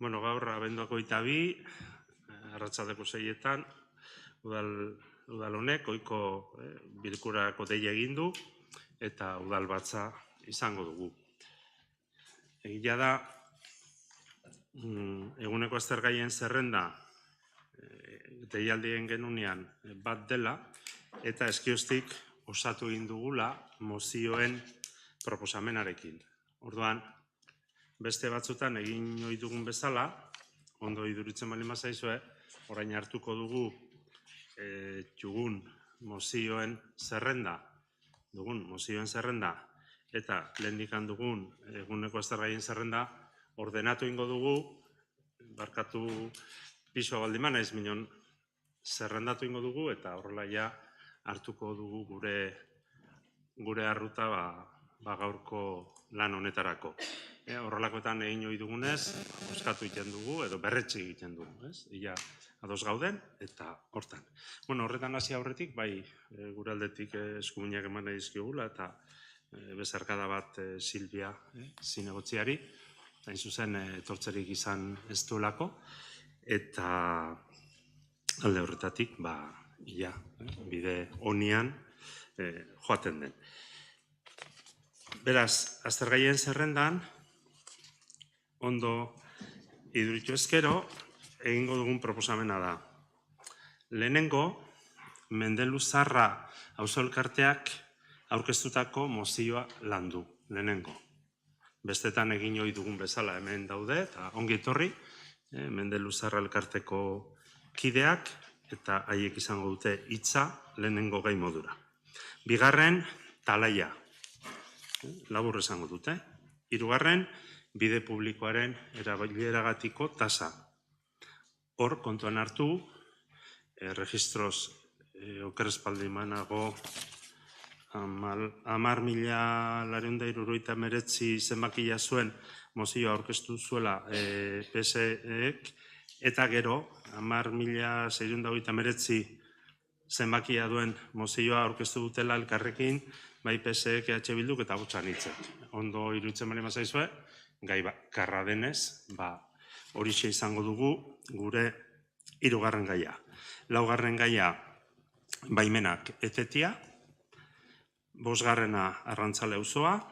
Bueno, gaur abenduak 22, arratsaldeko 6etan, udal honek ohiko bilkurako deia egin du eta udalbatza izango dugu. Egia da, eguneko aztergaien zerrenda deialdien genunean bat dela eta eskioztik osatu egin dugula mozioen proposamenarekin. Orduan, beste batzutan egin ohi dugun bezala, ondo iduritzen bali mazaizue, orain hartuko dugu mozioen zerrenda eta lehendikan dugun eguneko aztergaien zerrenda ordenatu ingo dugu, barkatu piso baldimana ez minon zerrendatu ingo dugu eta horrela ja hartuko dugu gure arruta gaurko lan honetarako. Horrelakoetan egin ohi dugunez, oskatu egiten dugu edo berretxe egiten dugu, ia ados gauden eta hortan. Bueno, horretan hasi aurretik, bai, gure aldetik eskuminak eman nahi dizkigula eta bezarkada bat Silvia zinegotziari, hain zuzen etortzerik izan ez duelako, eta alde horretatik, bide honian joaten den. Beraz, aztergaien zerrendan, ondo iduritu ezkero, egingo dugun proposamena da. Lehenengo, Mendelu-Zarra auzo elkarteak aurkeztutako mozioa landu, lehenengo. Bestetan egin ohi dugun bezala hemen daude, eta ongi etorri, Mendelu-Zarra elkarteko kideak, eta haiek izango dute hitza lehenengo gai modura. Bigarren, Talaia. Labur esango dute. Hirugarren, bide publikoaren erabileragatik tasa. Hor, kontuan hartu, registroz okerrespaldimanago 10.979 zenbakia zuen mozioa aurkeztu zuela PSEek, eta gero 10.629 zenbakia duen mozioa aurkeztu dutela elkarrekin, bai PSEek, EH Bilduk eta Botxan hitzek. Ondo iruditzen bali mazaizue, gai bakarra denez, horixe izango dugu gure hirugarren gaia. Laugarren gaia baimenak etetia, bosgarrena Arrantzale auzoa,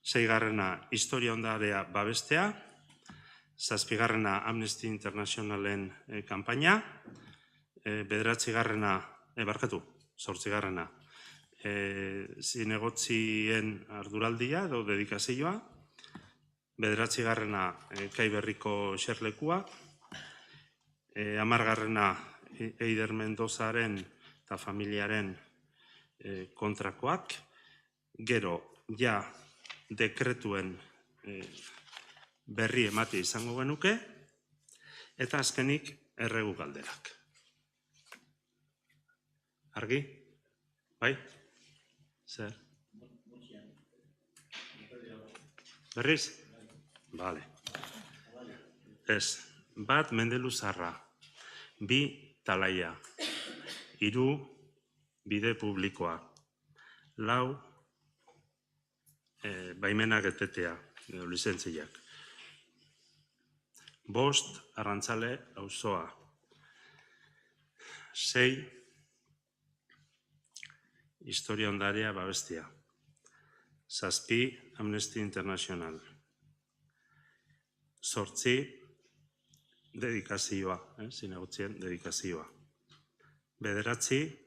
seigarrena historia ondarea babestea, zazpigarrena Amnesty Internationalen kanpaina, zortzigarrena zinegotzien arduraldia edo dedikazioa, bederatzigarrena Kai Berriko xerlekua, 10garrena Eider Mendozaren eta familiaren kontrakoak, gero ja dekretuen berri emate izango genuke, eta azkenik erregu galderak. Argi? Bai? Zer? Berriz? Bale. Ez, bat Mendelu-Zarra, 2 Talaia, 3 bide publikoa, 4 baimenak etetea, lizentziak, 5 Arrantzale auzoa, 6 historia ondarea babestia, 7 Amnesty International, 8 dedikazioa, zinegotzien dedikazioa, 9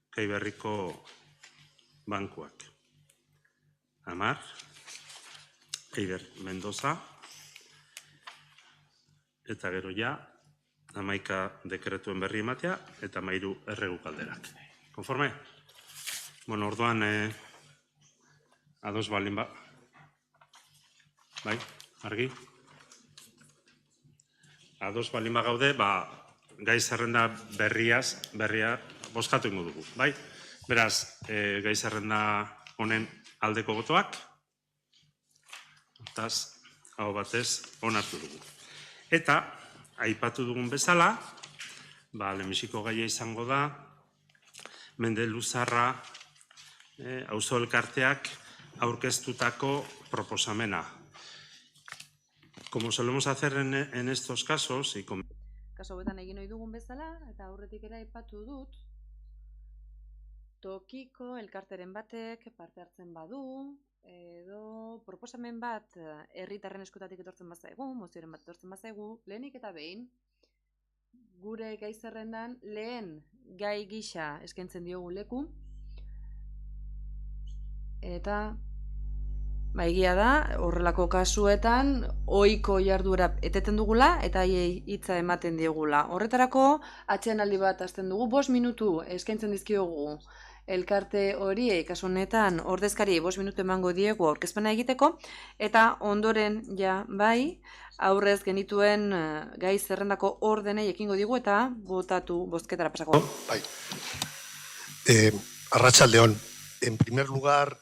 Kai Berriko bankuak, 10 Eider Mendoza, eta gero ja 11 dekretuen berri ematea eta 13 erregu galderak. Konforme? Bueno, orduan ados balin bai, argi? Ados balin gaude, gai zerrenda berria bozkatu ingo dugu, bai? Beraz, gai zerrenda honen aldeko botoak, eta hau batez onartu dugu. Eta, aipatu dugun bezala, lehenbiziko gaia izango da, Mendelu-Zarra auzo elkarteak aurkeztutako proposamena. como solemos hacer en estos casos, y Kaso hauetan egin ohi dugun bezala, eta aurretik ere aipatu dut, tokiko elkarteren batek parte hartzen badu, edo proposamen bat herritarren eskutatik etortzen bazaigu, mozioren bat etortzen bazaigu, lehenik eta behin, gure gai zerrendan lehen gai gisa eskaintzen diogu leku, eta egia da, horrelako kasuetan, ohiko jarduera eteten dugula eta haiei hitza ematen diegula. Horretarako, atsedenaldi bat hasten dugu, 5 minutu eskaintzen dizkiogu elkarte horiei, kasu honetan ordezkariei 5 minutu emango diegu aurkezpena egiteko, eta ondoren ja bai, aurrez genituen gai zerrendako ordenei ekingo digu eta bozketara pasako. Bai. Arratsaldeon, en primer lugar,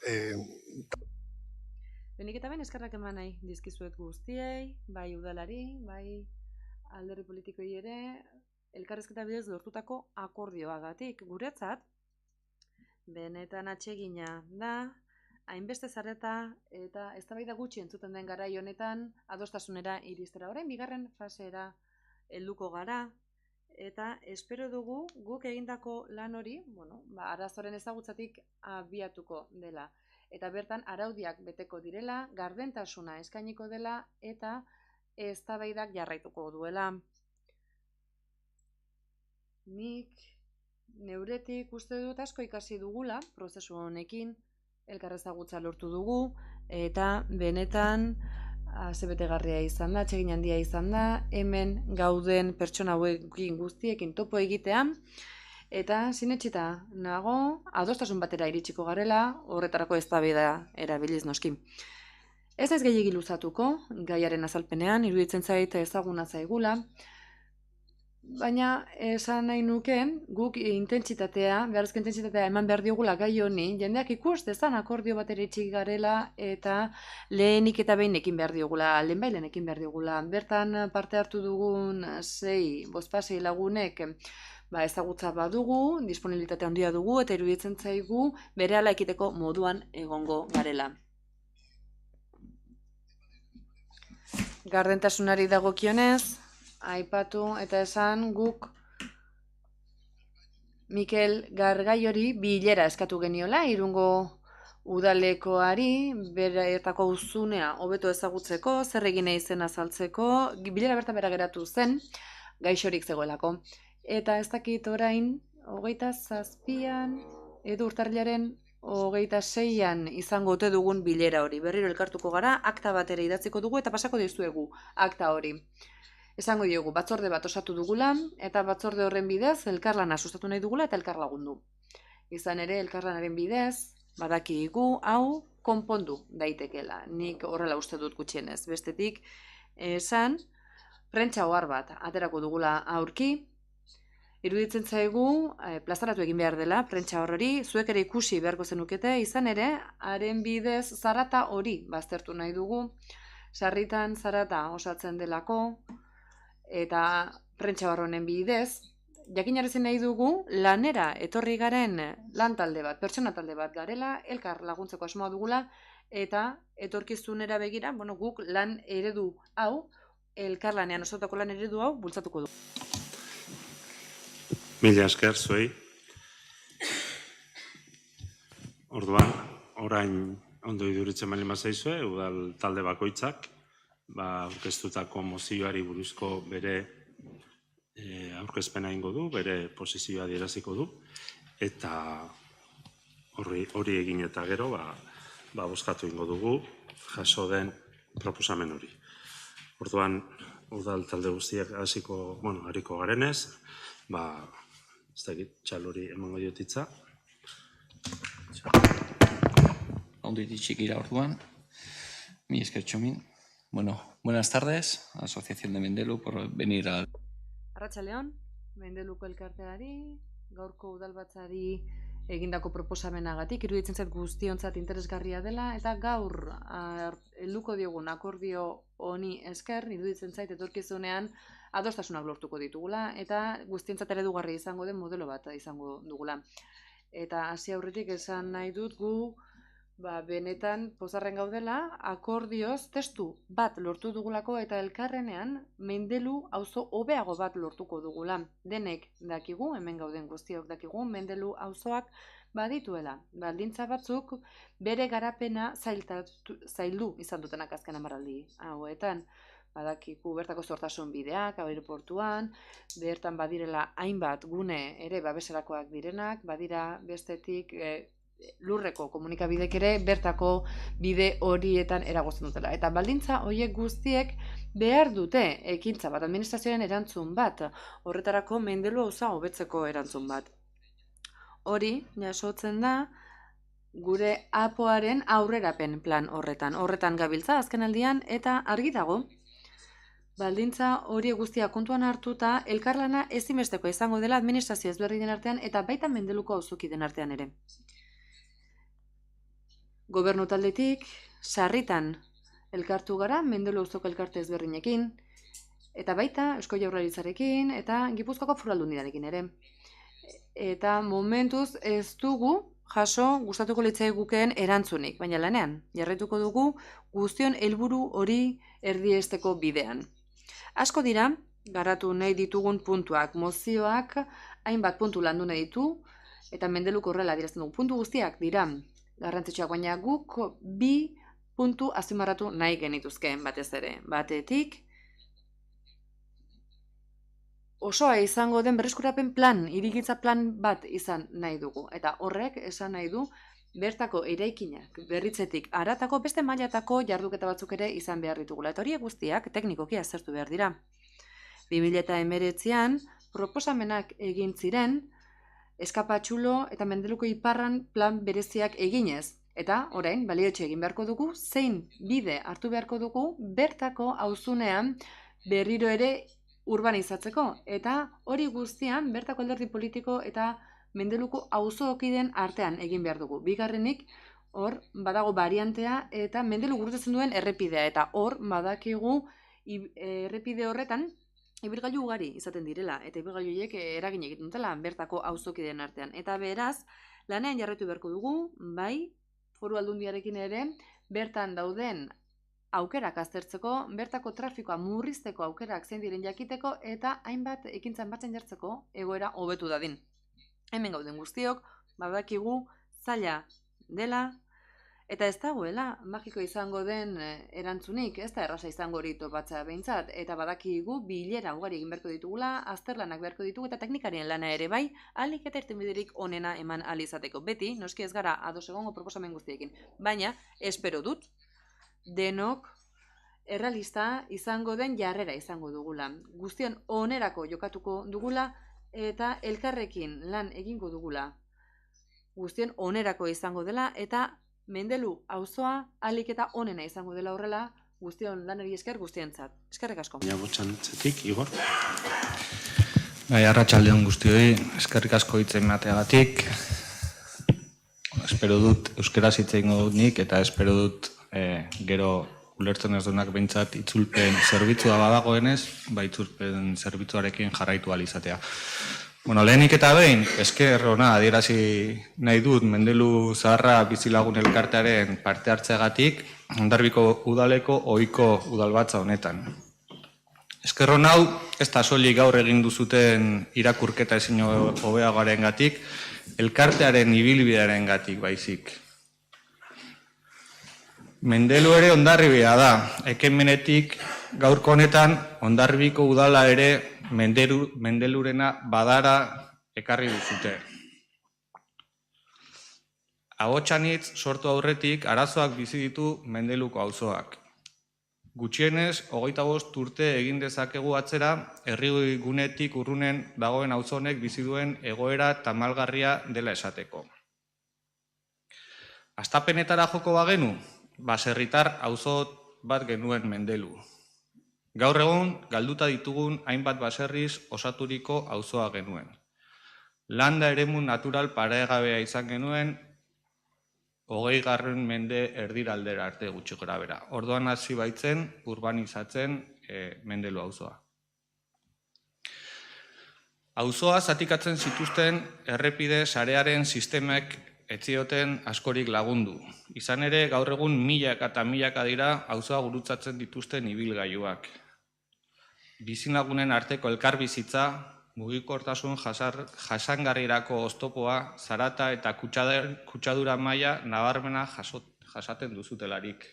Lehenik eta behin eskerrak eman nahi dizkizuet guztiei, bai udalari, bai alderdi politikoi ere, elkarrizketa bidez lortutako akordioagatik. Guretzat, benetan atsegina da, hainbeste zareta eta eztabaida gutxi entzuten den garai honetan adostasunera iristera. Orain bigarren fasera helduko gara, eta espero dugu guk egindako lan hori, arazoren ezagutzatik abiatuko dela. Eta bertan araudiak beteko direla, gardentasuna eskainiko dela eta eztabaidak jarraituko duela. Nik neuretik uste dut asko ikasi dugula prozesu honekin, elkar ezagutza lortu dugu eta benetan asebetegarria izan da, atsegin handia izan da, hemen gauden pertsona hauekin guztiekin topo egitea. Eta sinetsita nago, adostasun batera iritsiko garela, horretarako eztabaida erabiliz noski. Ez naiz gehiegi luzatuko, gaiaren azalpenean, iruditzen zait ezaguna zaigula, baina esan nahi nuke, guk beharrezko intentsitatea eman behar diogula gai honi, jendeak ikus dezan akordio batera iritsi garela eta lehenik eta behin ekin behar diogula, lehenbailen ekin behar diogula. Bertan parte hartu dugun 6 bozpasei lagunek, ezagutza badugu, disponibilitate handia dugu eta iruditzen zaigu berehala ekiteko moduan egongo garela. Gardentasunari dagokionez, aipatu eta esan guk Mikel Gargaiori bilera eskatu geniola, Irungo udalekoari, beretako uzunea hobeto ezagutzeko, zer egin nahi zen azaltzeko, bilera bertan bera geratu zen, gaixorik zegoelako. Eta ez dakit orain, 27an edo urtarrilaren 26an izango ote dugun bilera hori. Berriro elkartuko gara, akta bat ere idatziko dugu eta pasako dizuegu akta hori. Esango diogu, batzorde bat osatu dugula eta batzorde horren bidez elkarlana sustatu nahi dugula eta elkar lagundu. Izan ere, elkarlanaren bidez, badakigu hau konpondu daitekela. Nik horrela uste dut gutxienez. Bestetik, esan, prentsa ohar bat aterako dugula aurki, iruditzen zaigu, plazaratu egin behar dela, prentsa horri, zuek ere ikusi beharko zenukete, izan ere, haren bidez zarata hori baztertu nahi dugu, sarritan zarata osatzen delako, eta prentsa honen bidez, jakinarazi nahi dugu, lanera etorri garen lan talde bat, pertsona talde bat garela, elkar laguntzeko asmoa dugula, eta etorkizunera begira, guk lan eredu hau, elkarlanean osatutako lan eredu hau, bultzatuko du. Mila esker zuei. Orduan, orain ondo iduritzen bali mazaizue, udal talde bakoitzak, aurkeztutako mozioari buruzko bere aurkezpena ingo du, bere posizioa adieraziko du, eta hori egin eta gero, bozkatu ingo dugu, jaso den proposamen hori. Orduan, udal talde guztiak hariko garenez, ez dakit, txalori emango diotitza. Ondo itxikira orduan. Mi esker txomin. Buenas tardes, Asociación de Mendelu, por venir al... Arratsaldeon, Mendeluko elkarteari, gaurko udalbatzari egindako proposamenagatik, iruditzen zait guztiontzat interesgarria dela, eta gaur helduko diogun akordio honi esker, iruditzen zait etorkizunean adostasunak lortuko ditugula, eta guztiontzat eredugarri izango den modelo bat izango dugula. Eta hasi aurretik esan nahi dut gu benetan pozarren gaudela, akordioz testu bat lortu dugulako eta elkarrenean Mendelu auzo hobeago bat lortuko dugula. Denek dakigu, hemen gauden guztiok dakigu, Mendelu auzoak badituela. Baldintza batzuk bere garapena zaildu izan dutenak azken hamarraldi hauetan. Badakigu bertako zortasun bideak, aireportuan, bertan badirela hainbat gune ere babeserakoak direnak, badira bestetik lurreko komunikabidek ere bertako bide horietan eragozten dutela. Eta baldintza horiek guztiek behar dute ekintza bat, administrazioaren erantzun bat, horretarako Mendelu auzoa hobetzeko erantzun bat. Hori jasotzen da gure APOaren aurrerapen plan horretan gabiltza azkenaldian, eta argi dago, baldintza hori guztia kontuan hartuta, elkarlana ezinbestekoa izango dela administrazio ezberdinen artean eta baita Mendeluko auzokideen artean ere. Gobernu taldetik, sarritan elkartu gara Mendelu auzoko elkarte ezberdinekin, eta baita Eusko Jaurlaritzarekin eta Gipuzkoako Foru Aldundiarekin ere. Eta momentuz ez dugu jaso gustatuko litzaigukeen erantzunik, baina lanean jarraituko dugu guztion helburu hori erdiesteko bidean. Asko dira, garatu nahi ditugun puntuak, mozioak hainbat puntu landu nahi ditu, eta Mendeluko horrela adierazten dugu. Puntu guztiak dira garrantzitsuak, baina guk 2 puntu azpimarratu nahi genituzke batez ere. Batetik, osoa izango den berreskurapen plan, hirigintza plan bat izan nahi dugu. Eta horrek esan nahi du, bertako eraikinak berritzetik haratako beste mailatako jarduketa batzuk ere izan behar ditugula. Eta horiek guztiak teknikoki aztertu behar dira. 2019an proposamenak egin ziren, Eskapatxulo eta Mendeluko iparran plan bereziak eginez. Eta orain, baliotxe egin beharko dugu, zein bide hartu beharko dugu bertako auzunean berriro ere urbanizatzeko. Eta hori guztian bertako alderdi politiko eta Mendeluko auzokideen artean egin behar dugu. Bigarrenik, hor badago variantea eta Mendelu gurutzatzen duen errepidea. Eta hor badakigu errepide horretan ibilgailu ugari izaten direla. Eta ibilgailu horiek eragin egiten dutela bertako auzokideen artean. Eta beraz, lanean jarraitu beharko dugu, bai, Foru Aldundiarekin ere, bertan dauden aukerak aztertzeko, bertako trafikoa murrizteko aukerak zein diren jakiteko eta hainbat ekintzan batzen jartzeko egoera hobetu dadin. Hemen gauden guztiok, badakigu zaila dela, eta ez dagoela magiko izango den erantzunik, ez da erraza izango hori topatzea behintzat, eta badakigu bilera ugari egin beharko ditugula, azterlanak beharko ditugu eta teknikarien lana ere bai, ahalik eta irtenbiderik onena eman ahal izateko. Beti, noski ez gara ados egongo proposamen guztiekin, baina espero dut denok errealista izango den jarrera izango dugula. Guztion onerako jokatuko dugula, eta elkarrekin lan egingo dugula. Guztien onerako izango dela, eta Mendelu auzoa ahalik eta onena izango dela horrela, guztion lanari esker guztientzat. Eskerrik asko. Baina botxantzetik, Igor. Bai, arratsaldeon guztioi, eskerrik asko hitz emateagatik. Espero dut euskaraz hitz egingo dut nik, eta espero dut gero ulertzen ez duenak behintzat itzulpen zerbitzua badagoenez, itzulpen zerbitzuarekin jarraitu ahal izatea. Bueno, lehenik eta behin, esker ona adierazi nahi dut Mendelu Zaharra bizilagun elkartearen parte hartzeagatik Hondarbiko udaleko ohiko udalbatza honetan. Esker hau ez da soilik gaur egin duzuten irakurketa ezin hobeagoarengatik, elkartearen ibilbidearengatik baizik. Mendelu ere Hondarribia da, ekimenetik gaurko honetan Hondarbiko udala ere Mendelurena badara ekarri duzute. Ahotsanitz sortu aurretik arazoak bizi ditu Mendeluko auzoak. Gutxienez, 25 urte egin dezakegu atzera, herri gunetik urrunen dagoen auzo honek bizi duen egoera tamalgarria dela esateko. Hastapenetara joko bagenu, baserritar auzo bat genuen Mendelu. Gaur egun, galduta ditugun hainbat baserriz osaturiko auzoa genuen. Landa eremu natural paregabea izan genuen, 20. mende erdiraldera arte gutxi gorabehera. Orduan hasi baitzen urbanizatzen Mendelu auzoa. Auzoa zatikatzen zituzten errepide sarearen sistemek etzioten askorik lagundu. Izan ere, gaur egun milaka eta milaka dira auzoa gurutzatzen dituzten ibilgailuak. Bizilagunen arteko elkarbizitza, mugikortasun jasangarrirako oztopoa, zarata eta kutsadura maila nabarmena jasaten duzutelarik.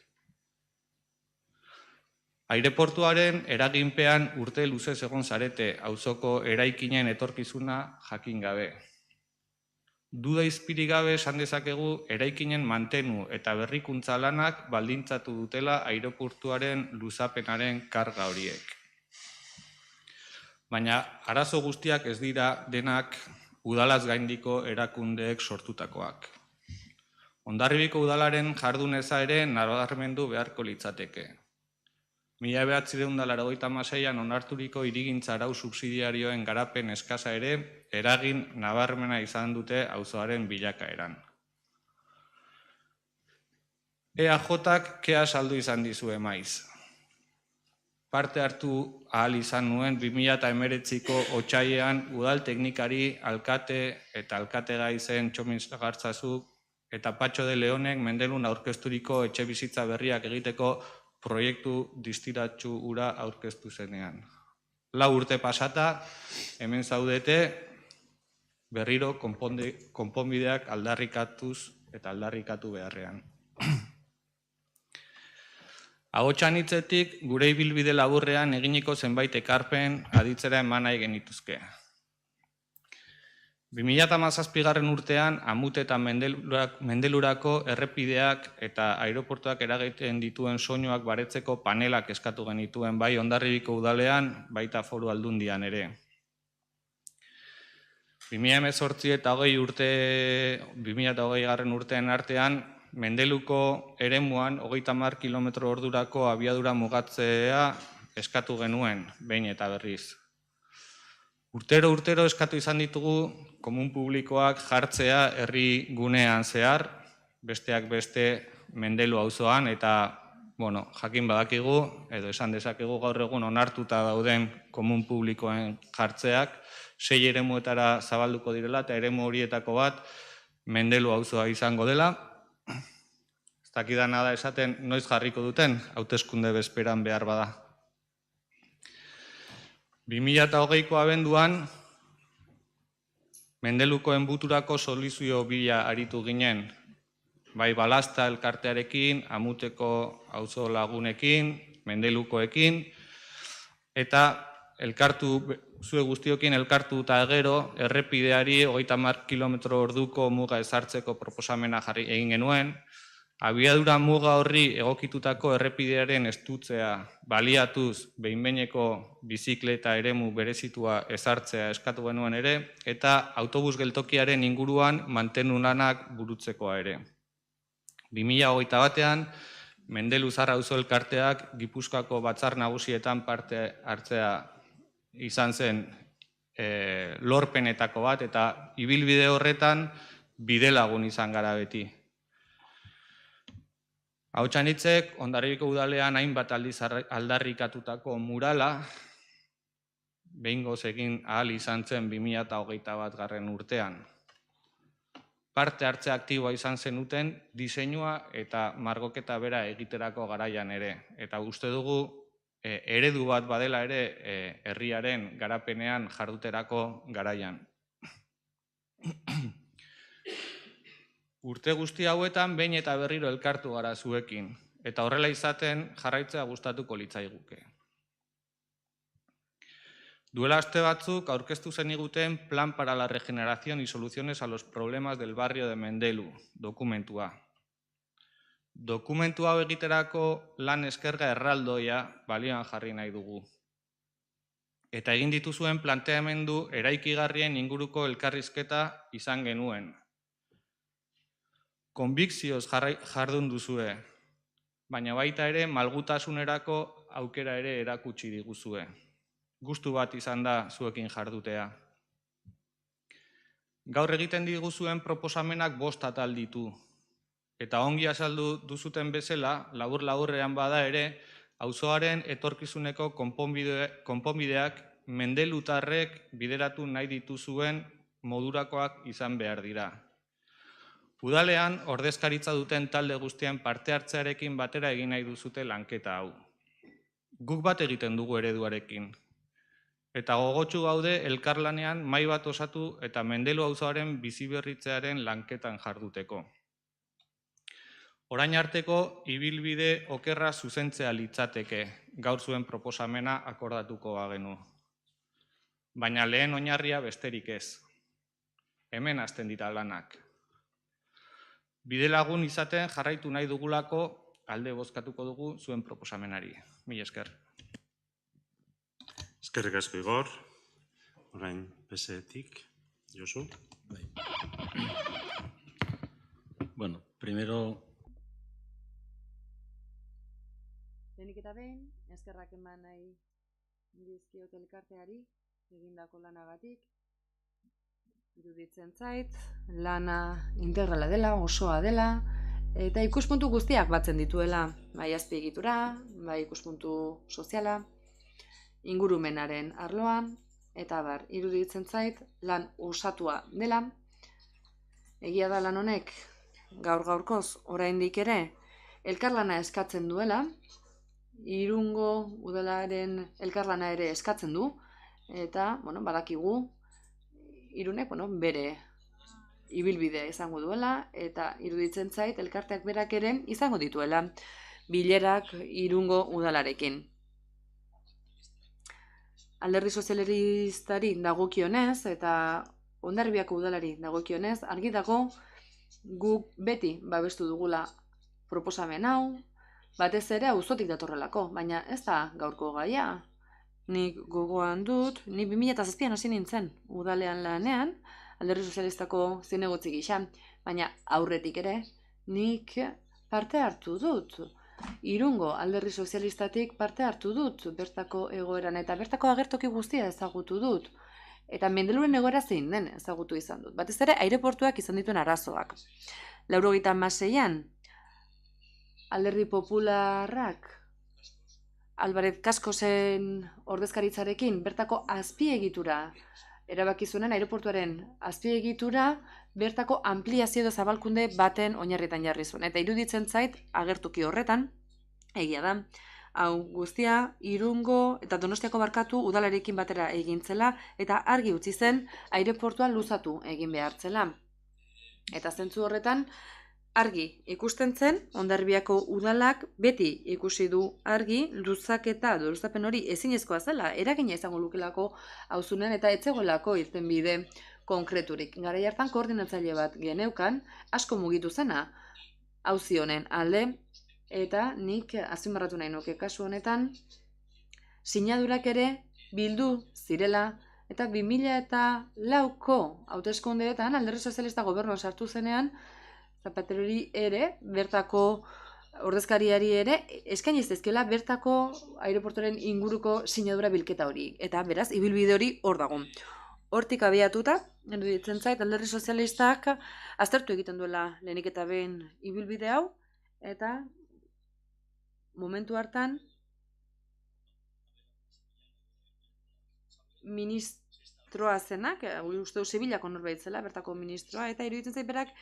Aireportuaren eraginpean urte luzez egon zarete auzoko eraikinen etorkizuna jakin gabe. Duda izpirik gabe esan dezakegu eraikinen mantenu eta berrikuntza lanak baldintzatu dutela aireportuaren luzapenaren karga horiek. Baina arazo guztiak ez dira denak udalaz gaindiko erakundeek sortutakoak. Hondarribiko udalaren jarduneza ere nabarmendu beharko litzateke. 1986an onarturiko hirigintza arau subsidiarioen garapen eskasa ere eragin nabarmena izan dute auzoaren bilakaeran. EAJak kea saldu izan dizue maiz. Parte hartu ahal izan nuen 2019ko otsailean udal teknikari, alkate eta alkategai zen Txomin Gartzazuk eta Patxo de Leonek Mendelun aurkezturiko etxebizitza berriak egiteko proiektu distiratsu hura aurkeztu zenean. 4 urte pasata, hemen zaudete berriro konponbideak aldarrikatuz eta aldarrikatu beharrean. Ahotsan hitzetik, gure ibilbide laburrean eginiko zenbait ekarpen aditzera eman nahi genituzke. 2017 urtean, Amut eta Mendelurako errepideak eta aireportuak eragiten dituen soinuak baretzeko panelak eskatu genituen bai Hondarribiko udalean, baita Foru Aldundian ere. 2018 eta 2020 urtean artean, Mendeluko eremuan 30 km/h abiadura mugatzea eskatu genuen, behin eta berriz. Urtero eskatu izan ditugu komun publikoak jartzea herri gunean zehar, besteak beste Mendelu auzoan eta jakin badakigu, edo esan dezakegu gaur egun onartuta dauden komun publikoen jartzeak, 6 eremuetara zabalduko direla eta eremu horietako bat Mendelu auzoa izango dela. Ez dakidana da esaten noiz jarriko duten, hauteskunde bezperan behar bada. 2020ko abenduan, Mendeluko enbuturako soluzio bila aritu ginen, bai Balazta elkartearekin, Amuteko auzo lagunekin, Mendelukoekin, eta zue guztiokin elkartu eta gero, errepideari 30 km/h muga ezartzeko proposamena jarri egin genuen, abiadura muga horri egokitutako errepidearen estutzea baliatuz behin-behineko bizikleta eremu berezitua ezartzea eskatu genuen ere, eta autobus geltokiaren inguruan mantenu lanak burutzekoa ere. 2021ean, Mendelu Zahar auzo elkarteak Gipuzkoako batzar nagusietan parte hartzea izan zen lorpenetako bat, eta ibilbide horretan bidelagun izan gara beti. Ahotsan hitzek, Hondarribiko udalean hainbat aldiz aldarrikatutako murala, behingoz egin ahal izan zen 2021 urtean. Parte hartze aktiboa izan zenuten diseinua eta margoketa bera egiterako garaian ere. Eta uste dugu eredu bat badela ere herriaren garapenean jarduterako garaian. Urte guzti hauetan behin eta berriro elkartu gara zuekin, eta horrela izaten jarraitzea gustatuko litzaiguke. Duela aste batzuk aurkeztu zeniguten Plan para la regeneración y soluciones a los problemas del barrio de Mendelu, dokumentua. Dokumentu hau egiterako lan eskerga erraldoia balioan jarri nahi dugu. Eta egin dituzuen planteamendu eraikigarrien inguruko elkarrizketa izan genuen. Konbikzioz jardun duzue, baina baita ere malgutasunerako aukera ere erakutsi diguzue. Gustu bat izan da zuekin jardutea. Gaur egiten diguzuen proposamenak 5 atal ditu. Eta ongi azaldu duzuten bezala, labur-laburrean bada ere, auzoaren etorkizuneko konponbideak Mendelutarrek bideratu nahi dituzuen modurakoak izan behar dira. Udalean ordezkaritza duten talde guztien parte hartzearekin batera egin nahi duzute lanketa hau. Guk bat egiten dugu ereduarekin. Eta gogotsu gaude elkarlanean mahai bat osatu eta Mendelu auzoaren biziberritzearen lanketan jarduteko. Orain arteko ibilbide okerra zuzentzea litzateke, gaur zuen proposamena akordatuko bagenu. Baina lehen oinarria besterik ez. Hemen hasten dira lanak. Bidelagun izaten jarraitu nahi dugulako alde bozkatuko dugu zuen proposamenari. Mila esker. Eskerrik asko Igor. Orain PSEtik, Josu. Bueno, primero, Lehenik eta behin, eskerrak eman nahi dizkiot elkarteari, egindako lanagatik. Iruditzen zait, lana integrala dela, osoa dela, eta ikuspuntu guztiak batzen dituela, bai azpiegitura, bai ikuspuntu soziala, ingurumenaren arloan, eta bar, iruditzen zait, lan osatua dela. Egia da lan honek, gaur-gaurkoz, oraindik ere, elkarlana eskatzen duela, Irungo udalaren elkarlana ere eskatzen du, eta, badakigu, Irunek, bere ibilbidea izango duela, eta iruditzen zait, elkarteak berak ere izango dituela, bilerak Irungo udalarekin. Alderdi sozialistari dagokionez, eta Hondarribiako udalari dagokionez, argi dago guk beti babestu dugula proposamen hau, batez ere auzotik datorrelako, baina ez da gaurko gaia. Nik gogoan dut, ni 2007an hasi nintzen udalean lanean, Alderdi Sozialistako zinegotzi gisa, baina aurretik ere nik parte hartu dut. Irungo Alderdi Sozialistatik parte hartu dut bertako egoeran, eta bertako agertoki guztia ezagutu dut. Eta Mendeluren egoera zein den ezagutu izan dut. Batez ere aireportuak izan dituen arazoak. 96an Alderdi Popularrak Alvarez Kaskosen ordezkaritzarekin bertako azpiegitura erabaki zuen aireportuaren azpiegitura bertako ampliazio edo zabalkunde baten oinarrietan jarri zuen. Eta iruditzen zait agertuki horretan, egia da, hau guztia Irungo eta Donostiako barkatu udalarekin batera egintzela eta argi utzi zen aireportua luzatu egin behartzela. Eta zentzu horretan, argi ikusten zen, Hondarribiako udalak beti ikusi du argi luzaketa edo luzapen hori ezinezkoa zela, eragina izango lukelako auzunean eta etzegoelako irtenbide konkreturik. Garai hartan koordinatzaile bat geneukan, asko mugitu zena auzi honen alde, eta nik azpimarratu nahi nuke kasu honetan, sinadurak ere bildu zirela, eta 2004ko hauteskundeetan Alderdi Sozialista gobernuan sartu zenean, Zapaterori ere, bertako ordezkariari ere, eskainiz ezkela bertako aireportoren inguruko sinadura bilketa hori. Eta beraz, ibilbide hori hor dago. Hortik abiatuta, iruditzen zait, Alderdi Sozialistak aztertu egiten duela lehenik eta behin ibilbide hau, eta momentu hartan ministroa zenak, uste Sevillako norbait zela, bertako ministroa, eta iruditzen zait berak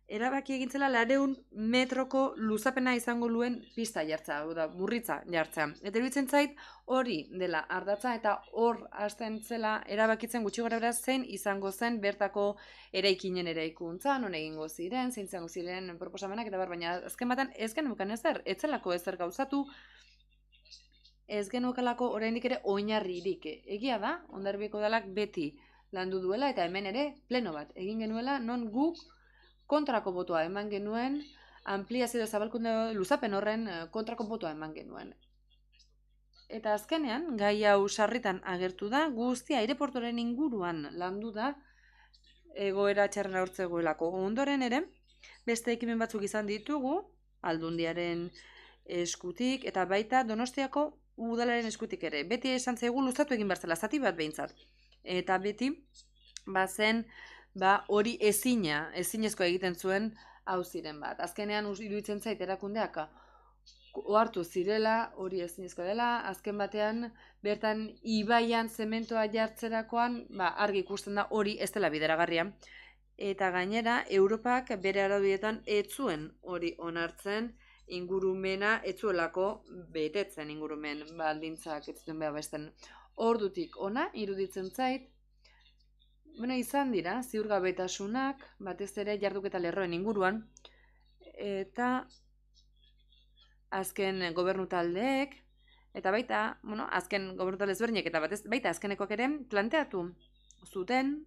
erabaki egintzela 200 metroko luzapena izango luen pista jartzea, da burritza jartzea. Eta iruditzen zait hori dela ardatza eta hor hasten zela erabakitzen gutxi gorabehera zein izango zen bertako eraikinen eraikuntza, non egingo ziren, zein izango ziren proposamenak eta baina azken batean ez genukan ezer, etzelako ezer gauzatu, ez genukalako oraindik ere oinarririk. Egia da, Hondarribiako udalak beti landu duela eta hemen ere pleno bat egin genuela non guk kontrako botoa eman genuen, ampliazio zabalkunde luzapen horren kontrako botoa eman genuen. Eta azkenean, gai hau sarritan agertu da, guztia aireportoren inguruan landu da, egoera txarren aurtzegoelako. Ondoren ere, beste ekimen batzuk izan ditugu, Aldundiaren eskutik, eta baita Donostiako udalaren eskutik ere. Beti esan zaigu luzatu egin behar zela, zati bat behintzat. Eta beti, bazen, hori ezinezkoa egiten zuen auziren bat. Azkenean iruditzen zait erakundeak ohartu zirela, hori ezinezkoa dela, azken batean bertan ibaian zementoa jartzerakoan argi ikusten da hori ez dela bideragarria. eta gainera Europak bere araudietan ez zuen hori onartzen, ingurumena ez zuelako betetzen ingurumen baldintzak ez zuen behabesten. Ordutik ona iruditzen zait, izan dira ziurgabetasunak, batez ere jarduketa lerroen inguruan, eta azken gobernu taldeek, eta baita, azken gobernu talde ezberdinek, eta baita azkenekoak ere planteatu zuten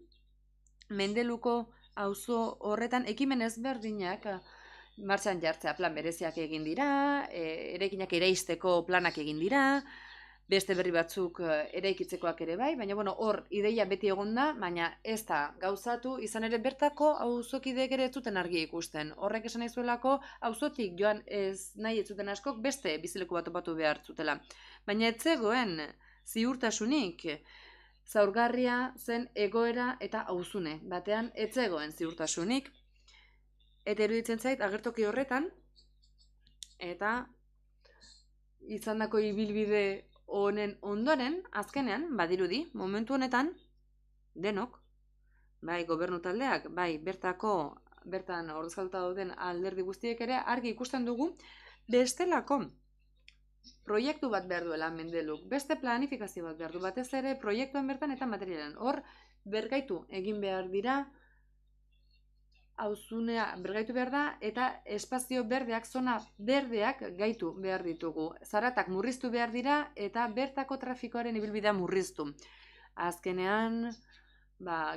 Mendeluko auzo horretan ekimen ezberdinak martxan jartzea, plan bereziak egin dira, eraikinak eraisteko planak egin dira, beste berri batzuk eraikitzekoak ere bai, baina hor ideia beti egon da, baina ez da gauzatu, izan ere bertako auzokideek ere ez zuten argi ikusten. Horrek esan nahi zuelako auzotik joan ez nahi ez zuten askok beste bizileku bat topatu behar zutela. Baina ez zegoen ziurtasunik, zaurgarria zen egoera eta auzune, batean ez zegoen ziurtasunik, eta iruditzen zait agertoki horretan, eta izandako ibilbide honen ondoren, azkenean, badirudi, momentu honetan, denok, bai gobernu taldeak, bai bertan ordezkatuta dauden alderdi guztiek ere, argi ikusten dugu, bestelako proiektu bat behar duela Mendeluk, beste planifikazio bat behar du, batez ere proiektuan bertan eta materialen. Hor, bergaitu egin behar dira, auzunea bergaitu behar da, eta espazio berdeak, zona berdeak gaitu behar ditugu. Zaratak murriztu behar dira, eta bertako trafikoaren ibilbidea murriztu. Azkenean,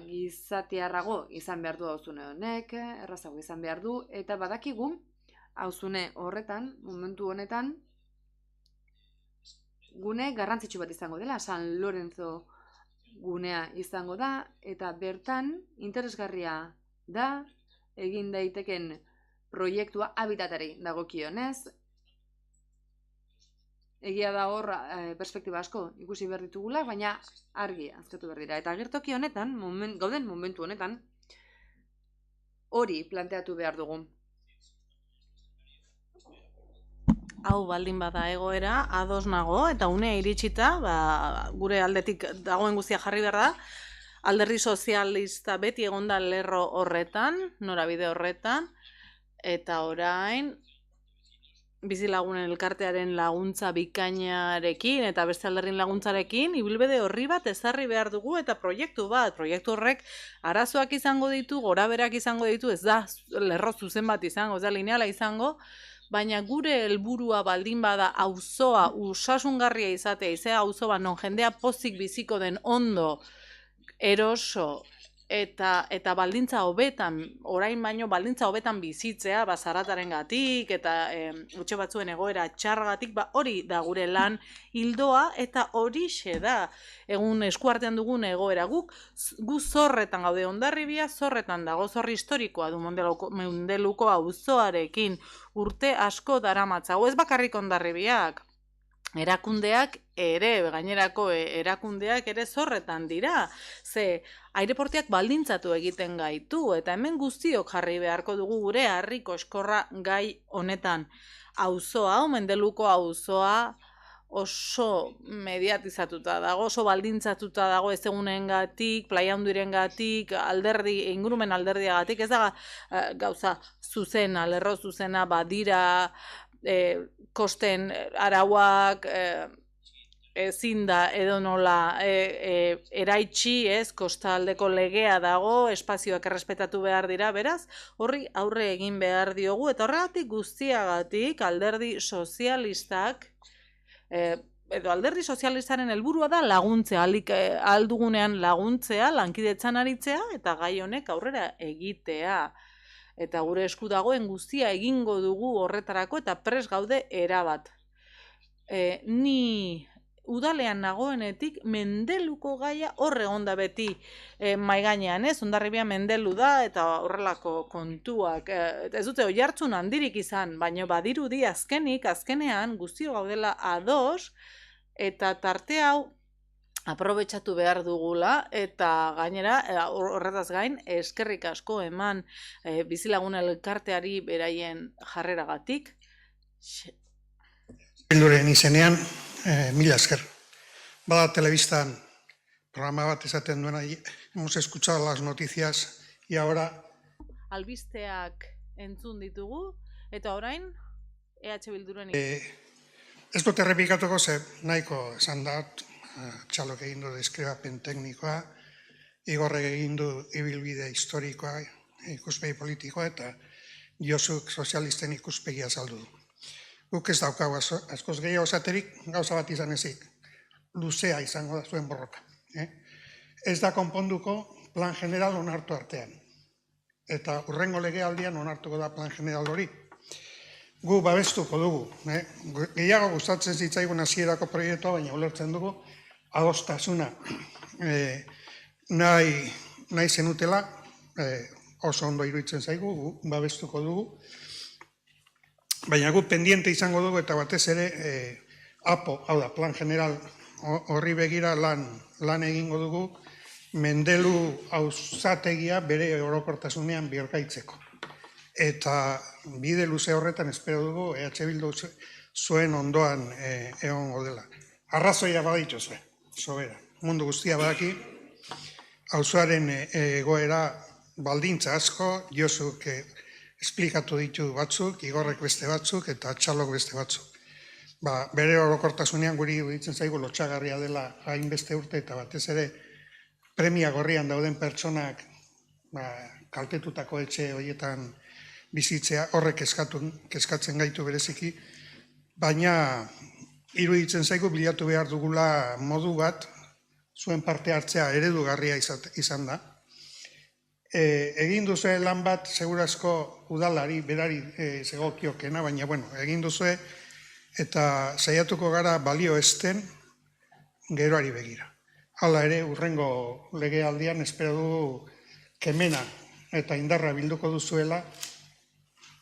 gizatiarrago izan behar du auzune honek, errazago izan behar du, eta badakigu, auzune horretan, momentu honetan, gune garrantzitsu bat izango dela, San Lorenzo gunea izango da, eta bertan interesgarria da, egin daiteken proiektua habitatari dagokionez. Egia da hor perspektiba asko ikusi behar ditugula, baina argi aztertu behar dira. Eta agertoki honetan, gauden momentu honetan, hori planteatu behar dugu. Hau baldin bada egoera, ados nago, eta unea iritsita, gure aldetik dagoen guztia jarri behar da, alderdi sozialista beti egonda lerro horretan, norabide horretan, eta orain bizilagunen elkartearen laguntza bikainarekin eta beste alderdien laguntzarekin ibilbide horri bat ezarri behar dugu eta proiektu horrek arazoak izango ditu, goraberak izango ditu, ez da lerro zuzen bat izango, ez da lineala izango, baina gure helburua baldin bada auzoa osasungarria izatea, izea auzo bat non jendea pozik biziko den ondo, eroso eta baldintza hobetan, orain baino baldintza hobetan bizitzea, zaratarengatik eta etxe batzuen egoera txarragatik, hori da gure lan ildoa eta horixe da egun eskuartean dugun egoera. Gu zorretan gaude, Hondarribia zorretan dago, zorri historikoa du Mendeluko auzoarekin, urte asko daramatzago, ez bakarrik Hondarribiak. Erakundeak ere, gainerako erakundeak ere zorretan dira. Ze aireportiak baldintzatu egiten gaitu, eta hemen guztiok jarri beharko dugu gure harriko eskorra gai honetan. Auzoa, Mendeluko auzoa oso mediatizatuta dago, oso baldintzatuta dago ez egunengatik, Playa Handirengatik, ingurumen alderdiagatik, ez da gauza zuzena, lerro zuzena badira, kosten arauak ezin da edonola eraitsi, kostaldeko legea dago, espazioak errespetatu behar dira, beraz, horri aurre egin behar diogu, eta horregatik guztiagatik alderdi sozialistak, edo alderdi sozialistaren helburua da laguntzea, aldugunean laguntzea, lankidetzan aritzea, eta gai honek aurrera egitea. Eta gure esku dagoen guztia egingo dugu horretarako eta prest gaude erabat. Ni udalean nagoenetik Mendeluko gaia hor egonda beti maigainean, Hondarribia Mendelu da eta horrelako kontuak. Ez dute oihartzun handirik izan, baina badirudi azkenean guztio gaudela ados eta tarte hau aprobetxatu behar dugula, eta gainera, horretaz gain, eskerrik asko eman bizilagun elkarteari beraien jarreragatik. Bilduren izenean, mila esker. Bada telebistan programa bat esaten duena, hemos escuchado las noticias y ahora albisteak entzun ditugu, eta orain, EH Bilduren Ez dut errepikatuko ze nahiko esan dat, Txalok egin du deskribapen teknikoa, Igorrek egin du ibilbide historikoa, ikuspegi politikoa, eta Josuk sozialisten ikuspegia azaldu du. Guk ez daukagu askoz gehiago esaterik, gauza bat izan ezik, luzea izango da zuen borroka. Ez da konponduko plan general onartu artean. Eta hurrengo legealdian onartuko da plan general hori. Gu babestuko dugu. Gehiago gustatzen zitzaigun hasierako proiektua, baina ulertzen dugu adostasuna nahi zenutela, oso ondo iruditzen zaigu, gu babestuko dugu. Baina gu pendiente izango dugu eta batez ere APO, hau da, plan general horri begira lan egingo dugu, Mendelu auzategia bere orokortasunean birgaitzeko. Eta bide luze horretan espero dugu EH Bildu zuen ondoan egongo dela. Arrazoia badituzue, sobera. Mundu guztia badaki, auzoaren egoera baldintza asko, Josuk esplikatu ditu batzuk, Igorrek beste batzuk eta Txalok beste batzuk. Bere orokortasunean guri iruditzen zaigu lotsagarria dela hainbeste urte eta batez ere premia gorrian dauden pertsonak kaltetutako etxe horietan bizitzea, horrek kezkatzen gaitu bereziki, baina iruditzen zaigu bilatu behar dugula modu bat, zuen parte hartzea eredugarria izan da. Egin duzue lan bat, segurazko udalari, berari zegokiokena, baina egin duzue, eta saiatuko gara balio esten geroari begira. Hala ere, hurrengo legealdian espero dugu kemena eta indarra bilduko duzuela,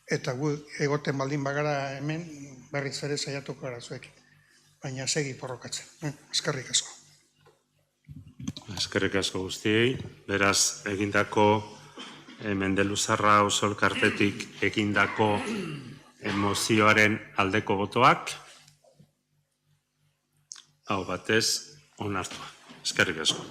eta gu egoten baldin bagara hemen berriz ere saiatuko gara zuekin. Baina segi porrokatzen. Eskerrik asko. Eskerrik asko guztiei. Beraz, egindako Mendeluzarra auzo elkartetik egindako mozioaren aldeko botoak, hau batez onartua. Eskerrik asko.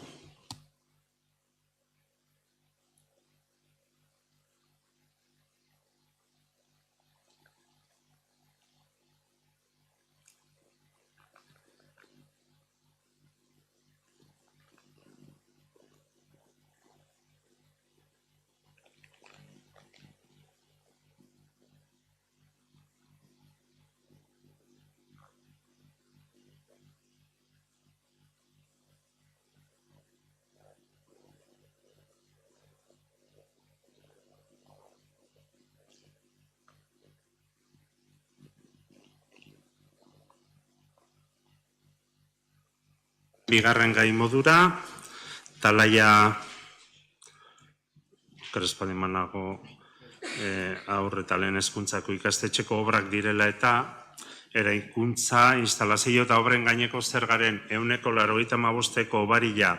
Bigarren gai modura, Talaia Krespaldimanago aurre eta lehen hezkuntzako ikastetxeko obrak direla eta eraikuntza, instalazio eta obren gaineko zergaren 185eko obaria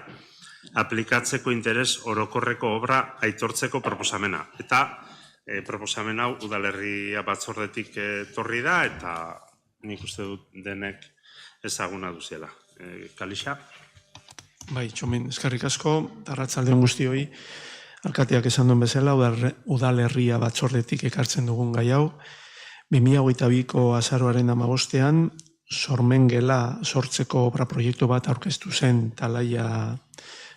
aplikatzeko interes orokorreko obra aitortzeko proposamena. Eta proposamen hau udalerria batzordetik etorri da eta nik uste dut denek ezaguna duziela. Kalixa? Bai, Txomin, eskerrik asko, arratsaldeon guztioi, alkateak esan duen bezala, udalerria batzordetik ekartzen dugun gai hau, 2022ko azaroaren 15ean, sormengela sortzeko obra proiektu bat aurkeztu zen Talaia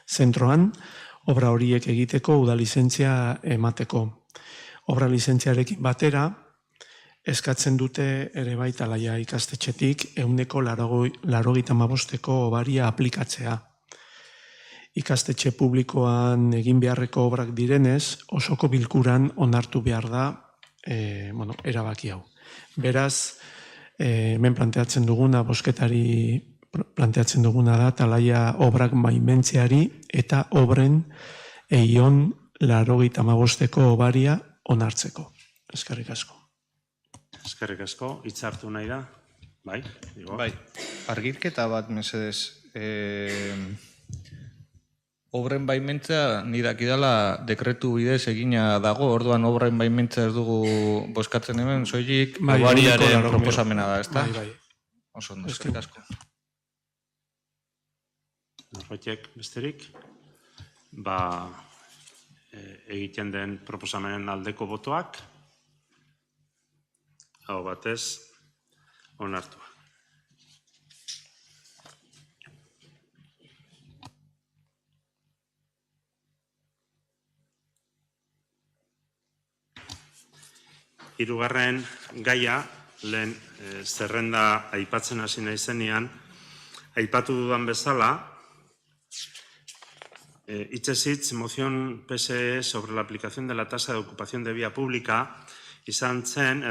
zentroan, obra horiek egiteko udalizentzia emateko. Obra lizentziarekin batera, eskatzen dute ere bai Talaia ikastetxetik 185eko obaria aplikatzea. Ikastetxe publikoan egin beharreko obrak direnez, osoko bilkuran onartu behar da erabaki hau. Beraz, hemen planteatzen duguna, bosketari planteatzen duguna da Talaia obrak baimentzeari eta obren 185eko obaria onartzeko. Eskerrik asko. Eskerrik asko, hitz hartu nahi da? Bai, Igor? Bai, argirketa bat, mesedez, obren baimentza nidakidala dekretu bidez egina dago, orduan obren baimentza ez dugu boskatzen hemen, soilik obariaren proposamena da, ezta? Bai. Oso ondo, eskerrik asko. Norbaitek besterik? egiten den proposamenen aldeko botoak. Aho batez onartua. Hirugarren gaia, lehen zerrenda aipatzen hasi naizenean, aipatu dudan bezala, hitzez hitz, moción PSE sobre la aplicación de la tasa de ocupación de vía pública izan zen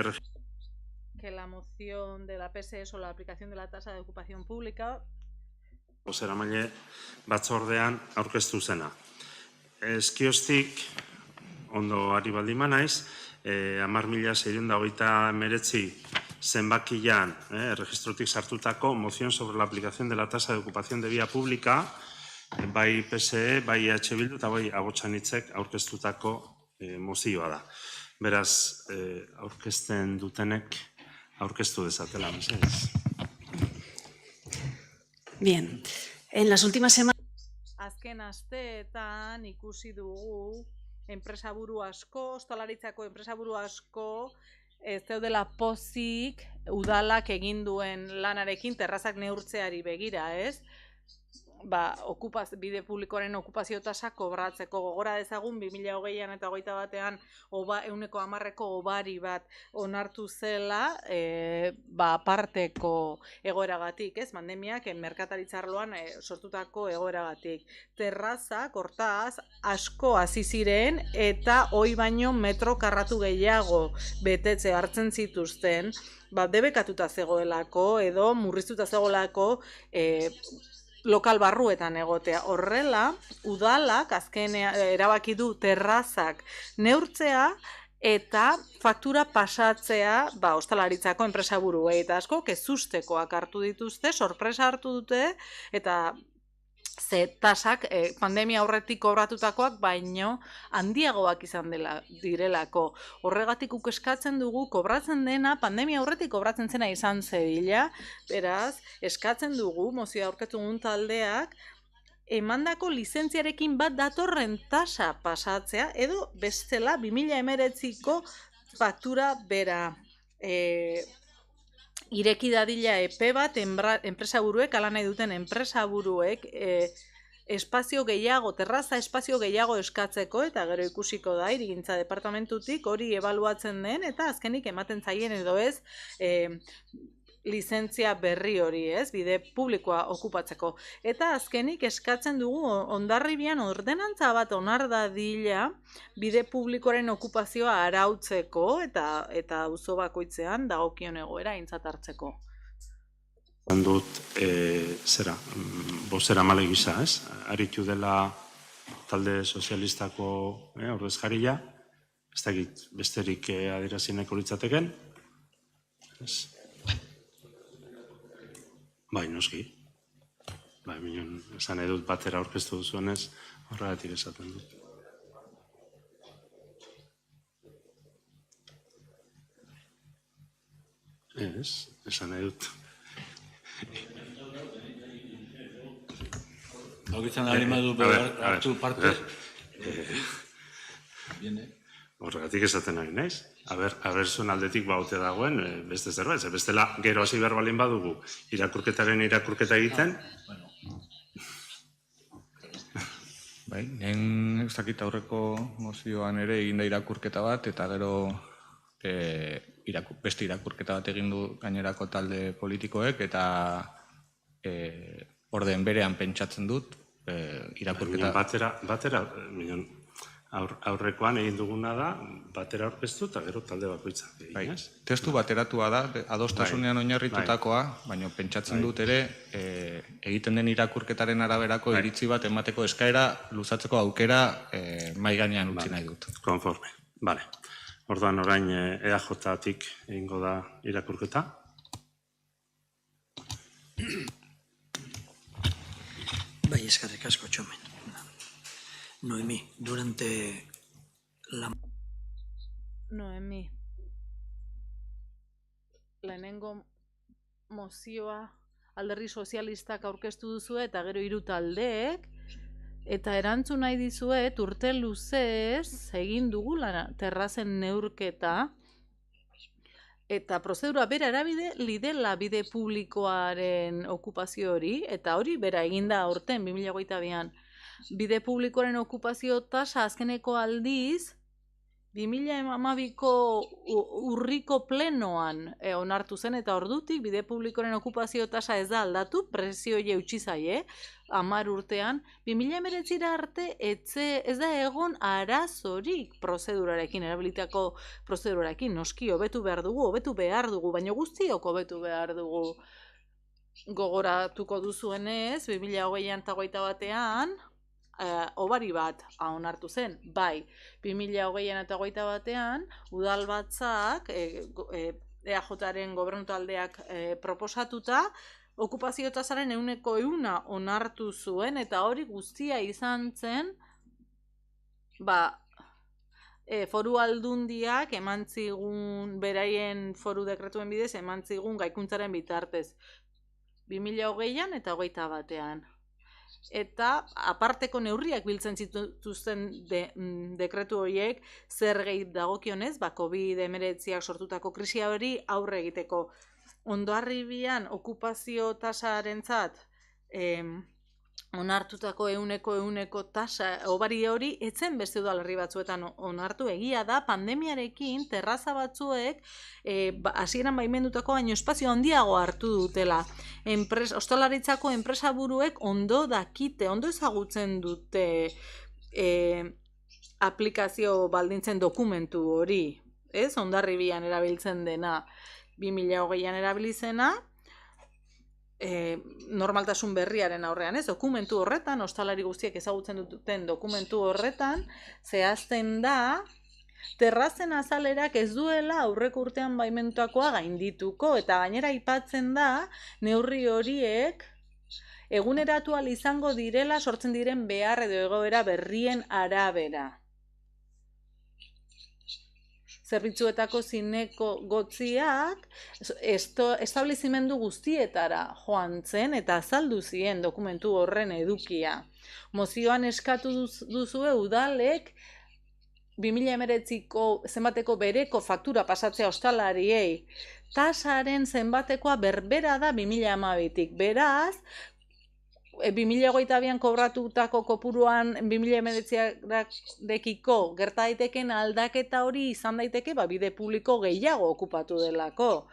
Que la moción de la PSE sobre la aplicación de la tasa de ocupación pública bozeramaile batzordean aurkeztu zena. Eskioztik, ondo ari baldin banaiz, 10.629 zenbakian erregistrotik sartutako moción sobre la aplicación de la tasa de ocupación de vía pública, bai PSE, bai EH Bildu eta bai Agotxanitzek aurkeztutako mozioa da. Beraz, aurkezten dutenek aurkeztu dezatela, mesedez. Bien, en las últimas semanas... Azken asteetan ikusi dugu enpresaburu asko, ostalaritzako enpresaburu asko, ez daudela pozik udalak egin duen lanarekin terrazak neurtzeari begira, ez? Bide publikoaren okupazio tasa kobratzeko gogora dezagun 2020an eta 2021an 110% hobari bat onartu zela aparteko egoeragatik, ez? Pandemiak merkataritzarloan sortutako egoeragatik. Terrazak, hortaz, asko hasi ziren eta hoi baino metro karratu gehiago betetze hartzen zituzten, debekatuta zegoelako edo murriztuta zegoelako lokal barruetan egotea. Horrela, udalak azken erabaki du terrazak neurtzea eta faktura pasatzea ostalaritzako enpresaburuei. Eta asko, kezustekoak hartu dituzte, sorpresa hartu dute, eta ze tasak pandemia aurretik kobratutakoak baino handiagoak izan direlako. Horregatik eskatzen dugu kobratzen dena, pandemia aurretik kobratzen zena izan zedila, beraz, eskatzen dugu, mozioa aurkeztu dugun taldeak, emandako lizentziarekin bat datorren tasa pasatzea, edo bestela 2019ko faktura bera. Ireki dadila epe bat enpresaburuek, ala nahi duten enpresaburuek espazio gehiago, terraza espazio gehiago eskatzeko, eta gero ikusiko da hirigintza departamentutik hori ebaluatzen den, eta azkenik ematen zaien edo ez lizentzia berri hori, ez, bide publikoa okupatzeko. Eta azkenik eskatzen dugu Hondarribian ordenantza bat onar dadila bide publikoaren okupazioa arautzeko eta auzo bakoitzean dagokion egoera aintzat hartzeko. Dut, bozeramale gisa, ez? Aritu dela talde sozialistako ordezkaria, ez dakit besterik adierazinek horitzateken, ez? Bai, noski. Bai, minon, esan edut batera aurkeztu duzuenez, horregatik esaten dut. Ez, esan edut. Haukitzen ari madu hartu parte. Horregatik esaten ari naiz. Aber zuen aldetik baute dagoen beste zerbait. Bestela gero hasi behar balin badugu irakurketaren irakurketa egiten. Bai, nien ez dakit aurreko mozioan ere egin da irakurketa bat, eta gero beste irakurketa bat egin du gainerako talde politikoek, eta orden berean pentsatzen dut irakurketa... Batera, aurrekoan egin duguna da, batera aurkeztu eta gero talde bakoitzak. Testu bateratua da, adostasunean oinarritutakoa, baina pentsatzen dut ere, egiten den irakurketaren araberako iritzi bat emateko eskaera, luzatzeko aukera mahai gainean utzi nahi dut. Konforme, bale. Orduan orain EAJ-tik egingo da irakurketa. Bai, eskerrik asko, Txomin. Noemi, durante la... Noemi, lehenengo mozioa alderdi sozialistak aurkeztu duzu eta gero hiru taldeek Eta erantzun nahi dizuet, urte luzez egin dugula terrazen neurketa, eta prozedura bera erabili dela bide publikoaren okupazio hori, eta hori bera eginda aurten 2022an. Bide publikoaren okupazio tasa azkeneko aldiz 2012ko urriko plenoan onartu zen, eta ordutik bide publikoaren okupazio tasa ez da aldatu, prezio eutsi zaie, 10 urtean, 2019 arte ez da egon arazorik prozedurarekin, erabilitako prozedurarekin, noski hobetu behar dugu, baina guztiok hobetu behar dugu. Gogoratuko duzuenez, 2020an eta 2021, hobari bat onartu zen, bai, 2020an eta 2021, udalbatzak, EAJaren gobernu taldeak proposatuta, okupazio tasaren 100% onartu zuen, eta hori guztia izan zen, foru aldundiak eman zigun, beraien foru dekretuen bidez, eman zigun gaikuntzaren bitartez. 2020an eta 2021an. Eta aparteko neurriak biltzen zituzten dekretu horiek zergei dagokionez, COVID-19ak sortutako krisia hori aurre egiteko. Hondarribian okupazio tasarentzat onartutako 100% tasa hobari hori etzen beste udalerri batzuetan onartu. Egia da, pandemiarekin terraza batzuek hasieran baimendutako baino espazio handiago hartu dutela. Ostalaritzako enpresa buruek ondo dakite, ondo ezagutzen dute aplikazio baldintzen dokumentu hori. Ez, Hondarribian erabiltzen dena, 2020an erabilizena, normaltasun berriaren aurrean, ez, dokumentu horretan, ostalari guztiek ezagutzen duten dokumentu horretan, zehazten da, terrazen azalerak ez duela aurreko urtean baimendutakoa gaindituko, eta gainera aipatzen da, neurri horiek eguneratu ahal izango direla sortzen diren behar edo egoera berrien arabera. Zerbitzuetako zineko gotziak establezimendu guztietara joan zen eta azaldu zien dokumentu horren edukia. Mozioan eskatu duzue udalek 2019ko zenbateko bereko faktura pasatzea ostalariei. Tasaren zenbatekoa berbera da 2012tik. Beraz, 2022an kobratutako kopuruan 2019dekiko gerta daiteken aldaketa hori izan daiteke bide publiko gehiago okupatu delako.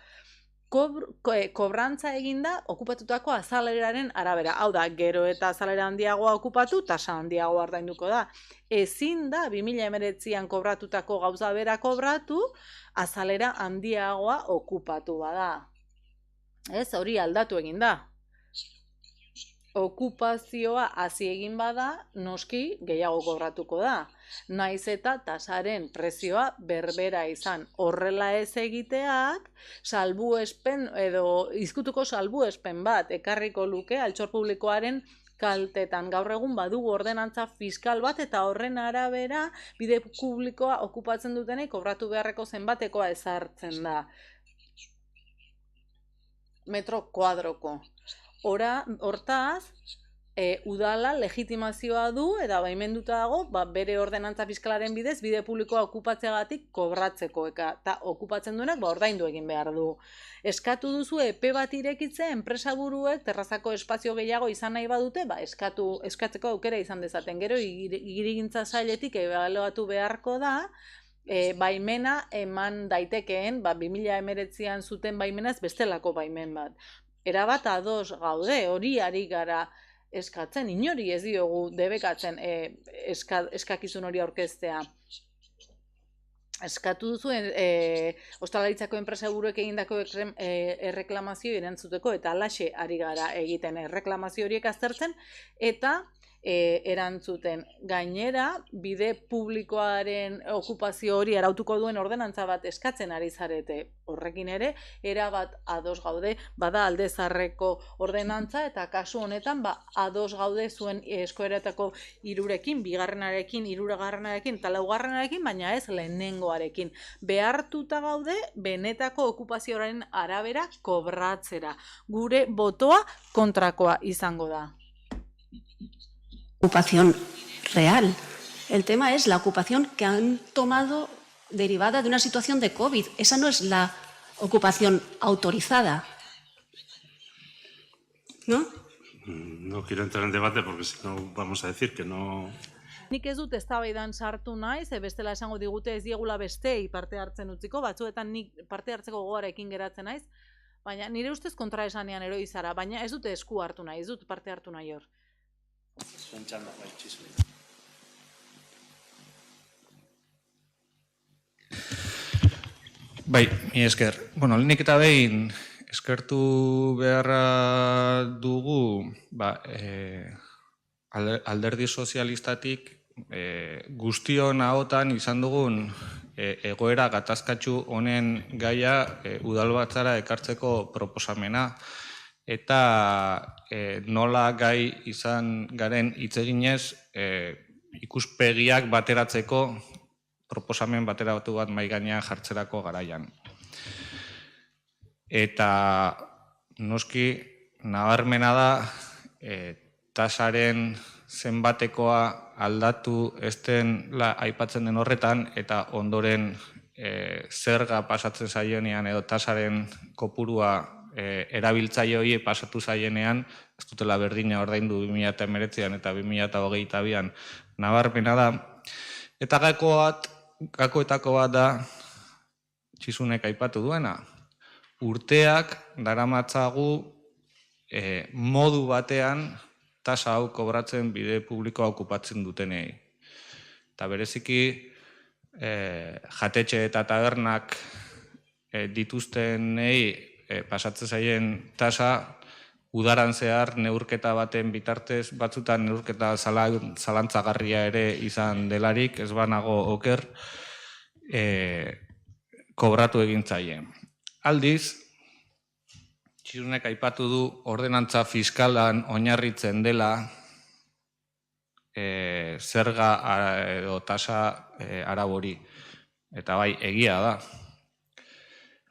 Kobrantza eginda okupatutako azaleraren arabera. Hau da, gero eta azalera handiagoa okupatu, tasa handiagoa ordainduko da. Ezin da 2019an kobratutako gauza bera kobratu, azalera handiagoa okupatu bada. Ez, hori aldatu egin da. Okupazioa hasi egin bada, noski gehiago kobratuko da. Naiz eta tasaren prezioa berbera izan. Horrela ez egiteak, salbuespen edo izkutuko salbuespen bat ekarriko luke altxor publikoaren kaltetan. Gaur egun badugu ordenantza fiskal bat eta horren arabera bide publikoa okupatzen dutenei kobratu beharreko zenbatekoa ezartzen da. Metro kuadroko. Hortaz, udala legitimazioa du eta baimenduta dago bere ordenantza fiskalaren bidez bide publikoa okupatzeagatik kobratzeko eta okupatzen duenak ordaindu egin behar du. Eskatu duzu epe bat irekitzea enpresaburuek terrazako espazio gehiago izan nahi badute, eskatzeko aukera izan dezaten. Gero hirigintza sailetik ebaluatu beharko da, baimena eman daitekeen, 2019an zuten baimenaz bestelako baimen bat. Erabat ados gaude, hori ari gara eskatzen, inori ez diogu debekatzen eskakizun hori aurkeztea. Eskatu duzu ostalaritzako enpresa buruek egindako erreklamazio erantzuteko eta halaxe ari gara egiten erreklamazio horiek aztertzen eta erantzuten. Gainera, bide publikoaren okupazio hori arautuko duen ordenantza bat eskatzen ari zarete. Horrekin ere, erabat ados gaude, bada alde zaharreko ordenantza eta kasu honetan ados gaude zuen eskoeratako hirurekin, bigarrenarekin, hirugarrenarekin eta laugarrenarekin, baina ez lehenengoarekin. Behartuta gaude benetako okupazioaren arabera kobratzera. Gure botoa kontrakoa izango da. ocupación real. El tema es la ocupación que han tomado derivada de una situación de COVID. Esa no es la ocupación autorizada, ¿no? No quiero entrar en debate porque si no vamos a decir que no... Nik ez dut eztabaidan sartu nahi, ze bestela esango digute ez diegula bestei parte hartzen utziko, batzuetan nik parte hartzeko gogoarekin geratzen naiz, baina nire ustez kontraesanean eroi zara, baina ez dute esku hartu nahi, ez dut parte hartu nahi hor. Bai, mi esker. Bueno, lehenik eta behin eskertu beharra dugu alderdi sozialistatik guztion ahotan izan dugun egoera gatazkatsu honen gaia udalbatzara ekartzeko proposamena eta nola gai izan garen hitz eginez ikuspegiak bateratzeko proposamen bateratu bat mahai gainean jartzerako garaian. Eta noski nabarmena da tasaren zenbatekoa aldatu estenla aipatzen den horretan eta ondoren zerga pasatzen zaienean edo tasaren kopurua erabiltzaileei pasatu zaienean ez dutela berdina ordaindu 2019an eta 2022an nabarmena da. Eta gakoetako bat da Txisunek aipatu duena. Urteak daramatzagu modu batean tasa hau kobratzen bide publikoa okupatzen dutenei. Eta bereziki jatetxe eta tabernak dituztenei pasatzen zaien tasa udaran zehar neurketa baten bitartez, batzutan neurketa zalantzagarria ere izan delarik, ez banago oker, kobratu egin zaien. Aldiz, Txisunek aipatu du ordenantza fiskalan oinarritzen dela zerga edo tasa arau hori. Eta bai, egia da.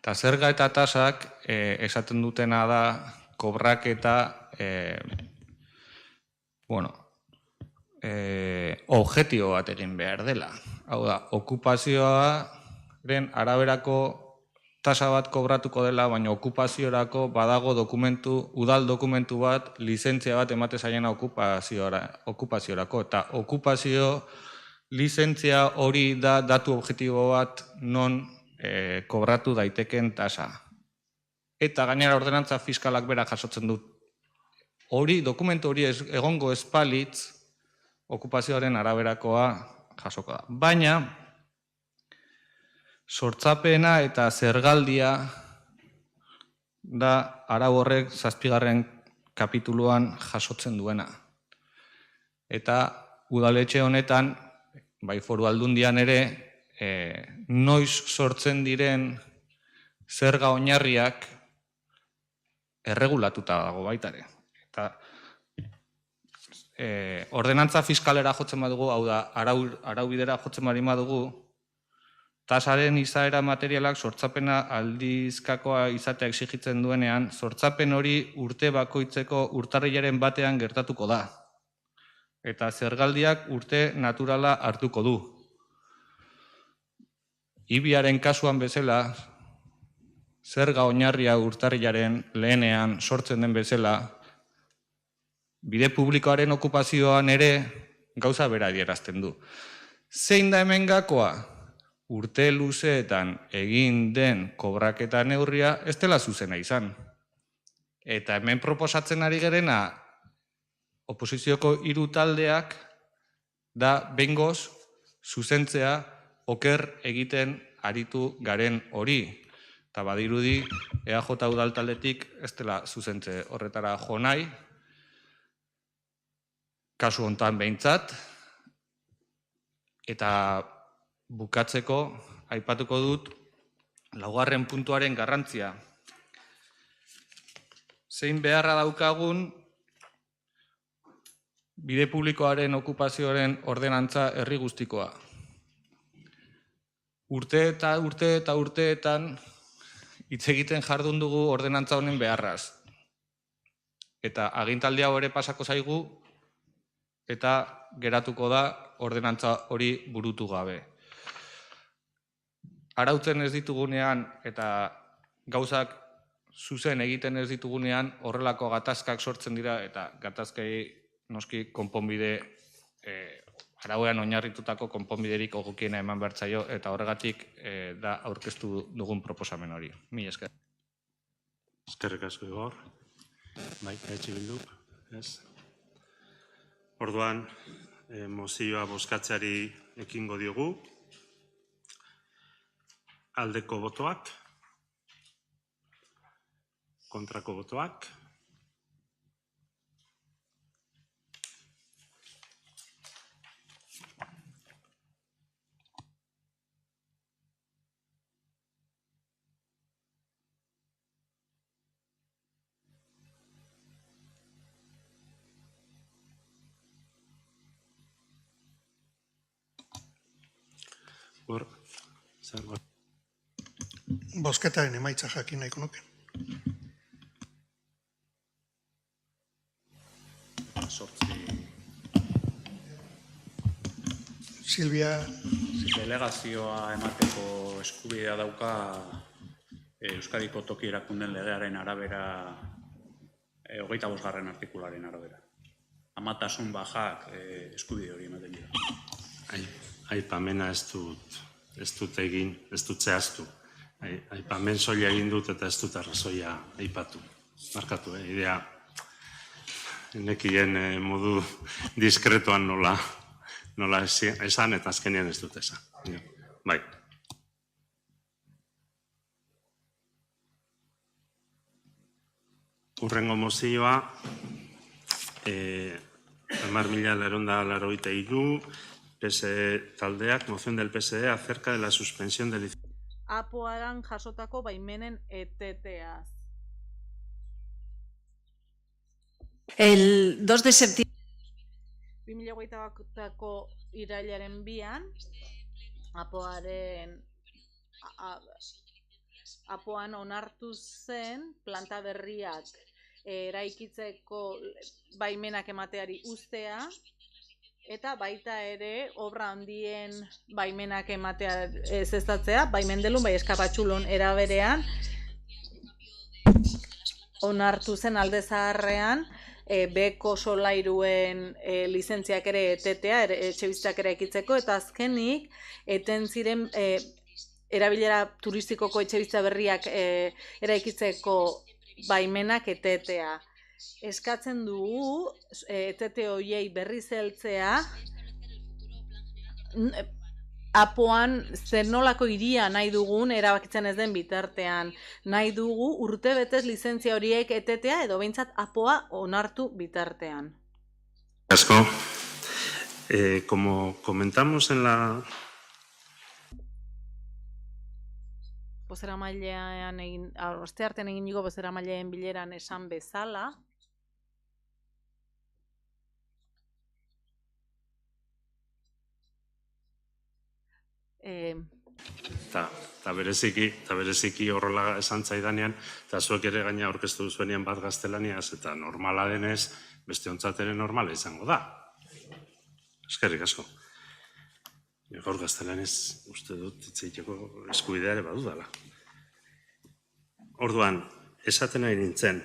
Eta zerga eta tasak esaten dutena da kobraketa objektibo bat egin behar dela. Hau da, okupazioaren araberako tasa bat kobratuko dela, baina okupaziorako badago udal dokumentu bat, lizentzia bat emate zaien okupaziorako. Eta okupazio lizentzia hori da datu objektibo bat non kobratu daiteken tasa. Eta gainera ordenantza fiskalak berak jasotzen dut. Dokumentu hori egongo espalitz okupazioaren araberakoa jasoko da. Baina, sortzapena eta zergaldia da arau horrek 7. kapituluan jasotzen duena. Eta udaletxe honetan, bai Foru Aldundian ere, noiz sortzen diren zerga oinarriak erregulatuta dago baitare. Eta ordenantza fiskalera jotzen badugu, hau da, araubidera jotzen badugu, tasaren izaera materialak sortzapena aldizkakoa izatea exigitzen duenean, sortzapen hori urte bakoitzeko urtarrilaren batean gertatuko da. Eta zergaldiak urte naturala hartuko du. Ibiaren kasuan bezala, zerga oinarria urtarrilaren lehenean sortzen den bezala, bide publikoaren okupazioan ere gauza bera adierazten du. Zein da hemen gakoa? Urte luzeetan egin den kobraketa neurria ez dela zuzena izan. Eta hemen proposatzen ari gerena oposizioko 3 taldeak da behingoz zuzentzea oker egiten aritu garen hori. Eta badirudi EAJ udaltaldetik ez dela zuzentze horretara jo nahi, kasu hontan behintzat, eta bukatzeko aipatuko dut 4. puntuaren garrantzia. Zein beharra daukagun bide publikoaren okupazioaren ordenantza herri guztikoa. Urteetan hitz egiten jardun dugu ordenantza honen beharraz. Eta agintaldi hau ere pasako zaigu eta geratuko da ordenantza hori burutu gabe. Arautzen ez ditugunean eta gauzak zuzen egiten ez ditugunean horrelako gatazkak sortzen dira eta gatazkei noski konponbide arauean oinarritutako konponbiderik egokiena eman behar zaio eta horregatik da aurkeztu dugun proposamen hori. Mila esker. Eskerrik asko Igor. Bai, Bilduk, ez? Orduan, mozioa bozkatzeari ekingo diogu. Aldeko botoak. Kontrako botoak. Hor, zer bat? Bozketaren emaitza jakin nahiko nuke. Silvia, Delegazioa emateko eskubidea dauka Euskadiko toki erakunden legearen arabera 25. artikularen arabera. Amatasun bajak eskubide hori ematen dira. Aipamena ez dut egin, ez dut zehaztu. Aipamen soila egin dut eta ez dut arrazoia aipatu. Markatu, idea nekien modu diskretoan nola esan eta azkenean ez dut esan. Bai. Urrengo mozioa 10.983, PSE taldeak, moción del PSE acerca de la suspensión de licencia. Apoaran jasotako baimenen eteteaz. El 2 de septiembre. 2008ko irailaren 2an, Apoan onartu zen planta berriak eraikitzeko baimenak emateari uztea, eta baita ere obra handien baimenak ematea ezeztatzea, baimendelun bai eskapatxulon eraberean, onartu zen alde zaharrean, beko solairuen lizentziak ere etetea, etxebizitzak ere ekitzeko, eta azkenik eten ziren erabilera turistikoko etxebizitza berriak eraikitzeko baimenak etetea. Eskatzen dugu etete horiei berri zeltzea Apoan zer nolako hiria nahi dugun erabakitzen ez den bitartean. Nahi dugu urtebetez lizentzia horiek etetea edo behintzat Apoa onartu bitartean. Asko, como comentamos en la... Bozeramailean asteartean eginiko bozeramaileen bileran esan bezala, Eta bereziki horrela esan zaidanean, eta zuek ere gaina aurkeztu duzuenean bat gaztelaniaz, eta normala denez, beste ontzat ere normala izango da. Eskerrik asko. Gaur gaztelanez uste dut hitzeiteko eskubidea ere badudala. Orduan, esaten nahi nintzen,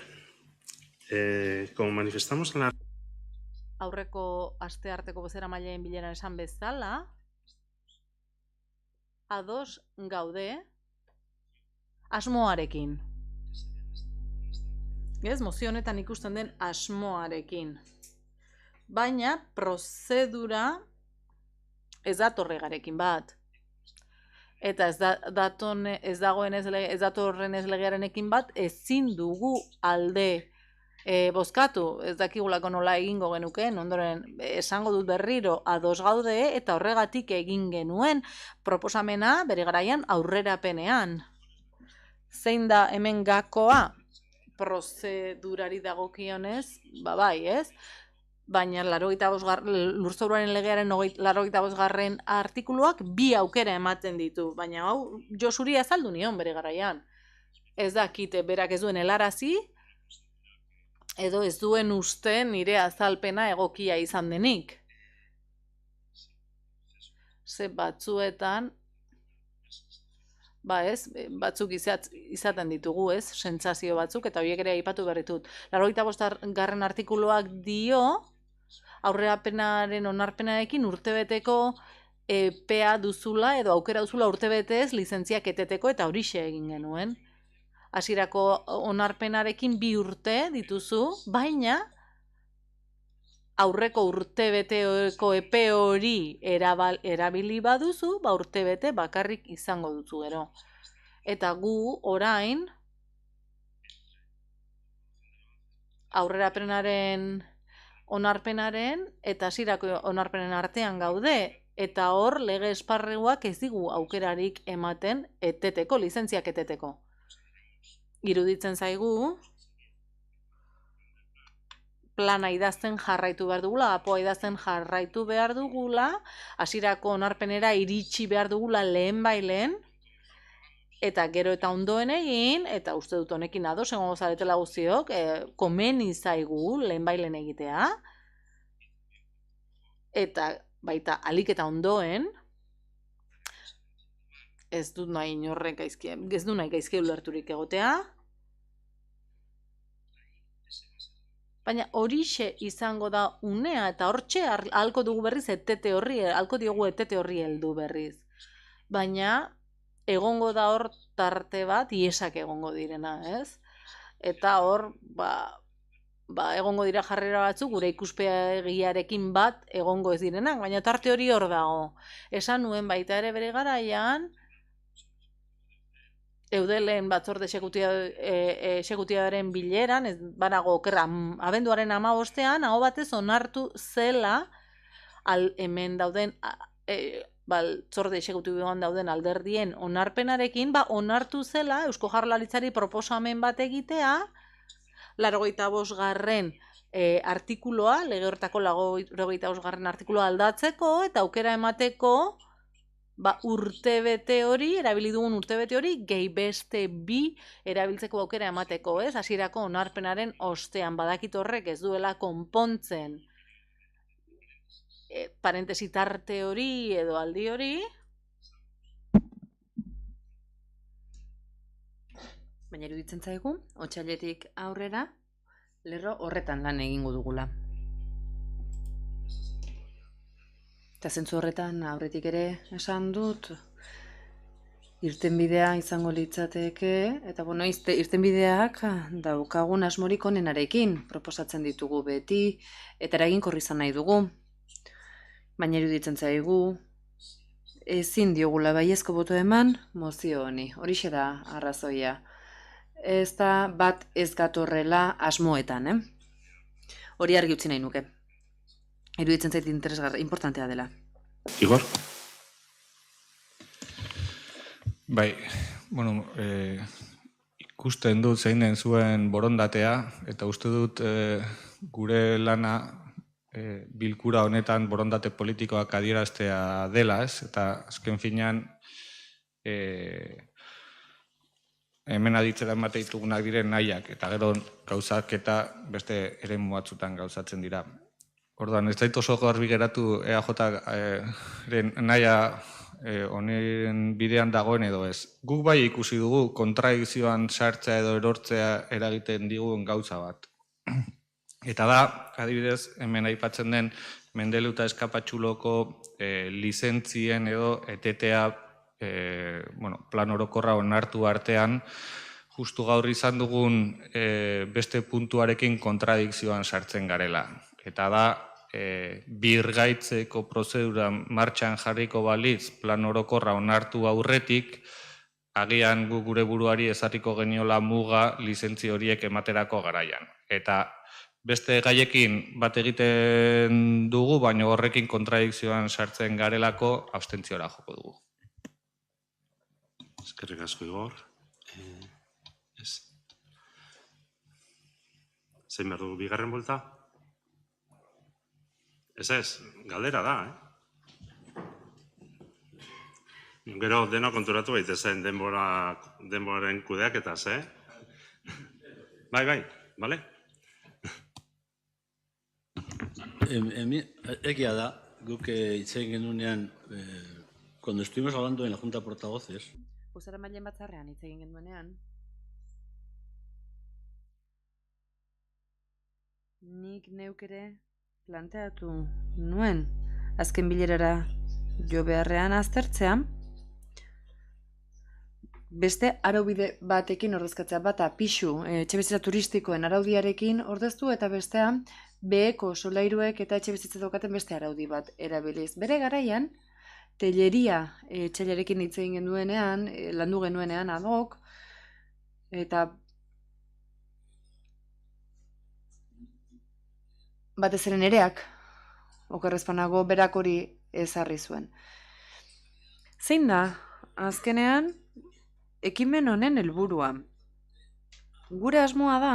como manifestamos en la... Aurreko astearteko bozeramaileen bileran esan bezala, ados gaude asmoarekin. Ez, mozio honetan ikusten den asmoarekin. Baina prozedura ez datorregarekin bat. Eta ez datorren ez legearenekin bat ezin dugu alde bozkatu, ez dakigulako nola egingo genukeen, ondoren esango dut berriro ados gaude eta horregatik egin genuen proposamena bere garaian aurrerapenean. Zein da hemen gakoa prozedurari dagokionez, bai, ez? Baina Lurzoruaren legearen 85. artikuluak bi aukera ematen ditu, baina hau Josuri azaldu nion bere garaian. Ez dakite berak ez duen helarazi, edo ez duen uste nire azalpena egokia izan denik. Ze batzuetan, batzuk izaten ditugu, ez, sentsazio batzuk, eta horiek ere aipatu berritut. 85. artikuluak dio, aurrerapenaren onarpenarekin urtebeteko epea duzula, edo aukera duzula urtebetez lizentziak eteteko, eta horixe egin genuen. Hasierako onarpenarekin 2 urte dituzu, baina aurreko urtebeteko epe hori erabili baduzu, urtebete bakarrik izango duzu gero. Eta gu orain aurrerapenaren onarpenaren eta hasierako onarpenen artean gaude, eta hor lege esparruak ez digu aukerarik ematen eteteko, lizentziak eteteko. Iruditzen zaigu plana idazten jarraitu behar dugula, apoa idazten jarraitu behar dugula, hasierako onarpenera iritsi behar dugula lehenbailen, eta gero eta ondoen egin, eta uste dut honekin ados egongo zaretela guztiok, komeni zaigu lehenbailen egitea, eta baita alik eta ondoen, ez dut nahi gaizki ulerturik egotea, baina horixe izango da unea, eta hortxe ahalko dugu berriz ahalko diogu etete horri heldu berriz. Baina egongo da hor tarte bat, iesak egongo direna, ez? Eta hor, egongo dira jarrera batzuk, gure ikuspegiarekin bat egongo ez direnak, baina tarte hori hor dago. Esan nuen baita ere bere garaian, Eudelen batzorde exekutiabaren bileran, ez banago okerra, abenduaren 15ean, aho batez onartu zela, hemen dauden, batzorde exekutiboan dauden alderdien onarpenarekin, onartu zela Eusko Jaurlaritzari proposamen bat egitea, 85. Artikuloa, lege horretako 85. artikuloa aldatzeko, eta aukera emateko, urtebete hori, erabili dugun urtebete hori, gehi beste 2 erabiltzeko aukera emateko, ez? Hasierako onarpenaren ostean, badakit horrek ez duela konpontzen parentesi tarte hori edo aldi hori. Baina iruditzen zaigu, otsailetik aurrera, lerro horretan lan egingo dugula. Eta zentzu horretan aurretik ere esan dut, irtenbidea izango litzateke, eta irtenbideak daukagun asmorik onenarekin proposatzen ditugu beti, eta eraginkorra izan nahi dugu. Baina iruditzen zaigu, ezin diogula baiezko boto eman mozio honi, horixe da arrazoia. Ez da bat ez gatorrela asmoetan, hori argi utzi nahi nuke. Iruditzen zait importantea dela. Igor? Bai, ikusten dut zein den zuen borondatea, eta uste dut gure lana bilkura honetan borondate politikoak adieraztea dela, ez? Eta azken finean hemen aditzera emate ditugunak diren nahiak, eta gero gauzak eta beste eremu batzutan gauzatzen dira. Orduan, ez zait oso garbi geratu EAJ-ren nahia honen bidean dagoen edo ez. Guk bai ikusi dugu kontradikzioan sartzea edo erortzea eragiten digun gauza bat. Eta da, adibidez, hemen aipatzen den Mendelu eta Eskapatxuloko lizentzien edo etetea plan orokorra onartu artean, justu gaur izan dugun beste puntuarekin kontradikzioan sartzen garela. Eta da, birgaitzeko prozedura martxan jarriko balitz plan orokorra onartu aurretik, agian gure buruari ezarriko geniola muga lizentzi horiek ematerako garaian. Eta beste gaiekin bat egiten dugu, baina horrekin kontradikzioan sartzen garelako abstentziora joko dugu. Eskerrik asko, Igor. Zein behar dugu, bigarren buelta? Ez, galdera da, Gero deno konturatu baitezen denboraren kudeaketaz, Bai, bale? Egia da, guk hitz egin genuenean, cuando estuvimos hablando en la Junta de Portavoces, Bozera mailen batzarrean hitz egin genuenean, nik neuk ere planteatu nuen azken bilerara jo beharrean aztertzea, beste araubide batekin ordezkatzea, bata pixu etxebizitza turistikoen araudiarekin ordeztu eta bestea beheko solairuek eta etxebizitza daukaten beste araudi bat erabiliz. Bere garaian, telleria etxailarekin hitz egin genuenean, landu genuenean ad hoc, eta batez ere nereak, okerrezpanago berak hori ezarri zuen. Zein da, azkenean, ekimen honen helburua. Gure asmoa da,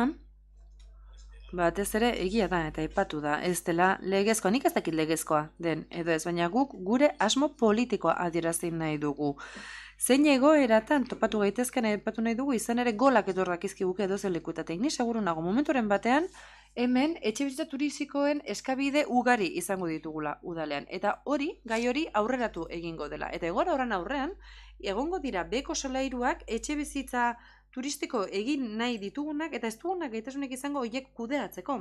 batez ere egia da eta aipatu da, ez dela legezkoa, nik ez dakit legezkoa den, edo ez, baina guk gure asmo politikoa adierazi nahi dugu. Zein egoeratan topatu gaitezken aipatu nahi dugu, izan ere golak etorrak izkiguke edo zelekutatek. Ni seguru nago momenturen batean, hemen etxebizitza turistikoen eskabide ugari izango ditugula udalean. Eta hori, gai hori aurreratu egingo dela. Eta egora horren aurrean, egongo dira beko solairuak etxebizitza turistiko egin nahi ditugunak eta ez dugunak gaitasunek izango horiek kudeatzeko.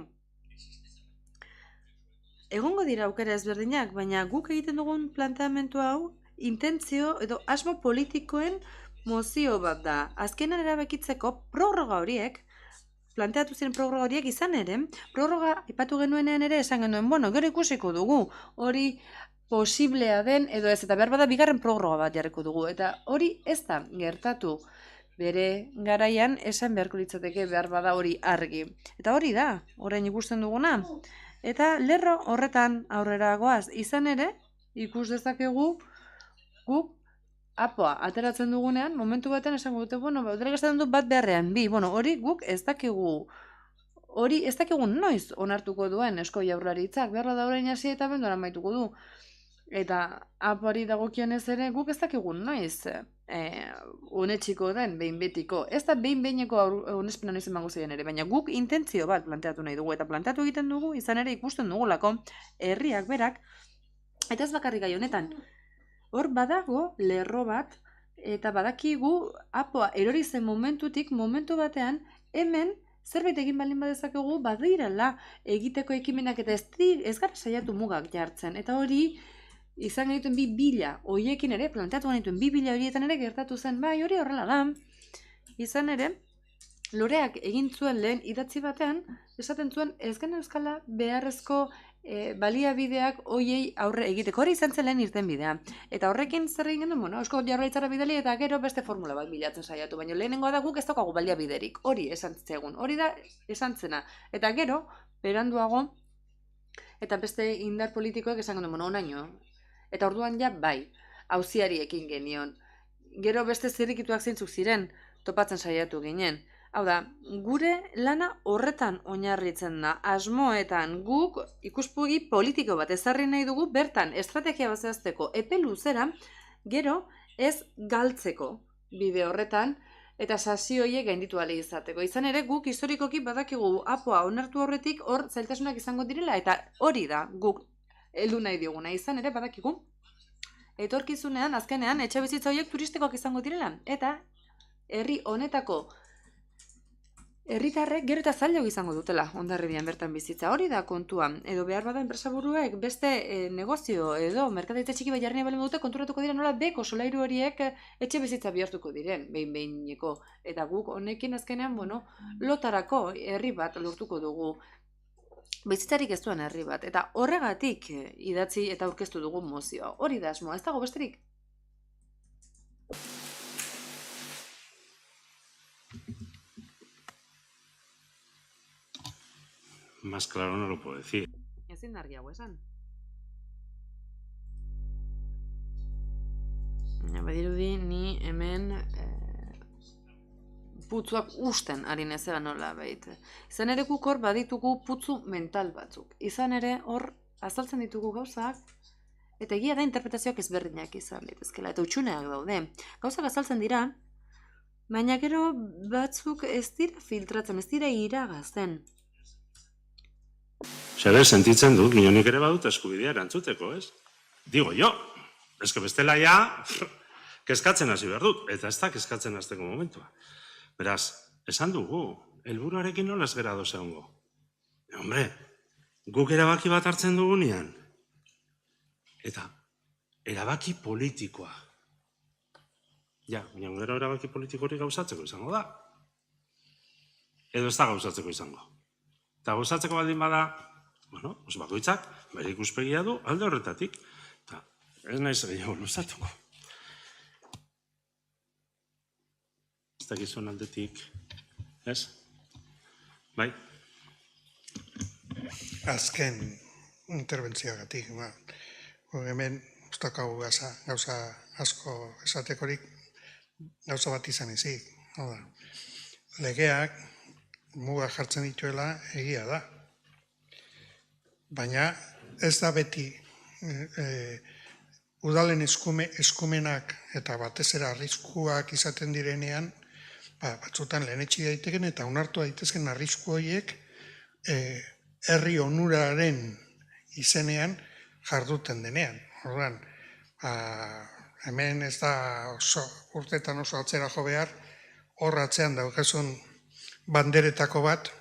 Egongo dira aukera ezberdinak, baina guk egiten dugun planteamendu hau intentzio edo asmo politikoen mozio bat da. Azkenan erabakitzeko prorroga horiek, planteatu ziren prorroga horiek izan ere, prorroga ipatu genuenean ere esan genuen, bueno, gero ikusiko dugu, hori posiblea den edo ez, eta behar bada bigarren prorroga bat jarriko dugu, eta hori ez da gertatu. Bere garaian esan beharko litzateke behar bada hori argi. Eta hori da, orain ikusten duguna. Eta lerro horretan aurrera goaz, izan ere, ikus dezakegu guk apoa ateratzen dugunean, momentu batean esango dute, bueno, udalek esaten du bat beharrean, bi, bueno, hori guk ez dakigu, hori ez dakigu noiz onartuko duen Eusko Jaurlaritzak, behar da orain hasi eta benduan amaituko du. Eta apoari dagokionez ere guk ez dakigu noiz onetsiko den behin betiko. Ez da behin behineko onespena noiz emango zeien ere, baina guk intentzio bat planteatu nahi dugu, eta planteatu egiten dugu, izan ere ikusten dugulako, herriak berak, eta ez bakarrik gai honetan, hor badago lerro bat, eta badakigu apoa erori zen momentutik, momentu batean, hemen zerbait egin balin badezakegu, badirela egiteko ekimenak eta ez gara saiatu mugak jartzen, eta hori izan genituen 2000 horiekin ere, planteatu genituen 2000 horietan ere gertatu zen, bai hori horrela da, izan ere, Loreak egin zuen lehen idatzi batean, esaten zuen ez euskala beharrezko baliabideak hoiei aurre egiteko. Hori izan zen lehen irten bidea. Eta horrekin zer egin genuen, bueno, Eusko Jaurlaritzara bidali eta gero beste formula bat bilatzen saiatu, baina lehenengoa da guk ez daukagu baliabiderik. Hori esan zegun, hori da esan zena. Eta gero, beranduago, eta beste indar politikoek esan genuen, bueno, onaino. Eta orduan ja, bai, auziari ekin genion. Gero beste zirrikituak zeintzuk ziren, topatzen saiatu ginen. Hau da, gure lana horretan oinarritzen da, asmoetan guk ikuspegi politiko bat ezarri nahi dugu, bertan estrategia bat zehazteko epe luzera, gero ez galtzeko bide horretan, eta sasio horiek gainditu ahal izateko. Izan ere, guk historikoki badakigu apoa onartu horretik hor zailtasunak izango direla, eta hori da guk heldu nahi dioguna. Izan ere, badakigu, etorkizunean, azkenean, etxebizitza horiek turistikoak izango direla, eta herri honetako herritarrek gero eta zailago izango dutela Hondarribian bertan bizitza. Hori da kontua. Edo behar bada enpresaburuek beste negozio edo merkataritza txiki bat jarri nahi baldin badute konturatuko dira nola beko solairu horiek etxe bizitza bihurtuko diren, behin-behineko. Eta guk honekin azkenean, bueno, lotarako herri bat lortuko dugu. Bizitzarik ez duen herri bat. Eta horregatik idatzi eta aurkeztu dugu mozioa. Hori da asmoa, ez dago besterik. Más claro no lo puedo decir. Ezin argi hau esan. Badirudi ni hemen putzuak usten ari nezera nola baita. Izan ere guk hor baditugu putzu mental batzuk. Izan ere hor azaltzen ditugu gauzak, eta egia da interpretazioak ezberdinak izan litezkela, eta utxuneak daude. Gauzak azaltzen dira, baina gero batzuk ez dira filtratzen, ez dira iragazten. Zer, sentitzen dut, nik ere badut eskubidea erantzuteko, ez? Digo jo, eske bestela ja, kezkatzen hasi behar dut, eta ez da kezkatzen hasteko momentua. Beraz, esan dugu, helburuarekin nola ez gera doze hongo. Hombre, guk erabaki bat hartzen dugunean, eta erabaki politikoa. Ja, baina gero erabaki politiko hori gauzatzeko izango da. Edo ez da gauzatzeko izango. Eta gauzatzeko baldin bada, bueno, bakoitzak, bere ikuspegia du alde horretatik. Eta ez naiz gehiago luzatuko. Ez dakizuen aldetik, ez? Bai? Azken interbentzioagatik, hemen ustokau gauza asko esatekorik, gauza bat izan ezik. Legeak muga jartzen dituela egia da. Baina ez da beti udalen eskumenak eta batez ere arriskuak izaten direnean, batzutan lehenetsi daiteken eta onartu daitezken arrisku horiek herri onuraren izenean jarduten denean. Orduan, hemen ez da urtetan oso atzera jo behar, hor atzean daukazun banderetako bat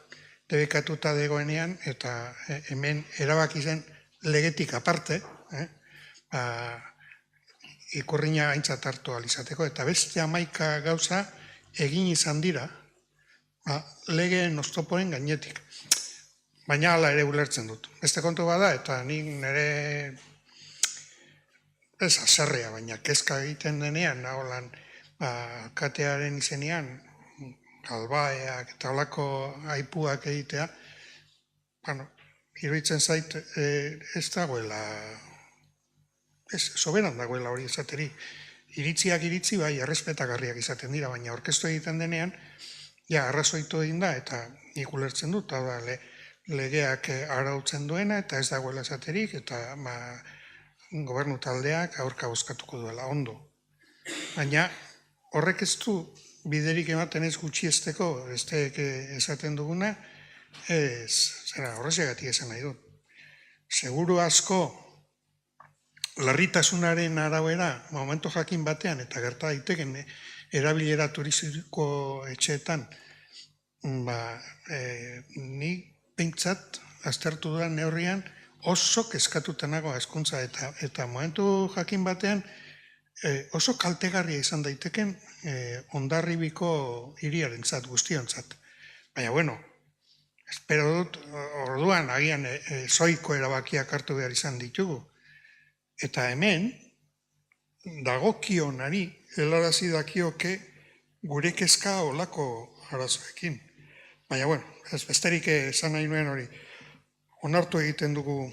debekatuta dagoenean, eta hemen erabaki zen legetik aparte, ikurrina aintzat hartu alizateko, eta beste 11 gauza egin izan dira legeen oztopoen gainetik. Baina hala ere ulertzen dut. Beste kontu bada, eta nik nire ez azerrea, baina kezka egiten denean, naholan katearen izenean, galbaeak eta olako aipuak egitea, iruditzen zait ez dagoela, ez soberan dagoela hori esateri. Iritziak iritzi bai, errespetagarriak izaten dira, baina orkestu egiten denean, ja, arrazoitu egin da, eta nik ulertzen dut, hau da, legeak arautzen duena, eta ez dagoela esaterik, eta gobernu taldeak aurka bozkatuko duela, ondo. Baina horrek ez du biderik ematen ez gutxiesteko, besteek esaten duguna, horrezagatik esan nahi dut. Seguru asko, larritasunaren arabera, momentu jakin batean, eta gerta daiteken erabilera turistiko etxeetan, ni pentsat, aztertu dudan neurrian, oso kezkatuta nago hezkuntza eta momentu jakin batean, oso kaltegarria izan daiteken Hondarribiko hiriarentzat, guztiontzat. Baina, bueno, espero dut, orduan agian zoiko erabakiak hartu behar izan ditugu. Eta hemen, dagokionari helarazi dakioke gure kezka olako arazoekin. Baina, bueno, ez besterik esan nahi nuen hori, onartu egiten dugu,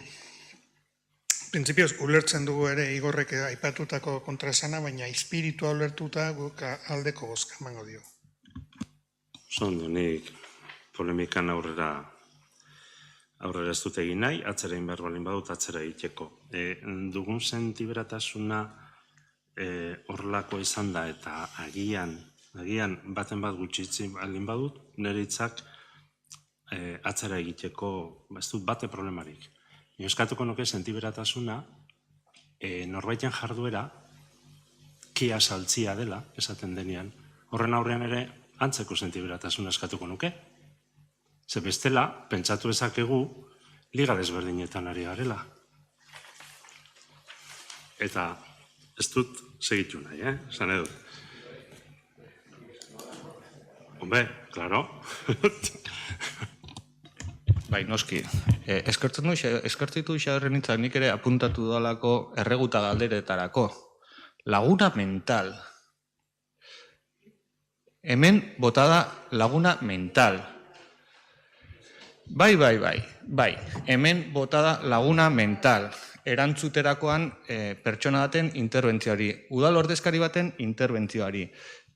printzipioz ulertzen dugu ere Igorrek aipatutako kontraesana, baina espiritua ulertuta guk aldeko bozka emango dio. Zondo, nik polemikan aurrera ez dut egin nahi, atzera inbar balin badut atzera egiteko. Dugun sentiberatasuna horrelako izan da eta agian baten bat gutxitzi balin badut, nire hitzak atzera egiteko ez dut bate problemarik. Eskatuko nuke sentiberatasuna norbaiten jarduera kia saltzia dela, esaten denean, horren aurrean ere antzeko sentiberatasuna eskatuko nuke. Ze bestela, pentsatu ezakegu liga desberdinetan ari garela. Eta ez dut segitu nahi, esan edo. Hombre, klaro. Bai, noski. Eskertzitu Xaberren hitzak nik ere apuntatu dalako erreguta galderetarako. Laguna mental. Hemen botada laguna mental. Bai. Hemen botada laguna mental. Erantzuterakoan pertsona baten interbentzioari. Udal ordezkari baten interbentzioari.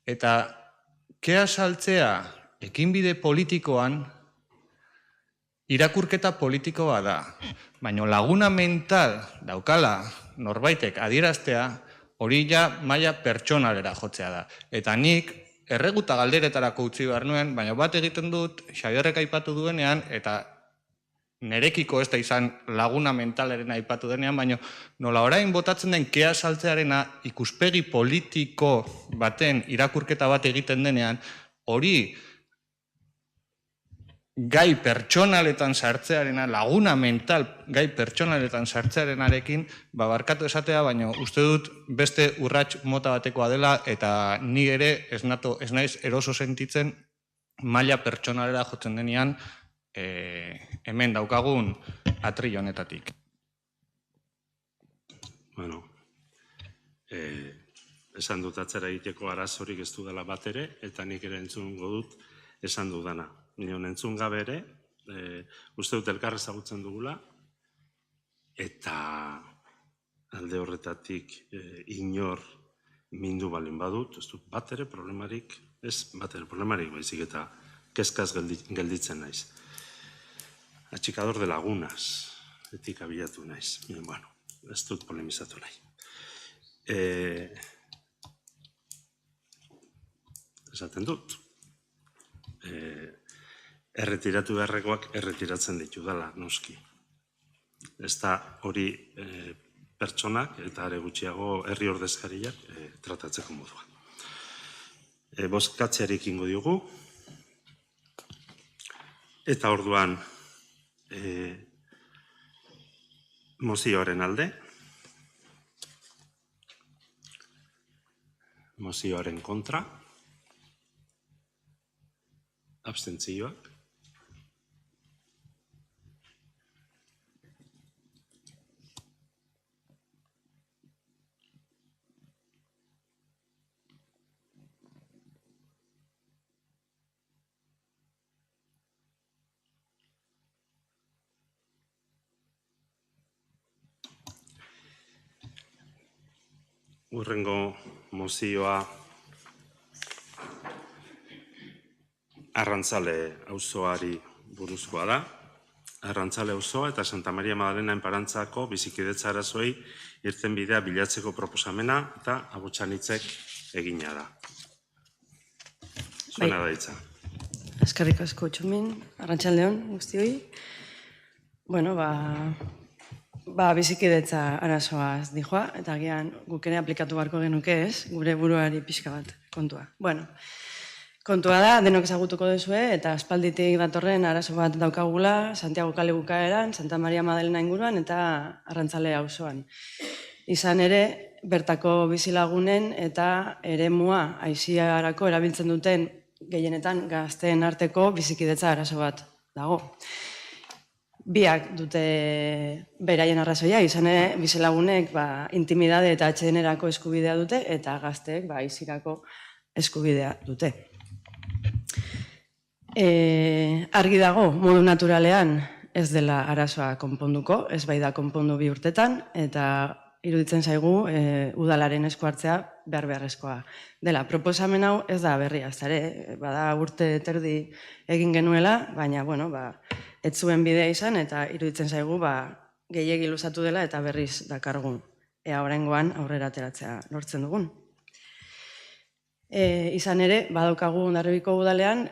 Eta kea saltzea ekinbide politikoan irakurketa politikoa da. Baina laguna mental daukala norbaitek adieraztea hori ja maila pertsonalera jotzea da. Eta nik erreguta galderetarako utzi behar nuen, baina bat egiten dut Xabierrek aipatu duenean, eta nerekiko ez da izan laguna mentalaren aipatu denean, baina nola orain botatzen den kea saltzearena ikuspegi politiko baten irakurketa bat egiten denean, hori gai pertsonaletan sartzearena, laguna mental gai pertsonaletan sartzearenarekin, barkatu esatea, baina uste dut beste urrats mota batekoa dela, eta ni ere ez naiz eroso sentitzen maila pertsonalera jotzen denean hemen daukagun atril honetatik. Bueno, esan dut atzera egiteko arazorik ez dudala bat ere, eta nik ere entzungo dut esan dudana. Nion entzun gabe ere, uste dut elkar ezagutzen dugula, eta alde horretatik inor mindu balin badut, ez dut bat ere problemarik, baizik eta kezkaz gelditzen naiz. Atxikador de lagunas, etik abilatu naiz. Bueno, ez dut polemizatu nahi. Esaten dut. Erretiratu beharrekoak erretiratzen ditu dela, noski. Ez da hori pertsonak eta are gutxiago herri ordezkariak tratatzeko modua. Bozkatzearik ingo diogu. Eta orduan mozioaren alde, mozioaren kontra, abstentzioak, urrengo mozioa Arrantzale auzoari buruzkoa da. Arrantzale auzoa eta Santa Maria Madalena enparantzako bizikidetza arazoei irtenbidea bilatzeko proposamena eta Abotxanitzek egina da. Zuena da hitza. Eskerrik asko Txomin, arratsaldeon guztioi. Bueno, bizikidetza arazoaz dijoa, eta agian guk ere aplikatu beharko genuke ez, gure buruari pixka bat kontua. Bueno, kontua da, denok ezagutuko duzue, eta aspalditik datorren arazo bat daukagula, Santiago kale bukaeran, Santa Maria Madalena inguruan, eta Arrantzale auzoan. Izan ere, bertako bizilagunen eta eremua aisiarako erabiltzen duten gehienetan gazteen arteko bizikidetza arazo bat dago. Biak dute beraien arrazoia, izan ere, bizilagunek intimidade eta atsedenerako eskubidea dute, eta gazteek aisirako eskubidea dute. Argi dago, modu naturalean ez dela arazoa konponduko, ez bai da konpondu 2 urtetan, eta iruditzen zaigu udalaren esku hartzea beharrezkoa dela. Proposamen hau ez da berria, ez ere, bada urte terdi egin genuela, baina, ez zuen bidea izan, eta iruditzen zaigu gehiegi luzatu dela eta berriz dakargun. Ea oraingoan aurrera ateratzea lortzen dugun. Izan ere, badaukagu Hondarribiko udalean,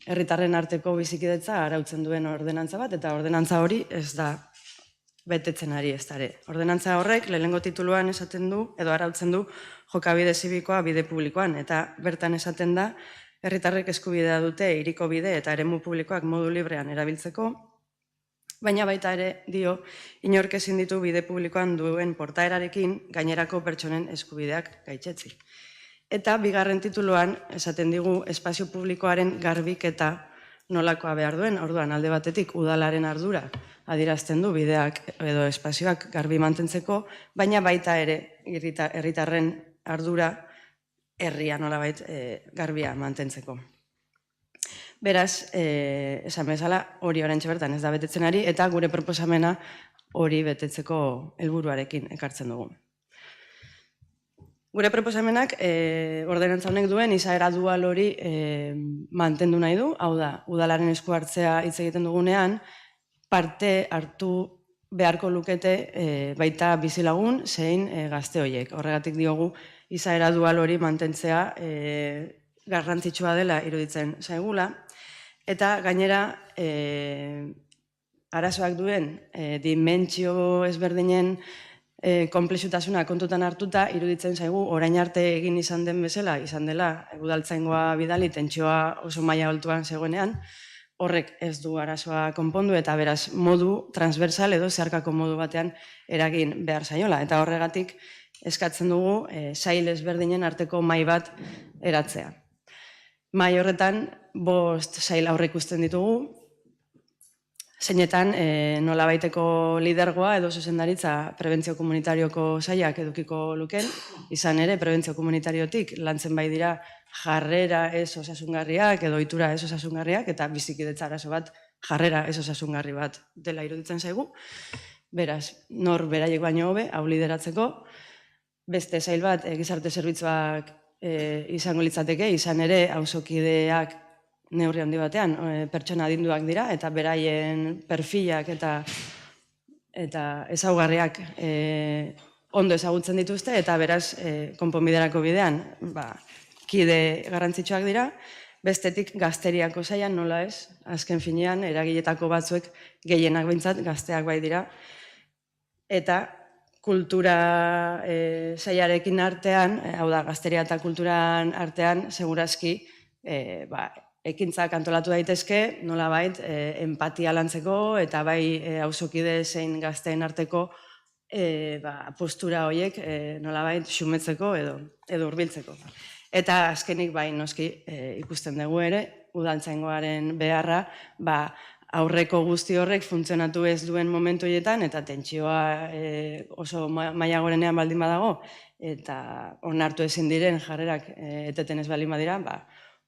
herritarren arteko bizikidetza arautzen duen ordenantza bat, eta ordenantza hori ez da betetzen ari ez dare. Ordenantza horrek, lehenengo tituluan esaten du, edo arautzen du, jokabide zibikoa bide publikoan, eta bertan esaten da, herritarrek eskubidea dute hiriko bide eta eremu publikoak modu librean erabiltzeko, baina baita ere dio, inork ezin ditu bide publikoan duen portaerarekin gainerako pertsonen eskubideak gaitzetzi. Eta bigarren tituluan esaten digu espazio publikoaren garbiketa nolakoa behar duen, orduan alde batetik udalaren ardura adierazten du bideak edo espazioak garbi mantentzeko, baina baita ere herritarren ardura herria nolabait garbia mantentzeko. Beraz, esan bezala hori oraintxe bertan ez da betetzen ari, eta gure proposamena hori betetzeko helburuarekin ekartzen dugu. Gure proposamenak ordenantza honek duen izaera dual hori mantendu nahi du, hau da, udalaren esku hartzea hitz egiten dugunean, parte hartu beharko lukete baita bizilagun zein gazte horiek. Horregatik diogu izaera dual hori mantentzea garrantzitsua dela iruditzen zaigula, eta gainera arazoak duen dimentsio ezberdinen konplexutasuna kontutan hartuta, iruditzen zaigu orain arte egin izan den bezala, izan dela udaltzaingoa bidali tentsioa oso maila altuan zegoenean, horrek ez du arazoa konpondu eta beraz modu transversal edo zeharkako modu batean eragin behar zaiola. Eta horregatik eskatzen dugu sail ezberdinen arteko mahai bat eratzea. Mahai horretan 5 sail aurreikusten ditugu, zeinetan nolabaiteko lidergoa edo zuzendaritza prebentzio komunitarioko sailak edukiko luken, izan ere prebentzio komunitariotik lantzen bai dira jarrera ez osasungarriak edo ohitura ez osasungarriak eta bizikidetza arazo bat jarrera ez osasungarri bat dela iruditzen zaigu. Beraz, nor beraiek baino hobe hau lideratzeko, beste sail bat gizarte zerbitzuak izango litzateke, izan ere auzokideak neurri handi batean pertsona adinduak dira eta beraien perfilak eta ezaugarriak ondo ezagutzen dituzte eta beraz konponbiderako bidean kide garrantzitsuak dira. Bestetik gazteriako sailan nola ez, azken finean eragiletako batzuek gehienak behintzat gazteak bai dira eta kultura sailarekin artean, hau da gazteria eta kulturan artean segurazki ekintzak antolatu daitezke, nolabait empatia lantzeko eta bai auzokide zein gazteen arteko postura horiek nolabait xumetzeko edo hurbiltzeko. Eta azkenik bai noski ikusten dugu ere, udaltzaingoaren beharra aurreko guzti horrek funtzionatu ez duen momentu horietan eta tentsioa oso maila gorenean baldin badago eta onartu ezin diren jarrerak eteten ez baldin badira,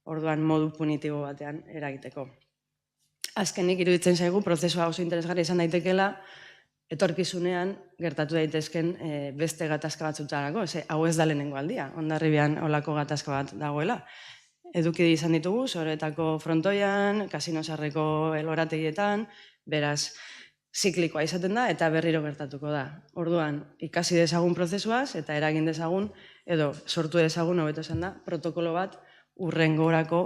orduan modu punitibo batean eragiteko. Azkenik iruditzen zaigu prozesua oso interesgarria izan daitekeela etorkizunean gertatu daitezken beste gatazka batzutarako, hau ez da lehenengo aldia, Hondarribian olako gatazka bat dagoela. Eduki izan ditugu, Soretako frontoian, Kasino Sarreko elorategietan, beraz, ziklikoa izaten da eta berriro gertatuko da. Orduan, ikasi dezagun prozesuaz eta eragin dezagun, edo sortu dezagun, hobeto esan da, protokolo bat urrengorako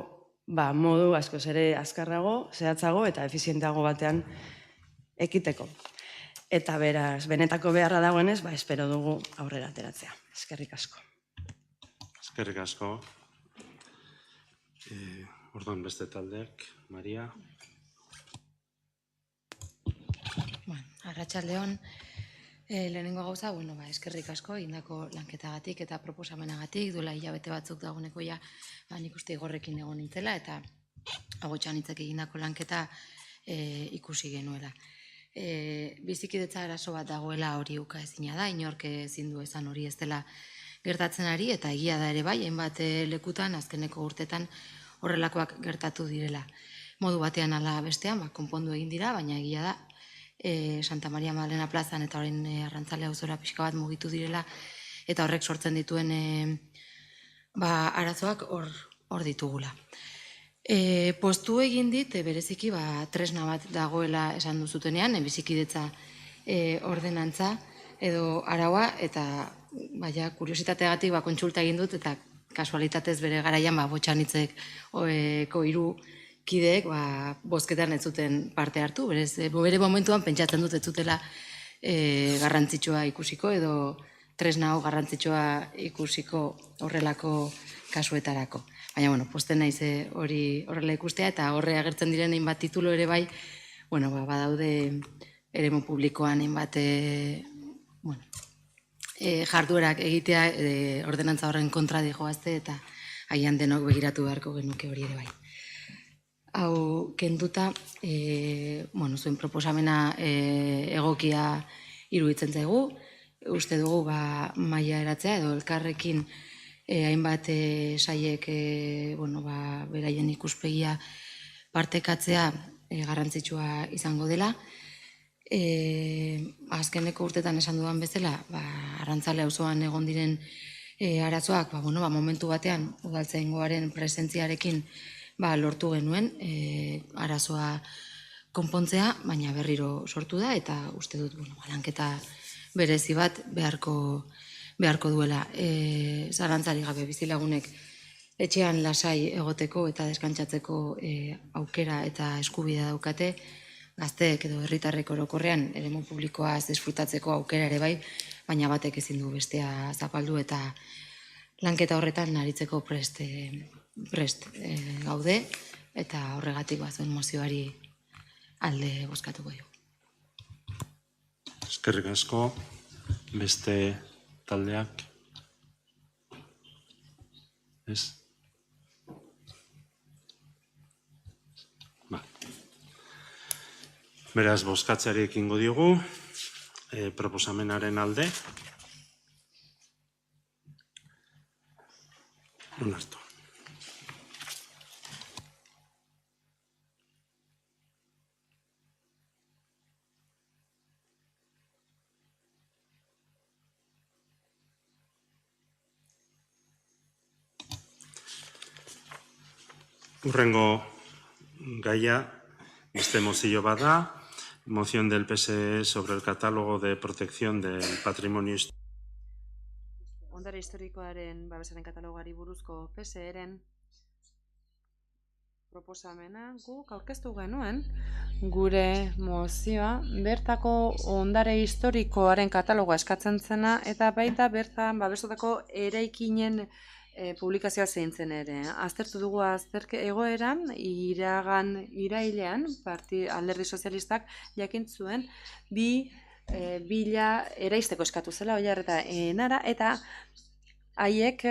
modu askoz ere azkarrago, zehatzago eta efizienteago batean ekiteko. Eta beraz, benetako beharra dagoenez, espero dugu aurrera ateratzea. Eskerrik asko. Eskerrik asko. Orduan beste taldeak, Maria. Arratsaldeon, lehenengo gauza, eskerrik asko indako lanketagatik eta proposamenagatik, duela hilabete batzuk dagoeneko nik uste igorrekin egon nintzela eta agotxan hitzek egindako lanketa ikusi genuela. Bizikidetza arazo bat dagoela hori uka ezina da, inork ezin du esan hori ez dela gertatzen ari eta egia da ere bai, hainbat lekutan, azkeneko urtetan horrelakoak gertatu direla. Modu batean ala bestean, konpondu egin dira, baina egia da, Santa Maria Magdalena plazan eta orain Arrantzale auzora pixka bat mugitu direla eta horrek sortzen dituen arazoak hor ditugula. Postu egin dit, bereziki tresna bat dagoela esan duzutenean, bizikidetza ordenantza edo araua eta kuriositateagatik kontsulta egin dut eta kasualitatez bere garaian Botxanitzek ko 3 kideek bozketan ez zuten parte hartu, bere momentuan pentsatzen dut ez zutela garrantzitsua ikusiko edo tresna hau garrantzitsua ikusiko horrelako kasuetarako. Baina, posten naiz hori horrela ikustea eta horre agertzen diren hainbat titulo ere bai, badaude eremu publikoan hainbat jarduerak egitea ordenantza horren kontra dijoazte eta haian denok begiratu beharko genuke hori ere bai. Hau kenduta, zuen proposamena egokia iruditzen zaigu, uste dugu maila eratzea edo elkarrekin hainbat saiek beraien ikuspegia partekatzea garrantzitsua izango dela. Azkeneko urtetan esan dudan bezala, Arrantzale auzoan egon diren arazoak, momentu batean udaltzaingoaren presentziarekin lortu genuen arazoa konpontzea, baina berriro sortu da eta uste dut lanketa berezi bat beharko duela. Zalantzari gabe bizilagunek etxean lasai egoteko eta deskantzatzeko aukera eta eskubidea daukate, gazteek edo herritarrek orokorrean eremu publikoaz disfrutatzeko aukera ere bai, baina batek ezin du bestea zapaldu eta lanketa horretan aritzeko prest gaude eta horregatik zuen mozioari alde bozkatuko dugu. Eskerrik asko, beste taldeak. Ez? Beraz, bozkatzeari ekingo diogu, proposamenaren alde. Onartu. Hurrengo gaia, beste mozio bada, moción del PSE sobre el catálogo de protección del patrimonio histórico. Ondare historikoaren babesaren katalogari buruzko PSE-ren proposamena guk aurkeztu genuen gure mozioa bertako ondare historikoaren katalogoa eskatzen zena eta baita bertan babestutako eraikinen publikazioa zeintzen ere. Aztertu dugu egoeran, irailean, alderdi sozialistak jakin zuen, bila eraisteko eskatu zela, Oiar eta Enara, eta haiek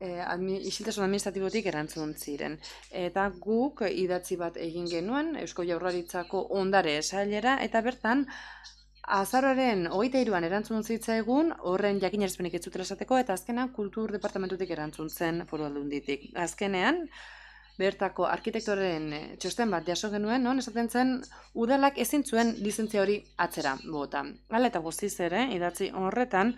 isiltasun administratibotik erantzun ziren. Eta guk idatzi bat egin genuen, Eusko Jaurlaritzako ondare sailera, eta bertan, azaroaren 23an erantzun zitzaigun, horren jakinarazpenik ez zutela esateko, eta azkenan kultur departamentutik erantzun zen Foru Aldunditik. Azkenean, bertako arkitektoren txosten bat jaso genuen, non esaten zen udalak ezin zuen lizentzia hori atzera bota. Hala eta guztiz ere, idatzi horretan,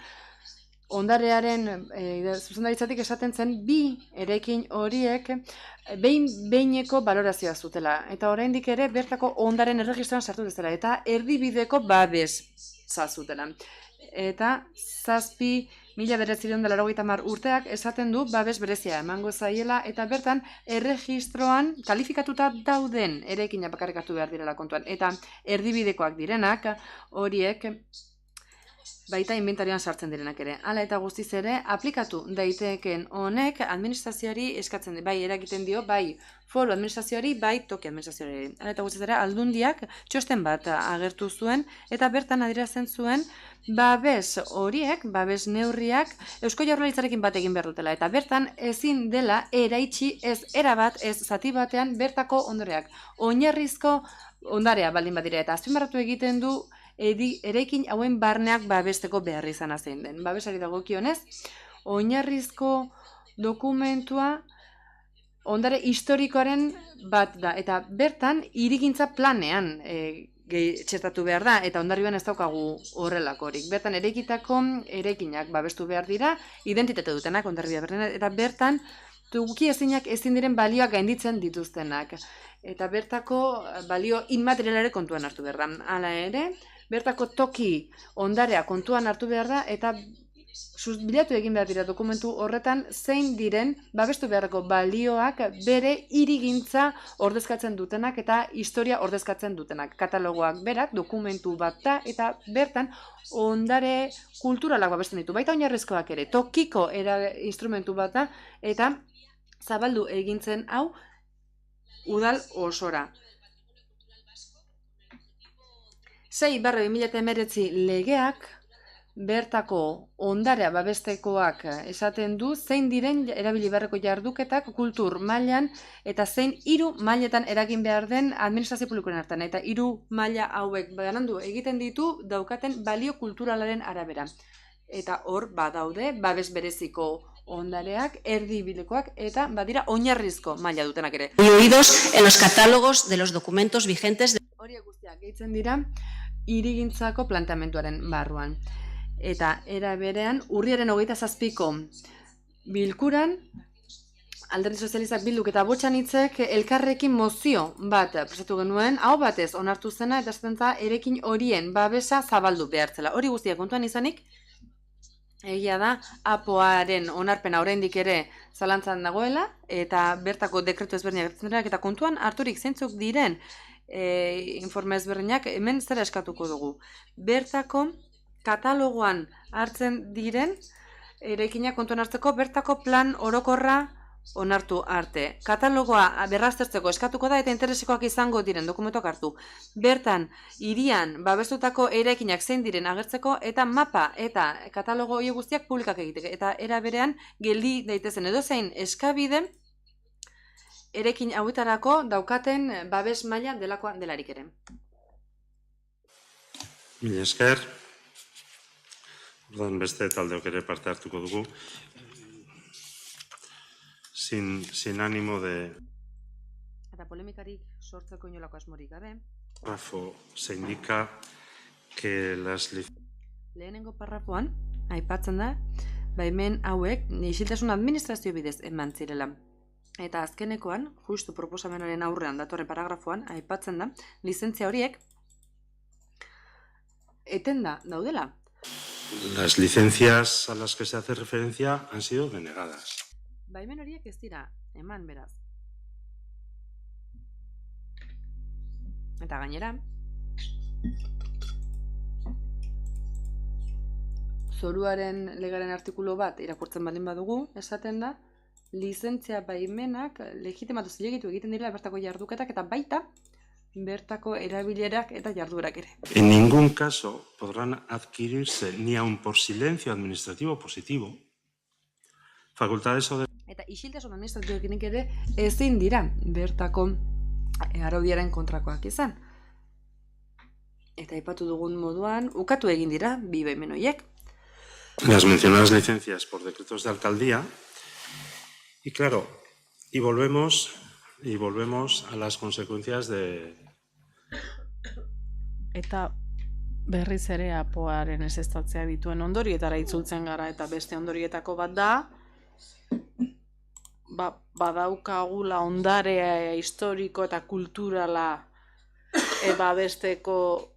ondarearen zuzendaritzatik esaten zen bi eraikin horiek behin-behineko balorazioa zutela. Eta oraindik ere bertako ondaren erregistroan sartu dezela eta erdibideko babesa zutela. Eta 7.990 urteak esaten du babes berezia emango zaiela eta bertan erregistroan kalifikatuta dauden eraikina bakarrik hartu behar direla kontuan. Eta erdibidekoak direnak horiek baita inventarioan sartzen direnak ere. Hala eta guztiz ere, aplikatu daiteken honek administrazioari eskatzen bai eragiten dio, bai foru administrazioari, bai toki administrazioari. Hala eta guztiz ere, aldundiak txosten bat agertu zuen, eta bertan adierazten zuen, babes horiek, babes neurriak, Eusko Jaurlaritzarekin bat egin behar dutela. Eta bertan ezin dela eraitsi ez erabat, ez zati batean bertako ondoreak. Oinarrizko ondarea baldin badira, eta azpimarratu egiten du eraikin hauen barneak babesteko behar izana zein den. Babesari dagokionez, oinarrizko dokumentua ondare historikoaren bat da, eta bertan hirigintza planean txertatu behar da, eta ondarriban ez daukagu horrelakorik. Bertan eraikitako eraikinak babestu behar dira, identitate dutenak ondarribia bertan, eta bertan tuki ezinak ezin diren balioak gainditzen dituztenak. Eta bertako balio inmaterialare kontuan hartu behar da. Hala ere, bertako toki ondarea kontuan hartu behar da, eta bilatu egin behar dira dokumentu horretan zein diren babestu beharreko balioak bere hirigintza ordezkatzen dutenak eta historia ordezkatzen dutenak. Katalogoak berak dokumentu bat da eta bertan ondare kulturalak babesten ditu. Baita oinarrizkoak ere, tokiko instrumentu bat da eta zabaldu egintzen hau udal osora. 6/2019 legeak bertako ondarea babestekoak esaten du zein diren erabili beharreko jarduketak kultur mailan eta zein 3 mailetan eragin behar den administrazio publikoen hartan. Eta 3 maila hauek banandu egiten ditu daukaten balio kulturalaren arabera. Eta hor badaude babes bereziko ondareak, erdibidekoak eta badira oinarrizko maila dutenak ere. Incluidos en los catálogos de los documentos vigentes. Horiek guztiak gehitzen dira hirigintzako planteamenduaren barruan. Eta era berean, urriaren 27ko bilkuran, Alderdi Sozialistak Bilduk eta Botxanitzek elkarrekin mozio bat prestatu genuen, hau batez onartu zena eta zentza erekin horien babesa zabaldu behartzela. Hori guztiak kontuan izanik, egia da, APOaren onarpena oraindik ere zalantzan dagoela, eta bertako dekretu ezberdinak eta kontuan harturik zeintzuk diren informe ezberdinak, hemen zera eskatuko dugu. Bertako katalogoan hartzen diren eraikinak kontuan hartzeko bertako plan orokorra onartu arte. Katalogoa berraztertzeko eskatuko da eta interesekoak izango diren dokumentuak hartu. Bertan, hirian babestutako eraikinak zein diren agertzeko eta mapa eta katalogo hori guztiak publikak egiteko. Eta era berean geldi daitezen edozein eskabide eraikin hauetarako daukaten babes maila delakoa delarik ere. Mila esker. Ordan beste taldeok ere parte hartuko dugu. Sin ánimo de... Eta polemikarik sortzeko inolako asmorik gabe. Párrafo se indica que las... Lehenengo parrafoan, aipatzen da, baimen hauek isiltasun administrazio bidez eman zirela. Eta azkenekoan, justu proposamenaren aurrean datorren paragrafoan, aipatzen da, lizentzia horiek etenda daudela. Las licencias a las que se hace referencia han sido denegadas. Baimen horiek ez dira, eman beraz. Eta gainera, zoruaren legaren artikulu bat irakurtzen baldin badugu, esaten da, lizentzia baimenak legitimatu zilegitu egiten dira bertako jarduketak eta baita bertako erabilerak eta jarduerak ere. En ningún caso podrán adquirirse ni aun por silencio administrativo positivo facultades o de... Eta isiltasun administratioekin ere ezin dira bertako araudiaren kontrakoak izan. Eta aipatu dugun moduan, ukatu egin dira bi baimen horiek. Las mencionadas licencias por decretos de alcaldía y claro, y volvemos a las consecuencias de... Eta berriz ere apoaren ezeztatzea dituen ondorietara itzultzen gara eta beste ondorietako bat da, badaukagula ondarea historiko eta kulturala babesteko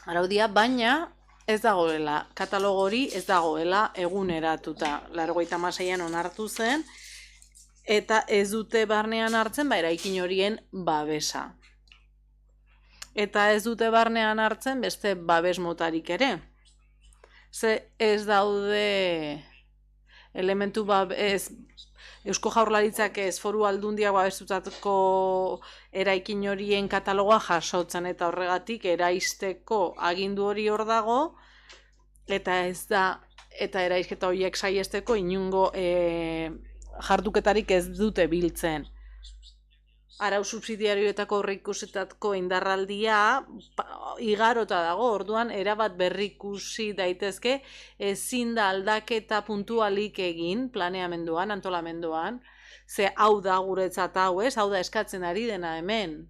araudia, baina ez dagoela, katalogo hori ez dagoela eguneratuta. 1986an onartu zen, eta ez dute barnean hartzen eraikin horien babesa. Eta ez dute barnean hartzen beste babes motarik ere. Ze ez daude elementu babes, Eusko Jaurlaritzak ez Foru Aldundiak babestutako eraikin horien katalogoa jasotzen eta horregatik eraisteko agindu hori hor dago eta ez da eta eraisketa horiek saihesteko inungo jarduketarik ez dute biltzen. Arau subsidiarioetako aurreikusitako indarraldia igarota dago, orduan erabat berrikusi daitezke ezin da aldaketa puntualik egin planeamenduan, antolamenduan, ze hau da guretzat hau ez, hau da eskatzen ari dena hemen.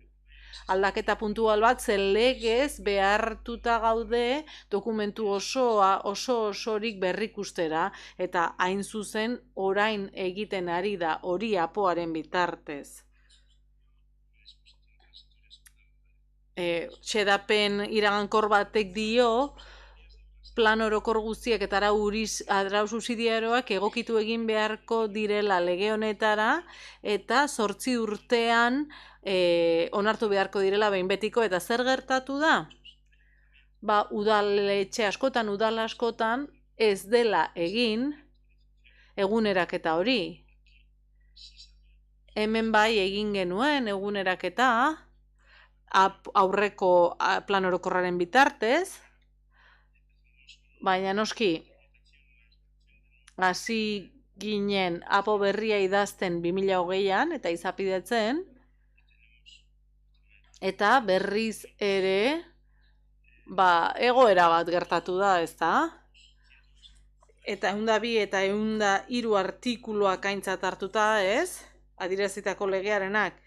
Aldaketa puntual bat ze legez behartuta gaude dokumentu osorik berrikustera eta hain zuzen orain egiten ari da hori apoaren bitartez. Xedapen iragankor batek dio plan orokor guztiak eta arau subsidiarioak egokitu egin beharko direla lege honetara eta 8 urtean onartu beharko direla behin betiko eta zer gertatu da? Udaletxe askotan, udal askotan ez dela egin eguneraketa hori. Hemen bai egin genuen eguneraketa aurreko plan orokorraren bitartez, baina noski hasi ginen apo berria idazten 2020an eta izapidetzen, eta berriz ere egoera bat gertatu da, ezta? Eta 102 eta 103 artikuluak aintzat hartuta, ez? Adierazitako legearenak.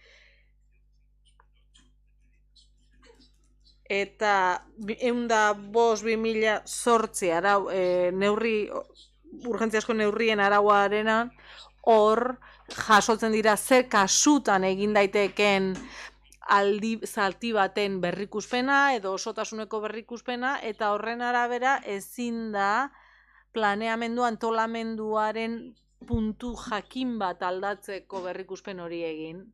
Eta 105/2008 arau urgentziasko neurrien arauarena hor jasotzen dira zer kasutan egin daiteken zati baten berrikuspena edo osotasuneko berrikuspena eta horren arabera ezin da planeamendu antolamenduaren puntu jakin bat aldatzeko berrikuspen hori egin.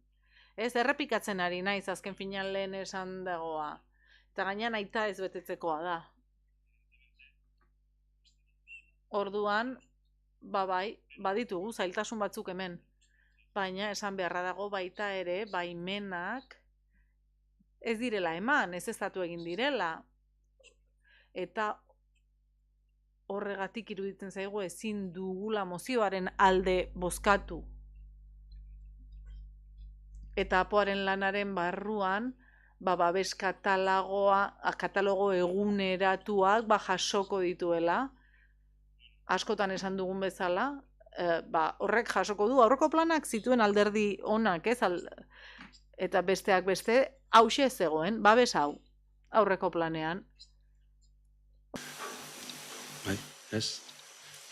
Ez, errepikatzen ari naiz azken finean lehen esan dagoa. Eta gainean aita ez betetzekoa da. Orduan, bai, baditugu zailtasun batzuk hemen. Baina esan beharra dago baita ere, baimenak ez direla eman, ez ezatu egin direla. Eta horregatik iruditzen zaigu ezin dugula mozioaren alde bozkatu. Eta apoaren lanaren barruan, babes katalogo eguneratuak jasoko dituela. Askotan esan dugun bezala, horrek jasoko du, aurreko planak zituen alderdi onak, ez? Eta besteak beste, hauxe zegoen, babes hau, aurreko planean. Bai, ez?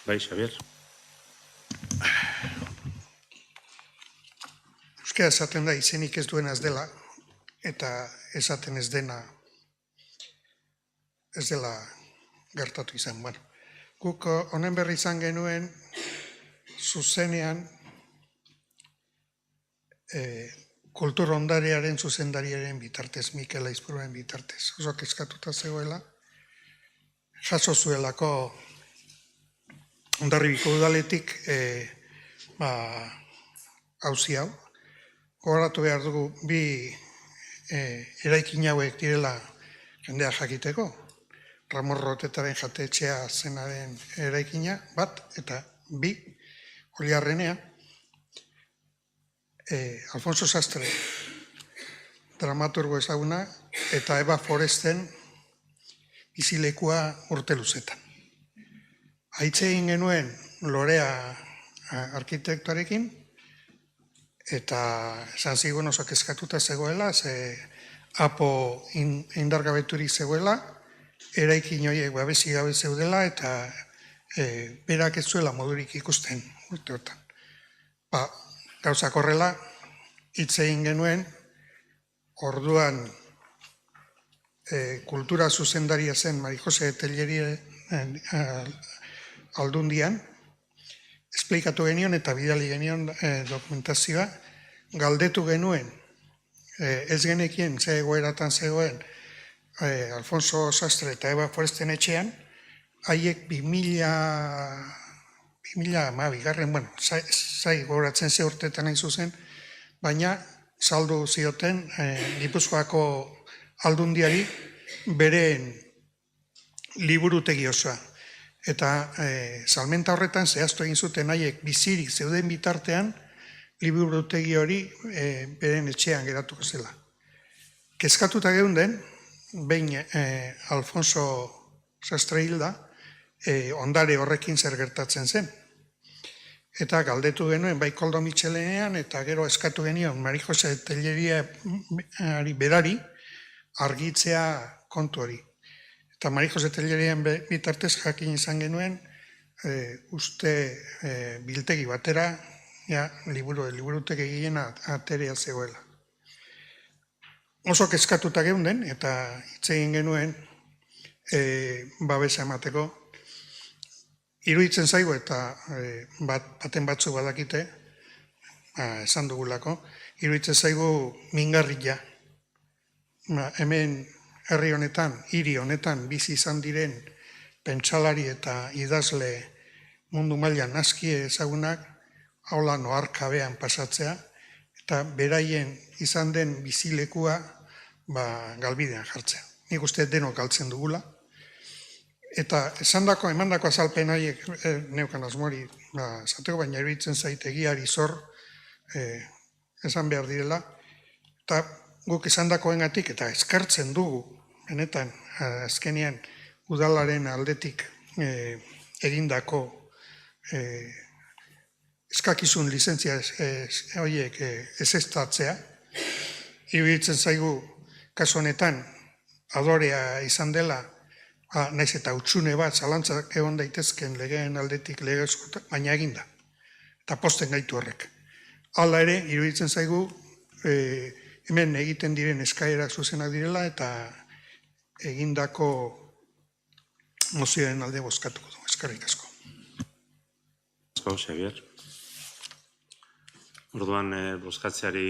Bai, Xabier. Euskara esaten da izenik ez duena ez dela, eta esaten ez dena ez dela gertatu izan. Bueno, guk honen berri izan genuen zuzenean kultur ondarearen zuzendariaren bitartez, Mikel Aizpuruaren bitartez. Oso kezkatuta zegoela, jaso zuelako Hondarribiko udaletik auzi hau. Gogoratu behar dugu bi eraikin hauek direla jendea jakiteko. Ramon Rotetaren jatetxea zenaren eraikina bat, eta bi, Oliarrenea, Alfonso Sastre, dramaturgo ezaguna, eta Eva Foresten bizilekua urte luzetan. Haitze egin genuen Lorea arkitektoarekin, eta esan zigun oso kezkatuta zegoela, ze apo indargabeturik zegoela, eraikin horiek babesi gabe zeudela, eta berak ez zuela modurik ikusten urteotan. Gauzak horrela, hitz egin genuen, orduan kultura zuzendaria zen Mari Jose Telleri Aldundian, esplikatu genion eta bidali genion dokumentazioa, galdetu genuen, ez genekien ze egoeratan zegoen Alfonso Sastre eta Eva Foresten etxean, haiek 2012, bueno, zai gogoratzen ze urtetan hain zuzen, baina saldu zioten Gipuzkoako Aldundiari beren liburutegi osoa. Eta salmenta horretan zehaztu egin zuten haiek bizirik zeuden bitartean liburutegi hori beren etxean geratuko zela. Kezkatuta geunden, behin Alfonso Sastre hilda, ondare horrekin zer gertatzen zen. Eta galdetu genuen bai Koldo Mitxelenean, eta gero eskatu genion Mari Jose Telleriari berari argitzea kontu hori. Eta Mari Jose Tellerian bitartez jakin izan genuen uste biltegi batera liburutegi gehien aterea zegoela. Oso kezkatuta geunden eta hitz egin genuen babesa emateko. Iruditzen zaigu eta baten batzu badakite, esan dugulako, iruditzen zaigu mingarria. Hemen herri honetan, hiri honetan bizi izan diren pentsalari eta idazle mundu mailan aski ezagunak, haula noarkabean pasatzea, eta beraien izan den bizilekua galbidean jartzea. Nik uste denok galtzen dugula. Eta emandako azalpen haiek neukan asmori esateko, baina iruditzen zait egiari zor esan behar direla. Eta guk esandakoengatik eta eskartzen dugu, benetan azkenean udalaren aldetik egindako eskakizun lizentzia horiek ezeztatzea. Iruditzen zaigu kasu honetan adorea izan dela, naiz eta hutsune bat zalantzak egon daitezken legeen aldetik legezko, baina eginda. Eta posten gaitu horrek. Hala ere, iruditzen zaigu, hemen egiten diren eskaerak zuzenak direla eta egindako mozioen alde bozkatuko du. Eskerrik asko. Xabier. Orduan bozkatzeari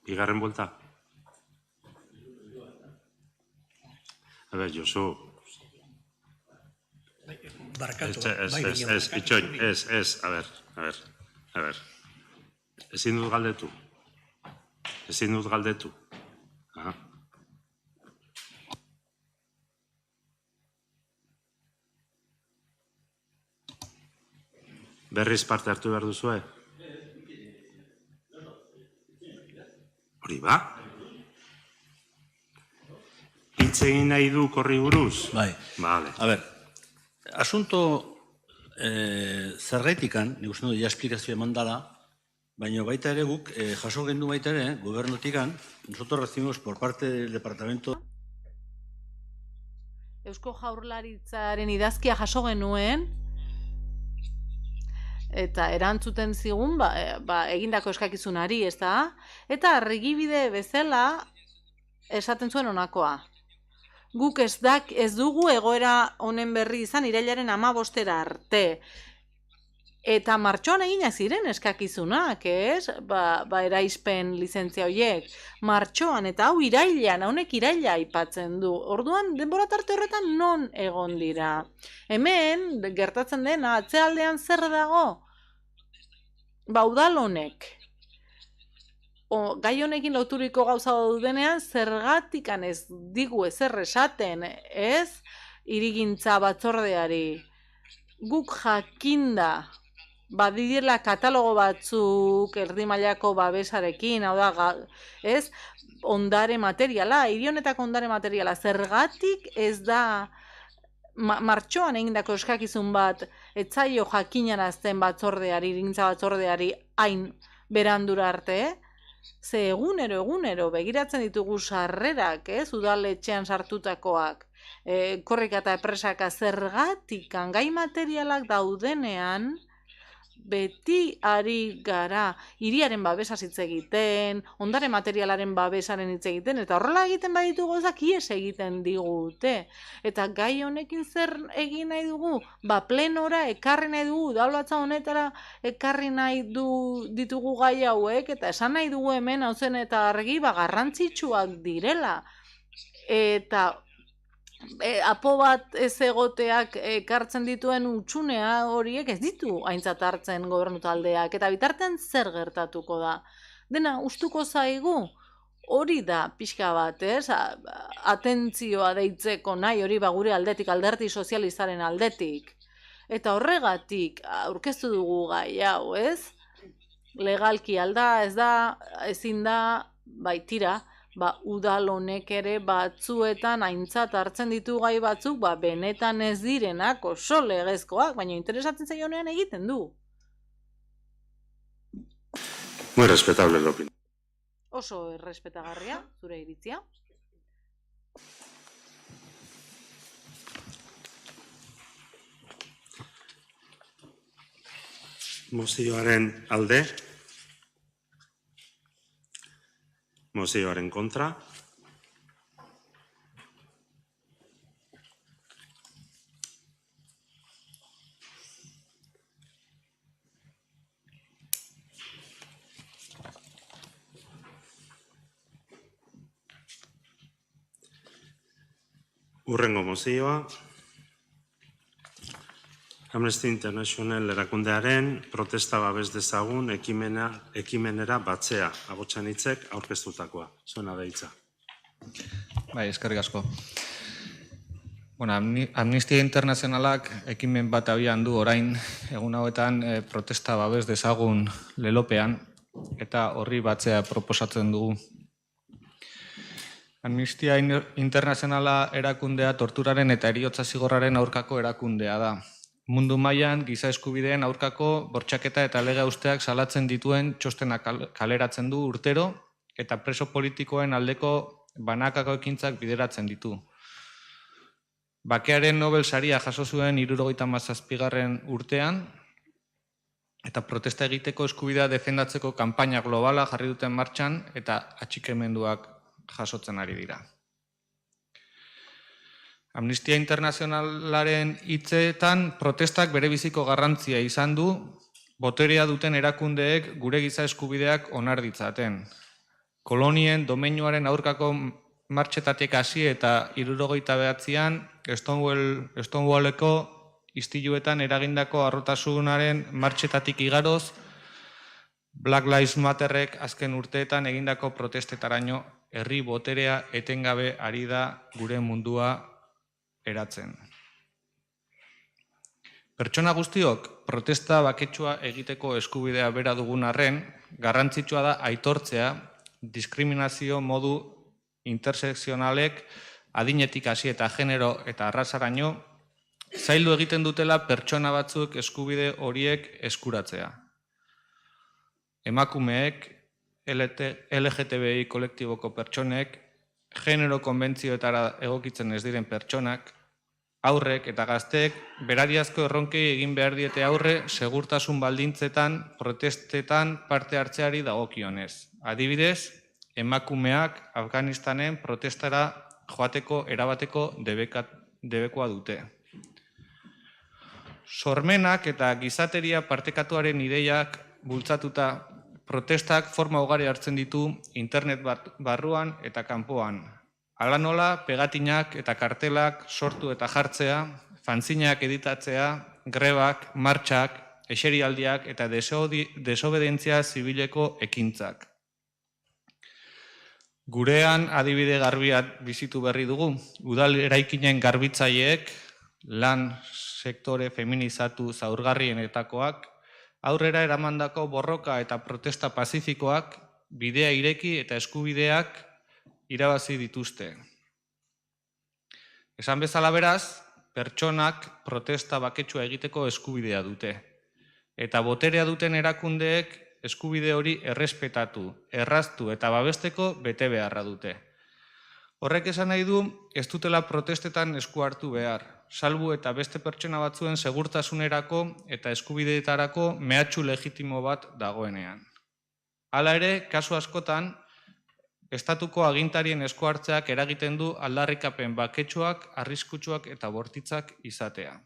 Bigarren buelta. A ber, Josu. Barkatu, Itxoin, a ber. Ezin dut galdetu. Berriz parte hartu behar duzue? Hori ba? Hitz egin nahi du horri buruz? Bai. Vale. A ber, asunto zergaitikan, nik uste dut ja esplikazio eman dala, baina baita ere guk jaso gendu baita ere, gobernotikan, nosotros recibimos por parte del departamento Eusko Jaurlaritzaren idazkia jaso genuen, eta erantzuten zigun, egindako eskakizunari, ez da? Eta argibide bezala esaten zuen honakoa. Guk ez dugu egoera honen berri izan irailaren 15 arte. Eta martxoan eginak ziren eskakizunak, ez? Eraizpen lizentzia horiek. Martxoan, eta hau irailean, honek iraila aipatzen du. Orduan, denbora tarte horretan non egon dira. Hemen, gertatzen dena, atzealdean zer dago? Udal honek. Gai honekin loturiko gauza dudenean, zergatikan ez digu ezer esaten, ez? Hirigintza batzordeari. Guk jakinda, badirela katalogo batzuk erdi mailako babesarekin, hau da, ez? Ondare materiala, hiri honetako ondare materiala, zergatik ez da martxoan egindako eskakizun bat etzaio jakinarazten batzordeari, hirigintza batzordeari hain berandura arte, ze egunero begiratzen ditugu sarrerak, ez? Udaletxean sartutakoak, korrika eta epresaka zergatik gai materialak daudenean, beti ari gara hiriaren babesaz hitz egiten, ondare materialaren babesaren hitz egiten, eta horrela egiten baditu gozak ies egiten digute. Eta gai honekin zer egin nahi dugu? Plenora ekarri nahi dugu, udalbatza honetara ekarri nahi ditugu gai hauek, eta esan nahi dugu hemen hau zen eta argi garrantzitsuak direla. Eta apo bat ez egoteak ekartzen dituen utxunea horiek ez ditu aintzat hartzen gobernu taldeak, eta bitartean zer gertatuko da. Dena ustuko zaigu, hori da pixka bat, ez? Atentzioa deitzeko nahi hori gure aldetik, alderdi sozialistaren aldetik. Eta horregatik aurkeztu dugu gai hau, ez? Legalki alda, ez da, ezin da, baitira, udal honek ere batzuetan aintzat hartzen ditu gai batzuk, benetan ez direnak oso legezkoak, baina interesatzen zaionean egiten du. Muy respetable la opinión. Oso errespetagarria, zure iritzia. Mozioaren alde. Mozioaren kontra. Hurrengo mozioa. Amnesty International erakundearen protesta babes dezagun ekimenera batzea, agotxan hitzek aurkeztutakoa. Zuena deitza. Bai, eskerrik asko. Amnistia Internazionalak ekimen bat abian du orain egun hauetan protesta babes dezagun lelopean eta horri batzea proposatzen dugu. Amnistia Internazionala erakundea torturaren eta heriotza zigorraren aurkako erakundea da. Mundu mailan giza eskubideen aurkako bortxaketa eta lege hausteak salatzen dituen txostenak kaleratzen du urtero eta preso politikoen aldeko banakako ekintzak bideratzen ditu. Bakearen Nobel saria jaso zuen 1977 urtean eta protesta egiteko eskubidea defendatzeko kanpaina globala jarri duten martxan eta atxikimenduak jasotzen ari dira. Amnistia Internazionalaren hitzetan protestak berebiziko garrantzia izan du boterea duten erakundeek gure giza eskubideak onar ditzaten. kolonien domeinuaren aurkako martxetatik hasi eta 79an Stonewalleko istiluetan eragindako harrotasunaren martxetatik igaroz, Black Lives Matterrek azken urteetan egindako protestetaraino herri boterea etengabe ari da gure mundua eratzen. Pertsona guztiok protesta baketsua egiteko eskubidea bera dugun arren, garrantzitsua da aitortzea diskriminazio modu intersekzionalek adinetik hasi eta genero eta arrazaraino zaildu egiten dutela pertsona batzuk eskubide horiek eskuratzea. Emakumeek, LGTBI kolektiboko pertsonek, genero konbentzioetara egokitzen ez diren pertsonak, aurrek eta gazteek berariazko erronkei egin behar diete aurre segurtasun baldintzetan, protestetan parte hartzeari dagokionez. Adibidez, emakumeak Afganistanen protestara joateko erabateko debekoa dute. Sormenak eta gizateria partekatuaren ideiak bultzatuta protestak forma ugari hartzen ditu internet barruan eta kanpoan. Hala nola, pegatinak eta kartelak sortu eta jartzea, fanzinak editatzea, grebak, martxak, eserialdiak eta desobedientzia zibileko ekintzak. Gurean adibide garbiat bizitu berri dugu, udal eraikinen garbitzaileek, lan sektore feminizatu zaurgarrienetakoak, aurrera eramandako borroka eta protesta pazifikoak, bidea ireki eta eskubideak irabazi dituzte. Esan bezala beraz, pertsonak protesta baketsua egiteko eskubidea dute. Eta boterea duten erakundeek eskubide hori errespetatu, erraztu eta babesteko bete beharra dute. Horrek esan nahi du, ez dutela protestetan esku hartu behar, salbu eta beste pertsona batzuen segurtasunerako eta eskubideetarako mehatxu legitimo bat dagoenean. Hala ere, kasu askotan, estatuko agintarien esku hartzeak eragiten du aldarrikapen baketsuak, arriskutsuak eta bortitzak izatea.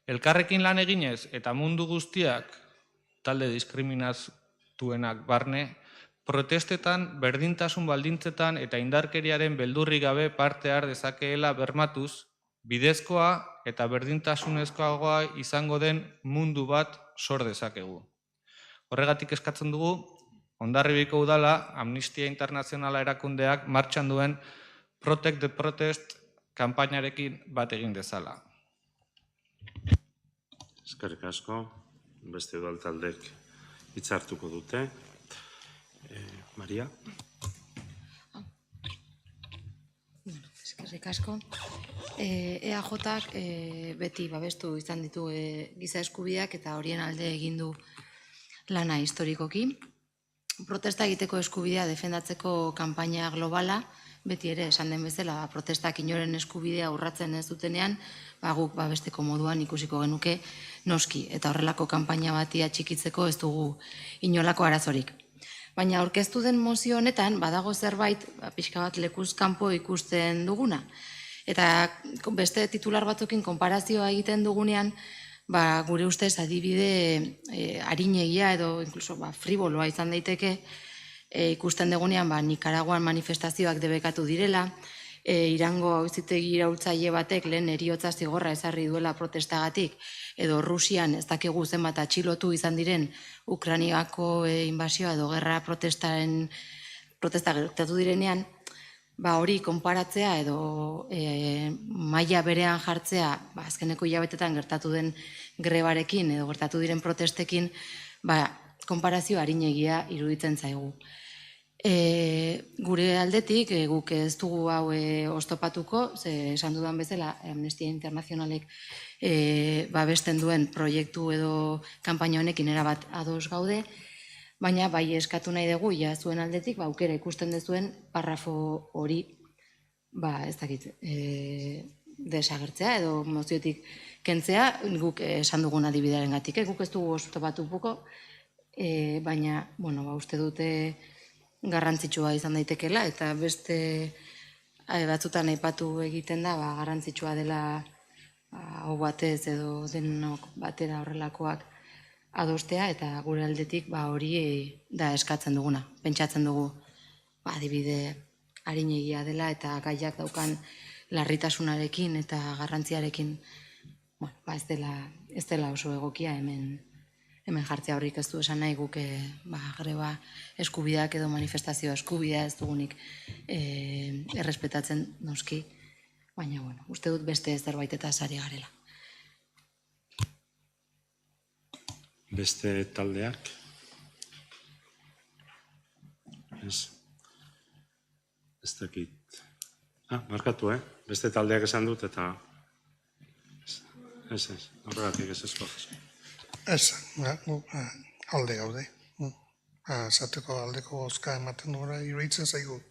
Elkarrekin lan eginez eta mundu guztiak, talde diskriminatuenak barne, protestetan, berdintasun baldintzetan eta indarkeriaren beldurri gabe parte har dezakeela bermatuz, bidezkoa eta berdintasunezkoagoa izango den mundu bat sor dezakegu. Horregatik eskatzen dugu, Hondarribiko udala, Amnistia Internazionala erakundeak martxan duen Protect the Protest kanpainarekin bat egin dezala. Eskerrik asko, beste udal taldek hitzartuko dute. Maria? Eskerrik asko. EAJak beti babestu izan ditu giza eskubideak eta horien alde egin du lana historikoki. Protesta egiteko eskubidea defendatzeko kanpaina globala, beti ere esan den bezala, protestak inoren eskubidea urratzen ez dutenean, guk babesteko moduan ikusiko genuke noski, eta horrelako kanpaina bati atxikitzeko ez dugu inolako arazorik. Baina aurkeztu den mozio honetan, badago zerbait, pixka bat lekuz kanpo ikusten duguna. Eta beste titular batzukin konparazioa egiten dugunean, gure ustez adibide arinegia edo incluso friboloa izan daiteke ikusten dugunean Nikaraguan manifestazioak debekatu direla, Irango auzitegi iraultzaile batek lehen heriotza zigorra ezarri duela protestagatik, edo Rusian ez dakigu zenbat atxilotu izan diren Ukrainiako inbasioa edo gerra protesta gertatu direnean, hori konparatzea edo maila berean jartzea azkeneko hilabetetan gertatu den grebarekin edo gertatu diren protestekin, konparazio arinegia iruditzen zaigu. Gure aldetik, guk ez dugu hau oztopatuko, esan dudan bezala, Amnistia Internazionalek babesten duen proiektu edo kanpaina honekin erabat ados gaude, baina bai eskatu nahi dugu, zuen aldetik, aukera ikusten dezuen parrafo hori, ez dakit, desagertzea edo moziotik kentzea, guk esan dugun adibidearen gatik, guk ez dugu oztopatuko, baina, uste dute garrantzitsua izan daitekela, eta beste batzutan aipatu egiten da, garrantzitsua dela hau batez edo denok batera horrelakoak adostea eta gure aldetik hori da eskatzen duguna. Pentsatzen dugu adibide arinegia dela eta gaiak daukan larritasunarekin eta garrantziarekin ez dela oso egokia hemen jartzea horrik ez du esan nahi guk greba eskubideak edo manifestazio eskubidea ez dugunik errespetatzen noski, baina uste dut beste zerbait eta sari garela. Beste taldeak? Ez dakit. Markatu, beste taldeak esan dut eta ez, horregatik ez ezko. Ez, alde gaude. Zateko aldeko bozka ematen dugura, iruditzen zaigu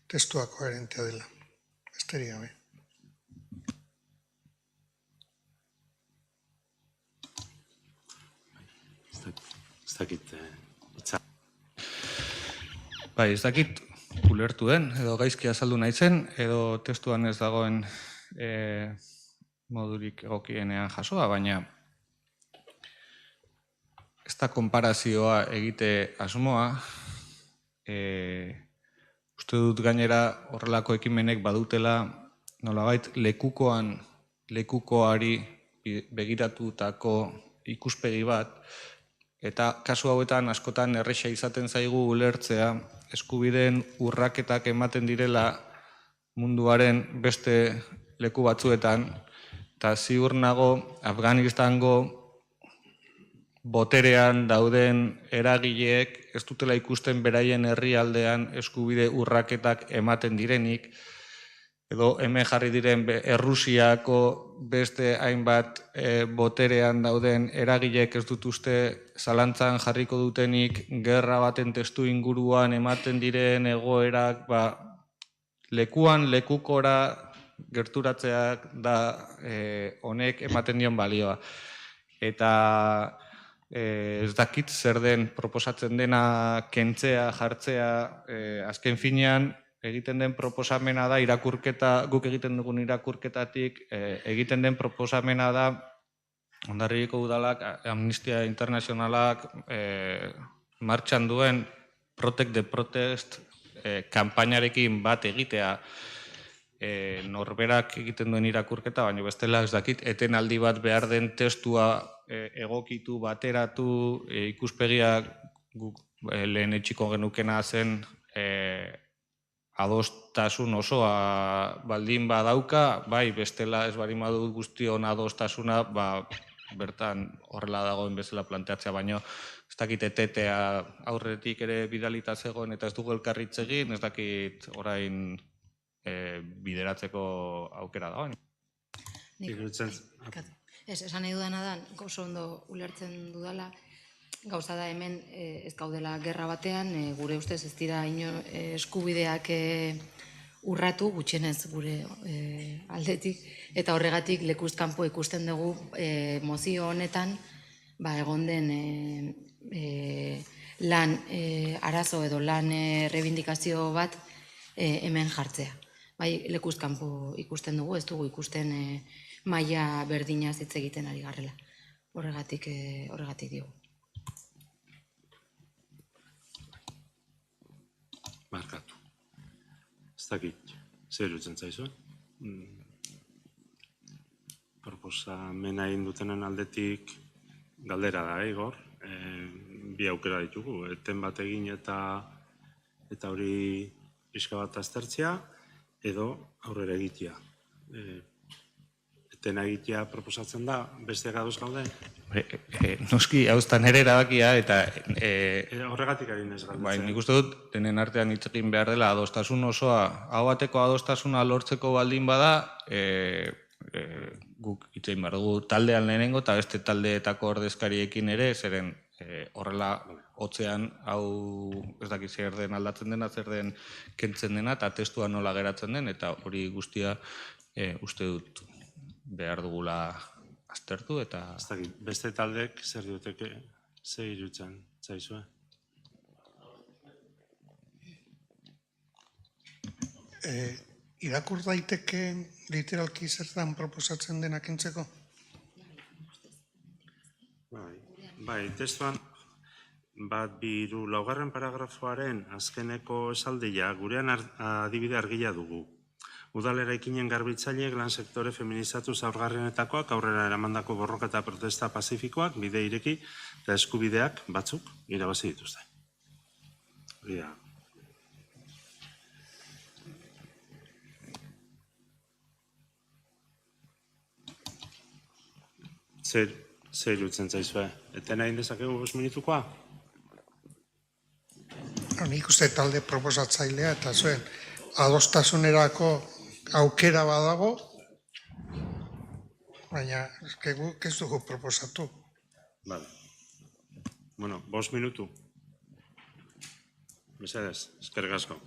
testua koherentea dela. Besterik gabe. Ez dakit. Bai, ez dakit ulertu den, edo gaizki azaldu nahi zen, edo testuan ez dagoen modurik egokienean jasoa, baina ez da konparazioa egite asmoa, uste dut gainera horrelako ekimenek badutela nolabait lekukoari begiratutako ikuspegi bat, eta kasu hauetan askotan erresa izaten zaigu ulertzea eskubideen urraketak ematen direla munduaren beste leku batzuetan, eta ziur nago Afganistango boterean dauden eragileek ez dutela ikusten beraien herrialdean eskubide urraketak ematen direnik, edo hemen jarri diren Errusiako beste hainbat boterean dauden eragileek ez dut uste zalantzan jarriko dutenik gerra baten testu inguruan ematen diren egoerak lekuan lekukora gerturatzeak da honek ematen dion balioa. Eta ez dakit zer den proposatzen dena kentzea, jartzea, azken finean egiten den proposamena da irakurketa, guk egiten dugun irakurketatik egiten den proposamena da Hondarribiko udalak, Amnistia Internazionalak martxan duen Protect the Protest kanpainarekin bat egitea norberak egiten duen irakurketa, baina bestela ez dakit etenaldi bat behar den testua egokitu, bateratu, ikuspegiak guk lehen etxiko genukena zen adostasun osoa baldin badauka, bai bestela ez baldin badu guztion adostasuna, bertan horrela dagoen bezala planteatzea, baino ez dakit etetea aurretik ere bidalita zegoen eta ez dugu elkarritz egin, ez dakit orain bideratzeko aukera dagoen. Esan nahi dudana da, oso ondo ulertzen dudala, gauza da hemen ez gaudela gerra batean, gure ustez ez dira eskubideak urratu, gutxienez gure aldetik, eta horregatik lekuz kanpo ikusten dugu mozio honetan egon den lan arazo edo lan rebindikazio bat hemen jartzea. Bai, lekuz kanpo ikusten dugu, ez dugu ikusten maila berdinaz hitz egiten ari garrela. Horregatik digu. Markatu. Ez dakit, zer iruditzen zaizuen? Proposamena egin dutenen aldetik galdera da, Igor. Bi aukera ditugu, eten bat egin eta hori pixka bat aztertzea, edo aurrera egitea. Etena egitea proposatzen da, beste gadoz gaude? Noski, hauztan ere erabakia, eta horregatik ari nez galdetzen. Bai, nik uste dut, denen artean hitz egin behar dela adostasun osoa, hau bateko adostasuna lortzeko baldin bada, guk hitz egin behar dugu taldean lehenengo, eta beste taldeetako ordezkariekin ere, zeren horrela hotzean, hau ez dakit zer den aldatzen dena, zer den kentzen dena, eta testua nola geratzen den, eta hori guztia uste dut behar dugula aztertu, eta... Ez dakit, beste taldek zer duteke, zer irutzen zaizue? Irakur daiteke literalki zertan proposatzen dena kentzeko? Bai, testuan, bat, bi, hiru, laugarren paragrafoaren azkeneko esaldia gurean adibide argila dugu. Udal eraikinen garbitzaileek lan sektore feminizatu zaurgarrienetakoak aurrera eramandako borroka eta protesta pazifikoak, bide ireki eta eskubideak batzuk irabazi dituzte. Hori da. Zer irutzen zaizue? Etena egin dezakegu 5 minutukoa? Nik uste talde proposatzailea eta zuen adostasunerako aukera badago, baina guk ez dugu proposatu. Vale. Bueno, 5 minutu. Mesedez, eskerrik asko.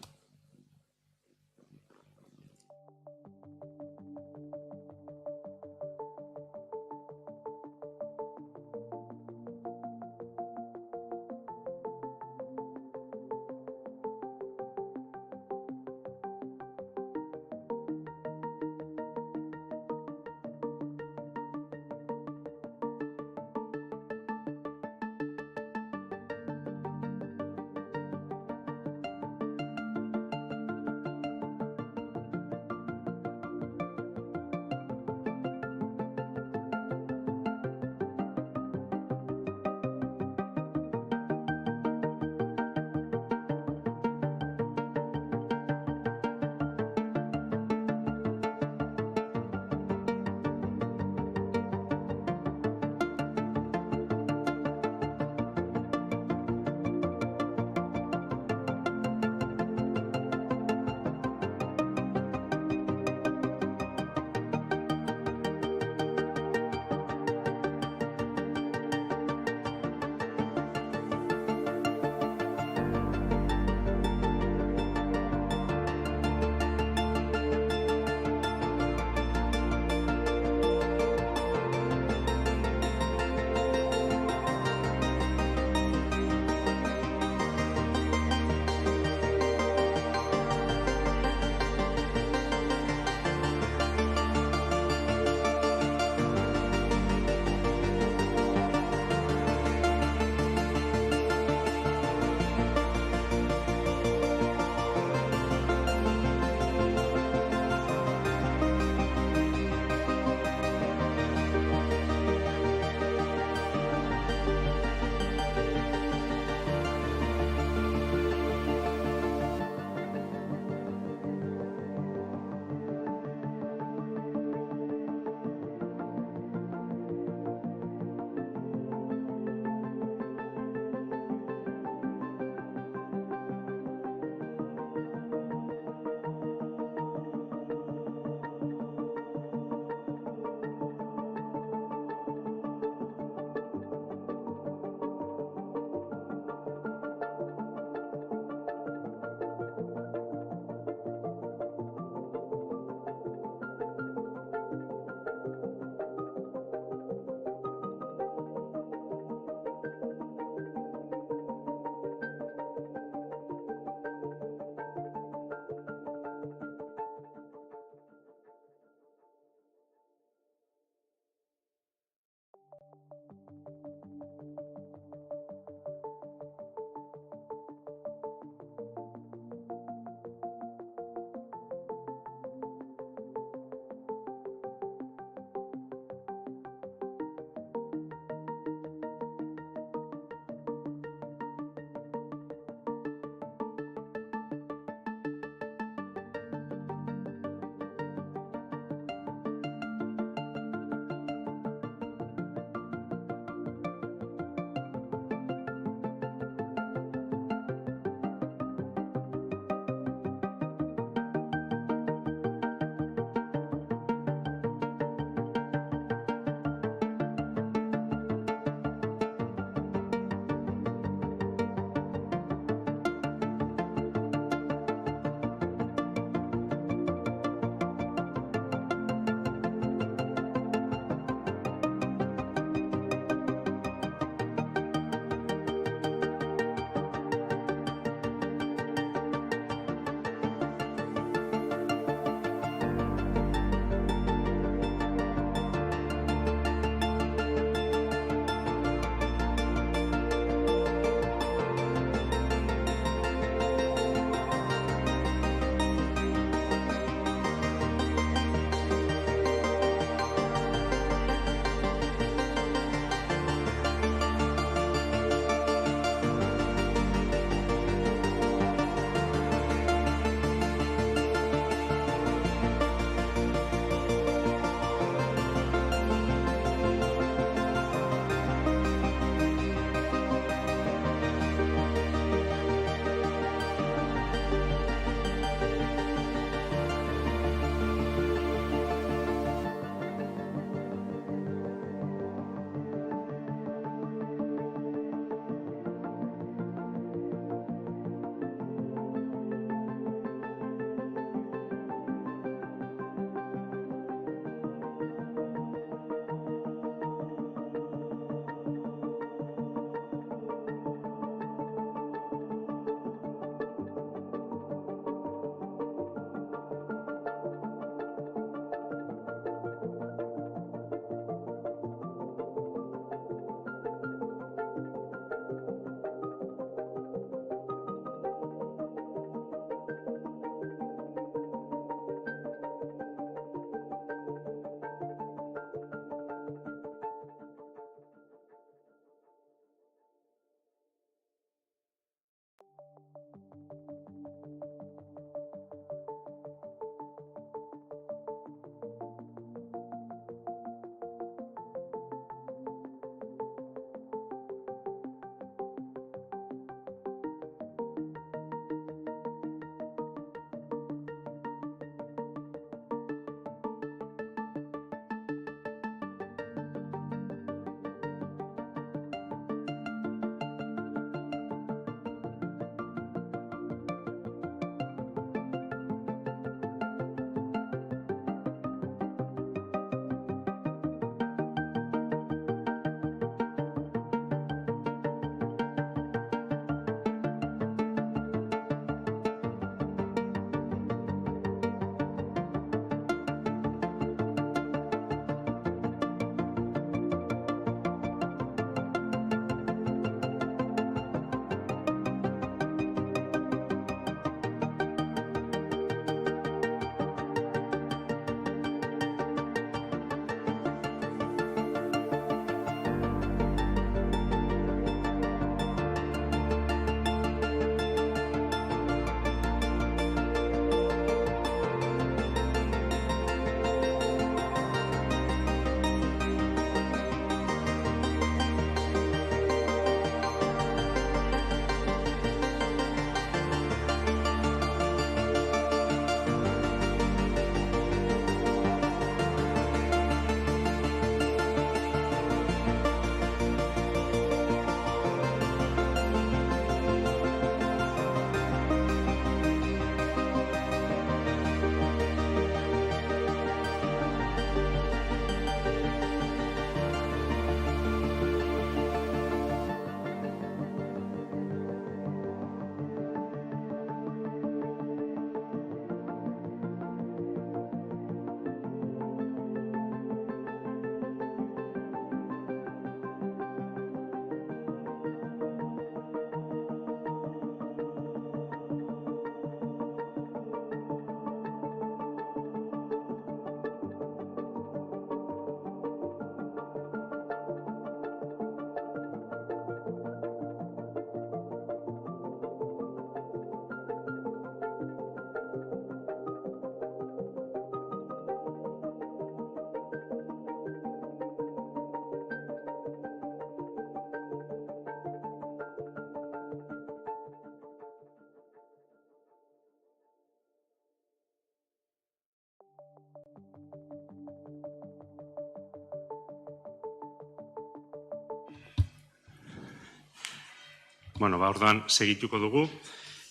Orduan segituko dugu,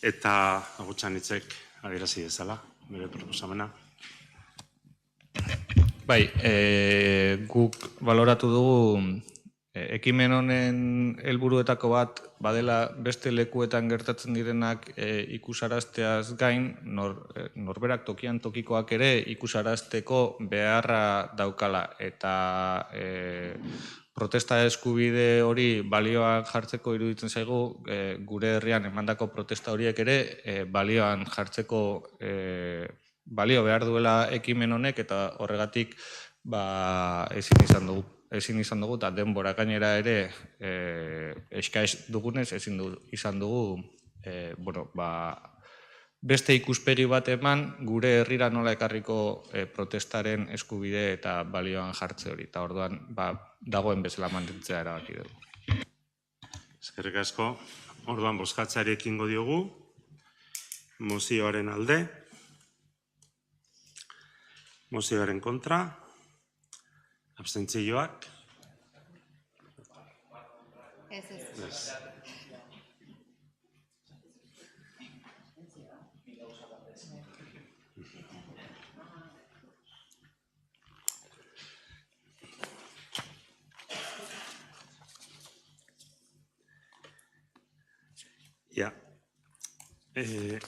eta Agutxanitzek adierazi dezala, bere proposamena. Bai, guk baloratu dugu ekimen honen helburuetako bat badela beste lekuetan gertatzen direnak ikusarazteaz gain, norberak tokian tokikoak ere ikusarazteko beharra daukala, eta protesta eskubide hori balioan jartzeko iruditzen zaigu, gure herrian emandako protesta horiek ere balioan jartzeko balio behar duela ekimen honek, eta horregatik ezin izan dugu, eta denbora gainera ere eskaiz dugunez, ezin izan dugu beste ikuspegi bat eman gure herrira nola ekarriko protestaren eskubide eta balioan jartze hori, eta orduan dagoen bezala mantentzea erabaki dugu. Eskerrik asko. Orduan bozkatzeari ekingo diogu, mozioaren alde, mozioaren kontra, abstentzioak. Ez.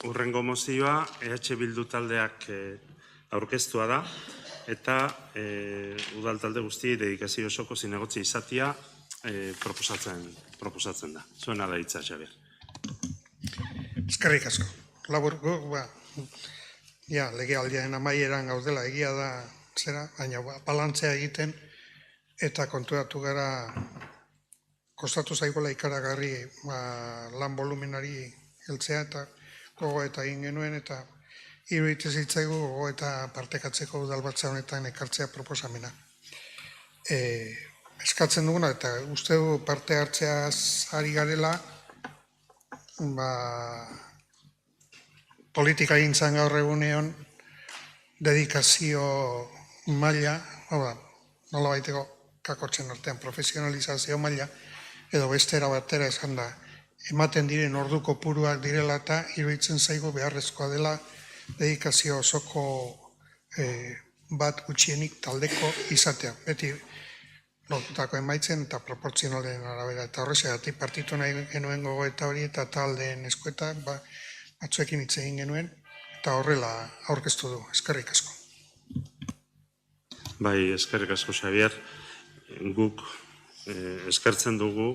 Hurrengo mozioa EH Bildu taldeak aurkeztua da, eta udal talde guztiei dedikazio osoko zinegotzi izatea proposatzen da. Zuena da hitza, Xabier. Eskerrik asko. Labur, legealdiaren amaieran gaudela egia da zera, baina balantzea egiten eta konturatu gara kostatu zaigola ikaragarri lan volumenari heltzea eta gogo eta egin genuen, eta iruditzen zitzaigu gogo eta partekatzeko udalbatza honetan ekartzea proposamena. Eskatzen duguna, eta uste du parte hartzeaz ari garela, politika gintzan gaur egunean dedikazio maila, nola baiteko kakotzen artean profesionalizazio maila, edo bestera batera esan da, ematen diren ordu kopuruak direla eta iruditzen zaigu beharrezkoa dela dedikazio osoko bat gutxienik taldeko izatea. Beti lortutako emaitzen eta proportzionalen arabera. Eta horrexegatik partitu nahi genuen gogoeta hori eta taldeen eskueta batzuekin hitz egin genuen eta horrela aurkeztu du. Eskerrik asko. Bai, eskerrik asko, Xabier. Guk eskertzen dugu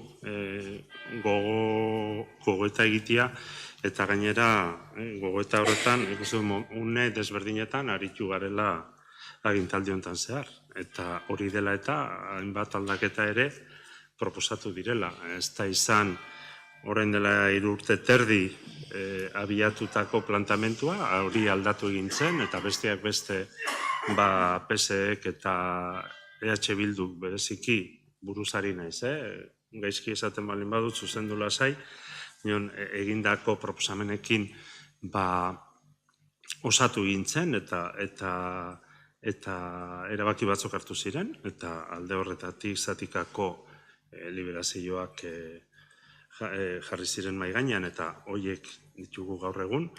gogoeta egitea, eta gainera gogoeta horretan une desberdinetan aritu garela agintaldi honetan zehar. Eta hori dela eta hainbat aldaketa ere proposatu direla. Ez da izan orain dela 3 urte terdi abiatutako plantamentua, hori aldatu egin zen, eta besteak beste PSEek eta EH Bildu bereziki buruzari naiz, gaizki esaten balin badut zuzendu lasai, egindako proposamenekin osatu gintzen eta erabaki batzuk hartu ziren, eta alde horretatik zatikako liberazioak jarri ziren mahai gainean, eta horiek ditugu gaur egun.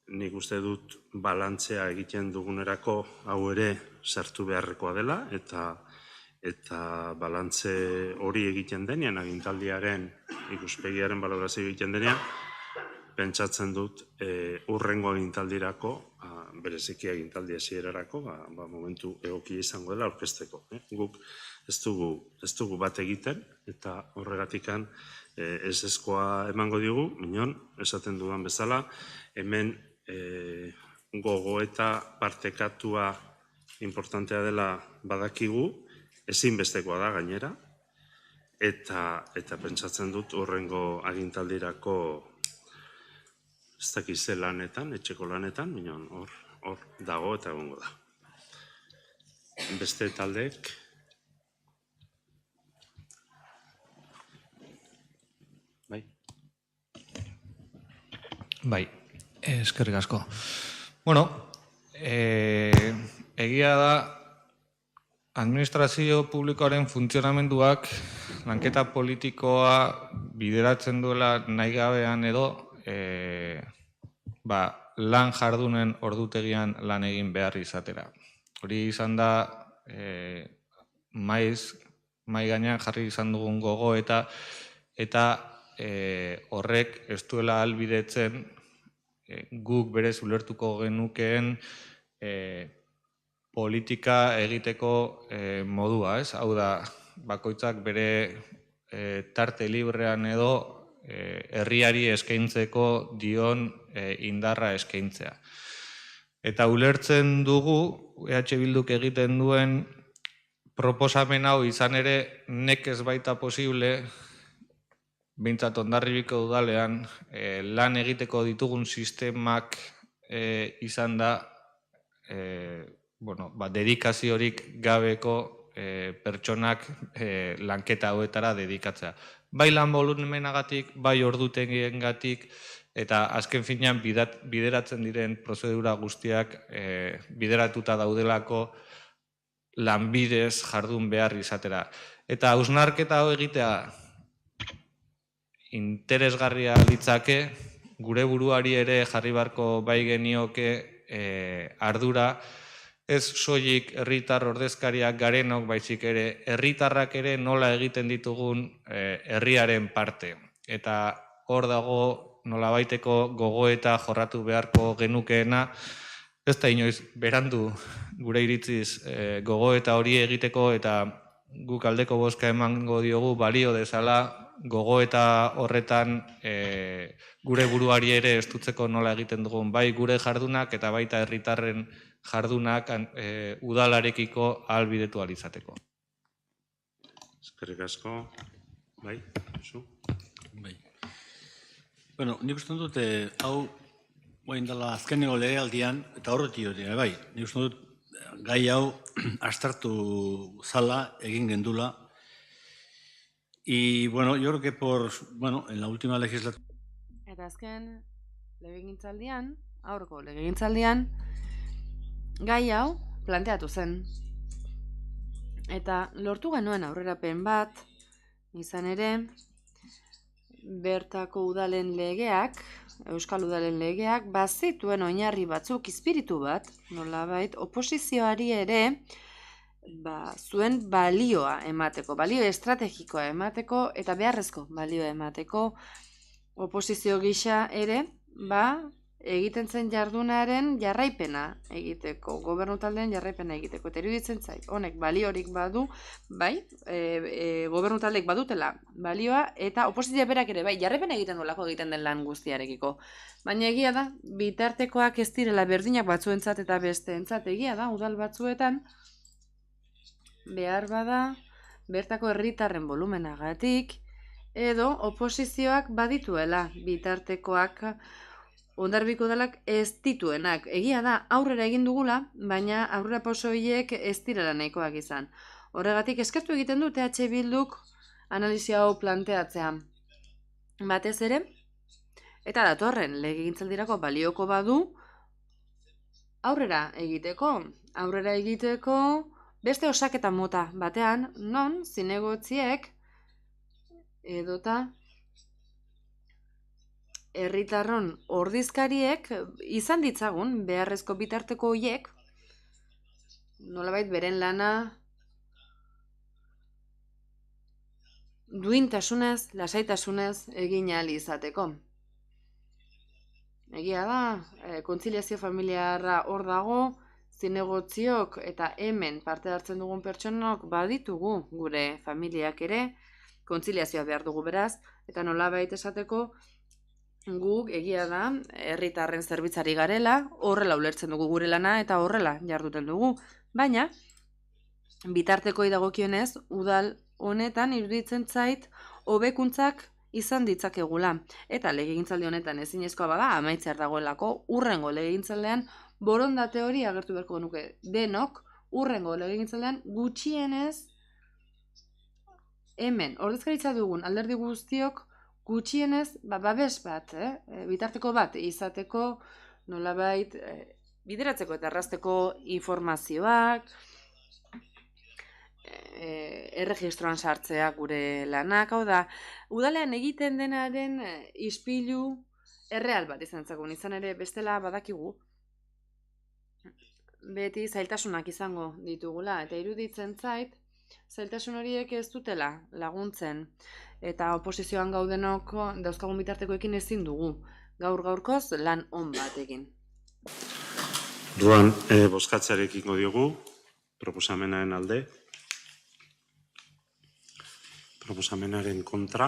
Nik uste dut balantzea egiten dugunerako hau ere sartu beharrekoa dela, eta balantze hori egiten denean, agintaldiaren ikuspegiaren balorazio egiten denean, pentsatzen dut hurrengo agintaldirako, bereziki agintaldi hasierarako, momentu egokia izango dela aurkezteko. Guk ez dugu bat egiten, eta horregatikan ezezkoa emango digu, minon, esaten dudan bezala, hemen gogoeta partekatua importantea dela badakigu, ezinbestekoa da gainera, eta pentsatzen dut hurrengo agintaldirako ez dakize lanetan, etxeko lanetan, minon hor dago eta egongo da. Beste taldeek? Bai? Bai, eskerrik asko. Egia da, administrazio publikoaren funtzionamenduak lanketa politikoa bideratzen duela nahi gabean edo lan jardunen ordutegian lan egin behar izatera. Hori izan da mai gainean jarri izan dugun gogo eta horrek ez duela ahalbidetzen guk berez ulertuko genukeen politika egiteko modua, ez? Hau da, bakoitzak bere tarte librean edo herriari eskaintzeko dion indarra eskaintzea. Eta ulertzen dugu, EH Bilduk egiten duen proposamen hau izan ere nekez baita posible, behintzat Hondarribiko udalean lan egiteko ditugun sistemak izan da dedikaziorik gabeko pertsonak lanketa hauetara dedikatzea. Bai lan volumenagatik, bai ordutegiengatik, eta azken finean bideratzen diren prozedura guztiak bideratuta daudelako lanbidez jardun behar izatera. Eta hausnarketa hau egitea interesgarria litzake, gure buruari ere jarri beharko bai genioke ardura, ez soilik herritar ordezkariak garenok, baizik ere herritarrak ere nola egiten ditugun herriaren parte. Eta hor dago nolabaiteko gogoeta jorratu beharko genukeena, ez da inoiz berandu gure iritziz gogoeta hori egiteko eta guk aldeko bozka emango diogu balio dezala gogoeta horretan gure buruari ere estutzeko nola egiten dugun, bai gure jardunak eta baita herritarren jardunak udalarekiko ahalbidetu ahal izateko. Eskerrik asko. Bai, zu? Bai. Bueno, nik uste dut, hau guain dela azkeneko legealdian, eta horretik dut, bai, nik uste dut gai hau astartu zala egin gendula. Y bueno, yo creo que en la última legislatura... Eta azken aurreko legegintzaldian, gai hau planteatu zen. Eta lortu genuen aurrerapen bat, izan ere, bertako udalen legeak, Euskal Udalen legeak, bazituen oinarri batzuk, izpiritu bat, nolabait, oposizioari ere, zuen balioa emateko, balio estrategikoa emateko, eta beharrezko balioa emateko, oposizio gisa ere, egiten zen jardunaren jarraipena egiteko, gobernu taldean jarraipena egiteko. Eta iruditzen zait, honek baliorik badu, bai, gobernu taldeek badutela balioa, eta oposizioa berak ere, bai, jarraipena egiten duelako egiten den lan guztiarekiko. Baina egia da, bitartekoak ez direla berdinak batzuentzat eta besteentzat, egia da, udal batzuetan, behar bada, bertako herritarren volumenagatik, edo oposizioak badituela bitartekoak Hondarribiko udalak ez dituenak. Egia da, aurrera egin dugula, baina aurrera pauso horiek ez direla nahikoak izan. Horregatik, eskertu egiten dut EH Bilduk analisia hau planteatzea. Batez ere, eta datorren legegintzaldirako balioko badu, aurrera egiteko beste osaketa mota batean, non zinegotziek edota herritarron ordezkariek izan ditzagun beharrezko bitarteko horiek nolabait beren lana duintasunez, lasaitasunez egin ahal izateko. Egia da, kontziliazio familiarra hor dago, zinegotziok eta hemen parte hartzen dugun pertsonok baditugu gure familiak ere, kontziliazioa behar dugu beraz, eta nolabait esateko guk egia da, herritarren zerbitzari garela, horrela ulertzen dugu gure lana eta horrela jarduten dugu. Baina, bitartekoi dagokionez, udal honetan iruditzen zait hobekuntzak izan ditzakegula. Eta legegintzaldi honetan ezinezkoa bada, amaitzear dagoelako, urrengo legegintzaldean borondate hori agertu beharko genuke denok, urrengo legegintzaldean gutxienez hemen, ordezkaritza dugun alderdi guztiok, gutxienez, babes bat, bitarteko bat izateko nolabait bideratzeko eta errazteko informazioak, erregistroan sartzea gure lanak, hau da, udalean egiten denaren ispilu erreal bat izan zagun, izan ere bestela badakigu, beti zailtasunak izango ditugula, eta iruditzen zait, zailtasun horiek ez dutela laguntzen, eta oposizioan gaudenok dauzkagun bitartekoekin ezin dugu, gaur-gaurkoz lan on bat egin. Orduan, bozkatzearekin diogu, proposamenaren alde, proposamenaren kontra,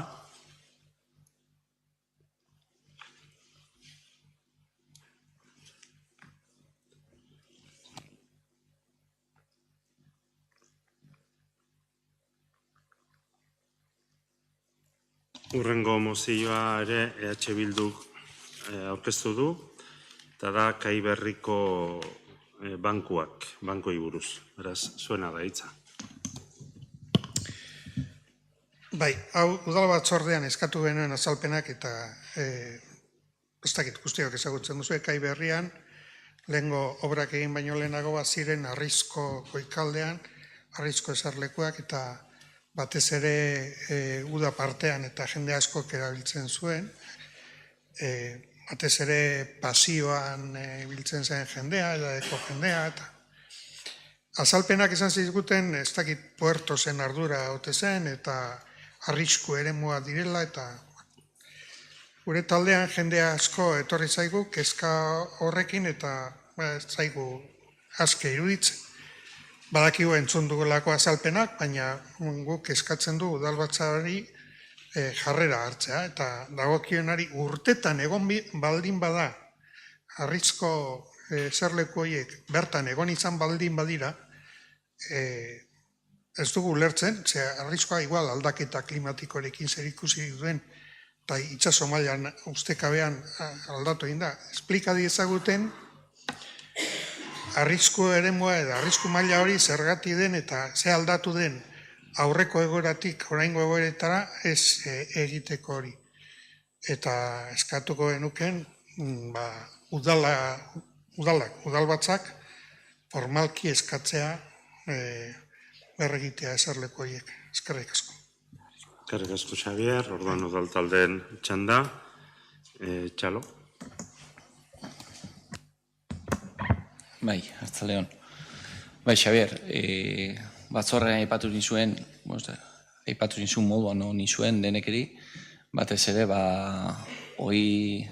urrengo mozioa ere EH Bilduk aurkeztu du, eta da Kai Berriko bankoi buruz. Beraz, zuena da hitza. Bai, hau udal batzordean eskatu genuen azalpenak eta ez dakit guztiak ezagutzen duzu, Kai Berrian lehengo obrak egin baino lehenago ziren Arrizko goikaldean, Arrizko esarlekuak eta batez ere uda partean eta jende askok erabiltzen zuen, batez ere pasioan biltzen zen jendea, edadeko jendea, eta azalpenak esan zizguten, ez dakit puerto zen ardura ote zen, eta arrisku eremua direla, eta gure taldean jende asko etorri zaigu, kezka horrekin, eta zaigu aske iruditzen. Badakigu entzun dugulako azalpenak, baina guk eskatzen du udalbatzari jarrera hartzea, eta dagokionari urtetan egon baldin bada, Arrizko eserleku horiek bertan egon izan baldin badira, ez dugu ulertzen, ze Arrizkoa igual aldaketa klimatikorekin zer ikusi duen, eta itsaso mailan ustekabean aldatu egin da. Esplika diezaguten, Arrizko eremua eta arrizko maila hori zergati den eta ze aldatu den aurreko egoeratik oraingo egoeretara ez egiteko hori. Eta eskatuko genuken udalbatzak formalki eskatzea berregitea eserleku horiek. Eskerrik asko. Eskerrik asko, Xabier. Orduan udal taldeen txanda. Txalo. Bai, Artzaleon. Bai, Xabier, batzorrean aipatu nizuen, aipatu nizuen moduan nizuen denekeri, batez ere, hoi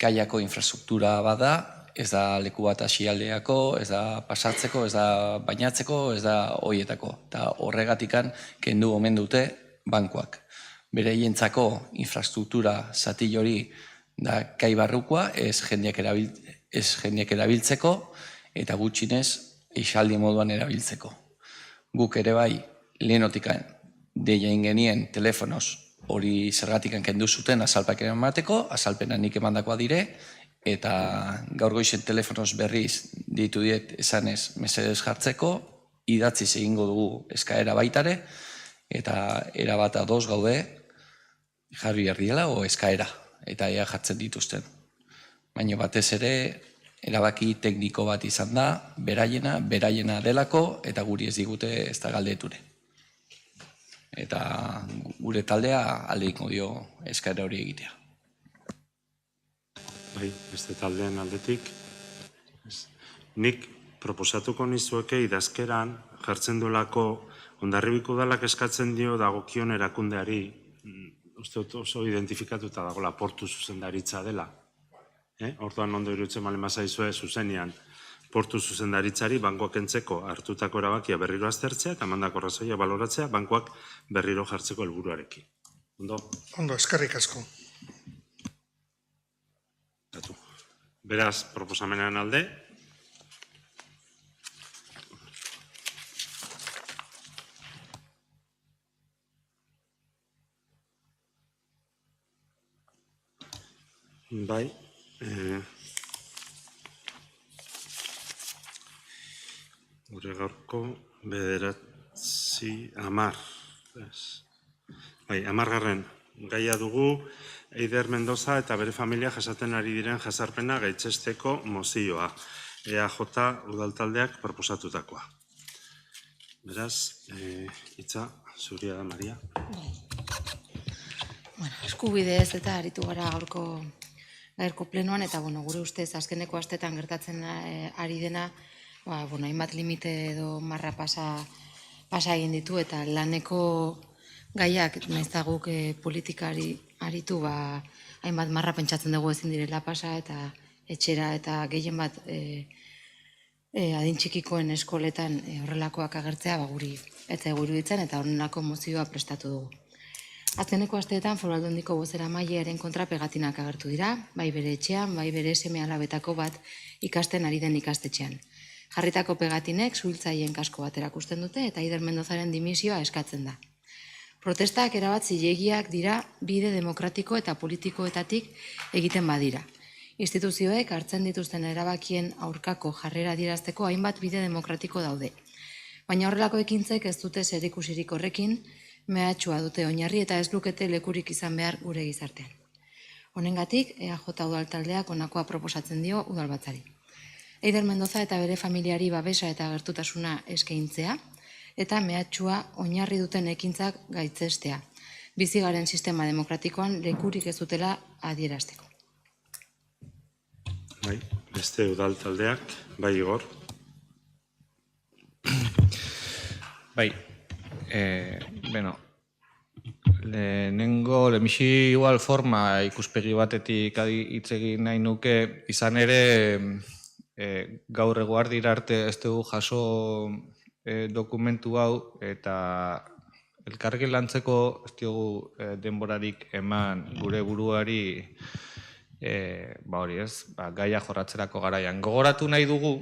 kaiako infrastruktura bada, ez da leku bat asialdeako, ez da pasatzeko, ez da bainatzeko, ez da hoietako. Eta horregatikan kendu omen dute bankuak. Bereientzako infrastruktura zati hori da kai barrukoa, ez jendeak erabiltzeko, eta gutxinez esaldi moduan erabiltzeko. Guk ere bai, lehenotikan deia ingenien telefonoz hori zergatikan kendu zuten azalpaken emateko, azalpena nik emandakoa dire, eta gaur goizen telefonoz berriz ditu diet esanez mesedez jartzeko, idatziz egingo dugu eskaera baitare, eta erabat ados gaude jarri erdiela o eskaera, eta ea jartzen dituzten. Baina batez ere, erabaki tekniko bat izan da, beraiena delako, eta guri ez digute ez da galdeture. Eta gure taldea aldeiko dio eskaera hori egitea. Bai, beste taldean aldetik. Nik proposatuko nizueke idazkeran jartzen duelako Hondarribiko udalak eskatzen dio dagokion erakundeari, uste oso identifikatuta dagoela portu zuzendaritza dela. Orduan ondo iruditzen malen bazaizue zuzenean portu zuzendaritzari bankoak entzeko hartutako erabakia berriro aztertzea eta mandako razoia baloratzea bankoak berriro jartzeko helburuarekin. Ondo? Ondo, eskerrik asko. Beraz, proposamenean alde. Bai. Gure gaurko 10. 10. Bai, 10. gaia dugu Eider Mendoza eta bere familia jasaten ari diren jasarpena gaitzesteko mozioa. EAJ udaltaldeak proposatutakoa. Beraz, hitza zuria da, Maria. Bueno, eskubidez eta aritu gara gaurko plenoan, eta gure ustez azkeneko astetan gertatzen ari dena, hainbat limite edo marra pasa egin ditu, eta laneko gaiak, nahiz eta guk politikari aritu, hainbat marra pentsatzen dugu ezin direla pasa, eta etxera eta gehien bat adin txikikoen eskoletan horrelakoak agertzea guri eta iruditzen, eta honelako mozioa prestatu dugu. Azkeneko asteetan Foru Aldundiko bozeramailearen kontra pegatinak agertu dira, bai bere etxean, bai bere seme-alabetako bat ikasten ari den ikastetxean. Jarritako pegatinek suhiltzaileen kasko bat erakusten dute eta Eider Mendozaren dimisioa eskatzen da. Protestak erabat zilegiak dira bide demokratiko eta politikoetatik egiten badira. Instituzioek hartzen dituzten erabakien aurkako jarrera adierazteko hainbat bide demokratiko daude. Baina horrelako ekintzek ez dute zerikusirik horrekin, mehatxua dute oinarri eta ez lukete lekurik izan behar gure gizartean. Honengatik, EAJ udal taldeak honakoa proposatzen dio udalbatzari. Eider Mendoza eta bere familiari babesa eta gertutasuna eskaintzea, eta mehatxua oinarri duten ekintzak gaitzestea, bizigaren sistema demokratikoan lekurik ez dutela adierazteko. Bai, beste udal taldeak, bai Igor. Bai, lehenbixi igual forma ikuspegi batetik hitz egin nahi nuke, izan ere gaur eguardira arte ez dugu jaso dokumentu hau, eta elkarrekin lantzeko ez diogu denborarik eman gure buruari gaia jorratzerako garaian. Gogoratu nahi dugu,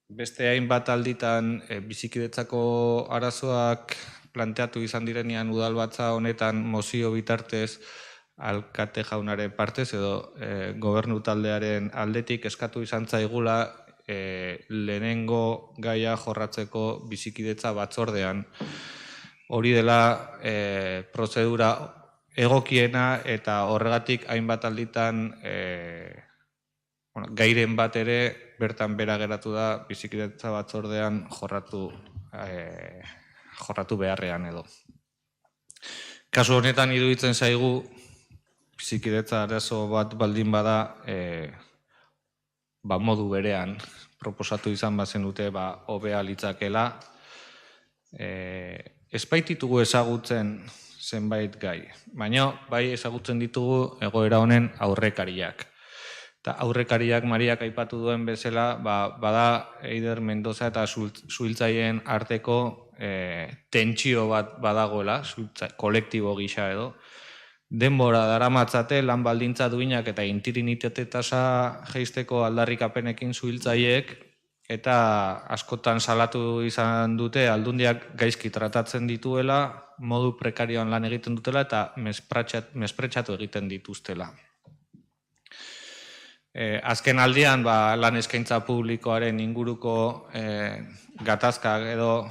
beste hainbat alditan bizikidetzako arazoak planteatu izan direnean udalbatza honetan mozio bitartez alkate jaunaren partez edo gobernu taldearen aldetik eskatu izan zaigula lehenengo gaia jorratzeko bizikidetza batzordean. Hori dela prozedura egokiena eta horregatik hainbat alditan gairen bat ere bertan bera geratu da bizikidetza batzordean jorratu beharrean edo. Kasu honetan iruditzen zaigu bizikidetza arazo bat baldin bada modu berean proposatu izan bazen dute hobea litzakela. Ez baititugu ezagutzen zenbait gai, baina bai ezagutzen ditugu egoera honen aurrekariak. Eta aurrekariak Mariak aipatu duen bezala, bada Eider Mendoza eta suhiltzaileen arteko tentsio bat badagoela, kolektibo gisa edo. Denbora daramatzate lan baldintza duinak eta intirinitate tasa jaisteko aldarrikapenekin suhiltzaileek, eta askotan salatu izan dute Aldundiak gaizki tratatzen dituela, modu prekarioan lan egiten dutela eta mespretxatu egiten dituztela. Azken aldian lan eskaintza publikoaren inguruko gatazkak edo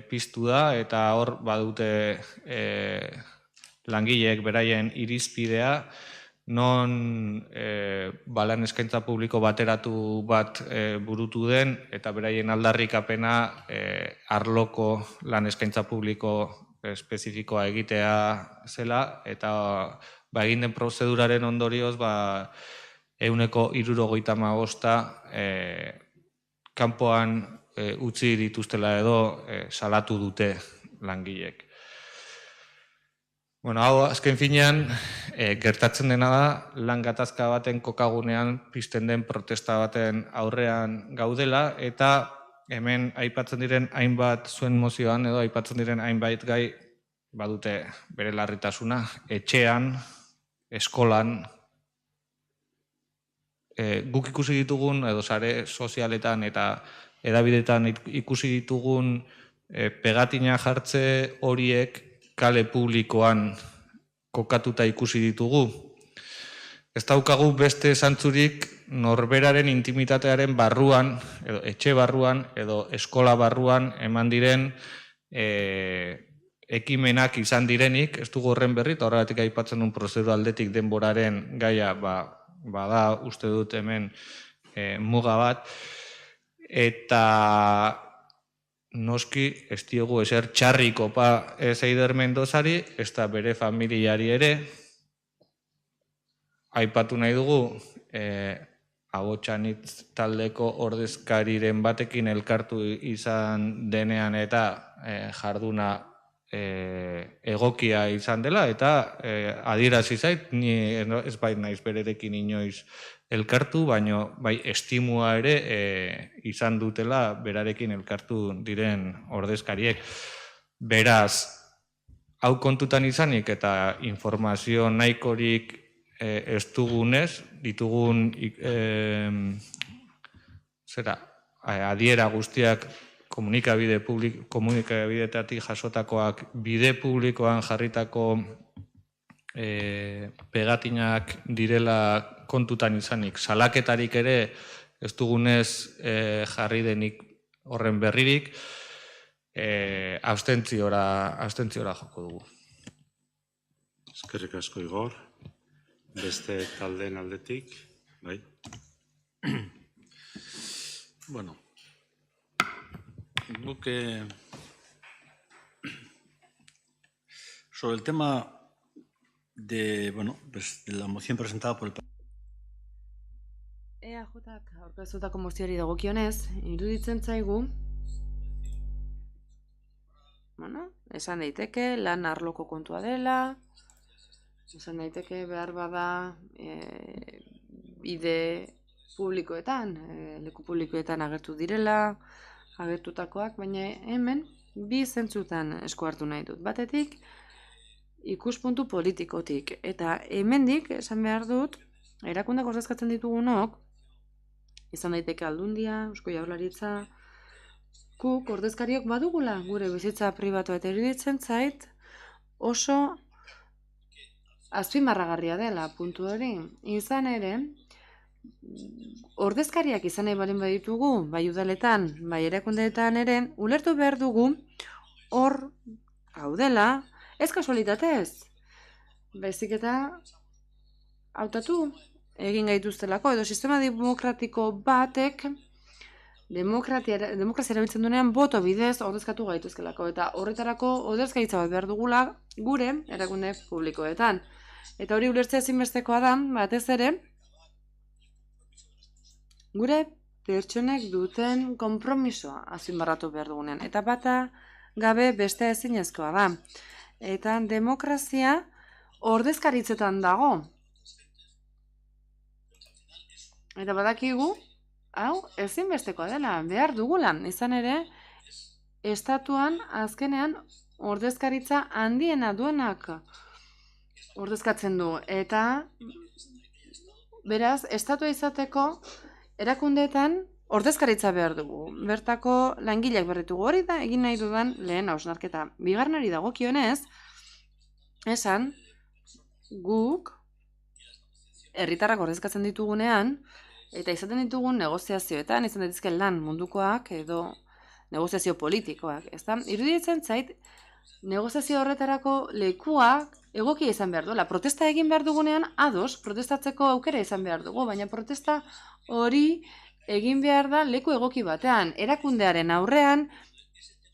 piztu da, eta hor badute langileek beraien irizpidea, non lan eskaintza publiko bateratu bat burutu den, eta beraien aldarrikapena arloko lan eskaintza publiko espezifikoa egitea zela, eta egin den prozeduraren ondorioz 175 kanpoan utzi dituztela edo salatu dute langileek. Hau azken finean gertatzen dena da, lan gatazka baten kokagunean pizten den protesta baten aurrean gaudela, eta hemen aipatzen diren hainbat zuen mozioan edo aipatzen diren hainbait gai badute bere larritasuna, etxean, eskolan, guk ikusi ditugun, edo sare sozialetan eta edabidetan ikusi ditugun pegatina jartze horiek kale publikoan kokatuta ikusi ditugu. Ez daukagu beste zantzurik norberaren intimitatearen barruan, edo etxe barruan, edo eskola barruan eman diren ekimenak izan direnik, ez dugu horren berri, eta horregatik aipatzen duen prozedura aldetik denboraren gaia bada uste dut hemen muga bat, eta noski ez diogu ezer txarrikopa ez Eider Mendozari, ez da bere familiari ere. Aipatu nahi dugu, Abotsanitz taldeko ordezkariren batekin elkartu izan denean eta jarduna egokia izan dela, eta adierazi zait, ni ez bai naiz bererekin inoiz elkartu, baino bai estimua ere izan dutela berarekin elkartu diren ordezkariek. Beraz, hau kontutan izanik eta informazio nahikorik ez dugunez, ditugun adiera guztiak komunikabideetatik jasotakoak bide publikoan jarritako pegatinak direla kontutan izanik, salaketarik ere ez dugunez jarri denik horren berririk, abstentziora joko dugu. Eskerrik asko, Igor. Beste taldeen aldetik, bai? Bueno, guk sobre el tema de la moción presentada por el EAJak aurkeztutako mozioari dagokionez, iruditzen zaigu, esan daiteke lan arloko kontua dela, esan daiteke behar bada bide publikoetan, leku publikoetan agertu direla, agertutakoak, baina hemen bi zentzutan esku hartu nahi dut. Batetik, ikuspuntu politikotik, eta hemendik esan behar dut, erakundak ordezkatzen ditugunok, izan daiteke Aldundia, Eusko Jaurlaritza, guk ordezkariok badugula gure bizitza pribatua, eta iruditzen zait oso azpimarragarria dela puntu hori. Izan ere, ordezkariak izan nahi baldin baditugu, bai udaletan, bai erakundeetan ere, ulertu behar dugu hor gaudela, ez kasualitatez, baizik eta hautatu egin gaituztelako, edo sistema demokratiko batek demokrazia erabiltzen duenean boto bidez ordezkatu gaituzkelako, eta horretarako ordezkaritza bat behar dugula gure erakunde publikoetan. Eta hori ulertzea ezinbestekoa da, batez ere, gure pertsonek duten konpromisoa azpimarratu behar dugunean. Eta bata gabe beste ezinezkoa da. Eta demokrazia ordezkaritzetan dago. Eta badakigu, hau ezinbestekoa dela, behar dugulan. Izan ere, estatuan azkenean ordezkaritza handiena duenak ordezkatzen du. Eta beraz, estatua izateko erakundeetan ordezkaritza behar dugu. Bertako langileak berritugu, hori da egin nahi dudan lehen hausnarketa. Bigarrenari dagokionez, esan guk herritarrak ordezkatzen ditugunean, eta izaten ditugun negoziazioetan, izan daitezke lan mundukoak edo negoziazio politikoak. Iruditzen zait, negoziazio horretarako lekuak egokia izan behar duela. Protesta egin behar dugunean, ados, protestatzeko aukera izan behar dugu, baina protesta hori egin behar da leku egoki batean, erakundearen aurrean,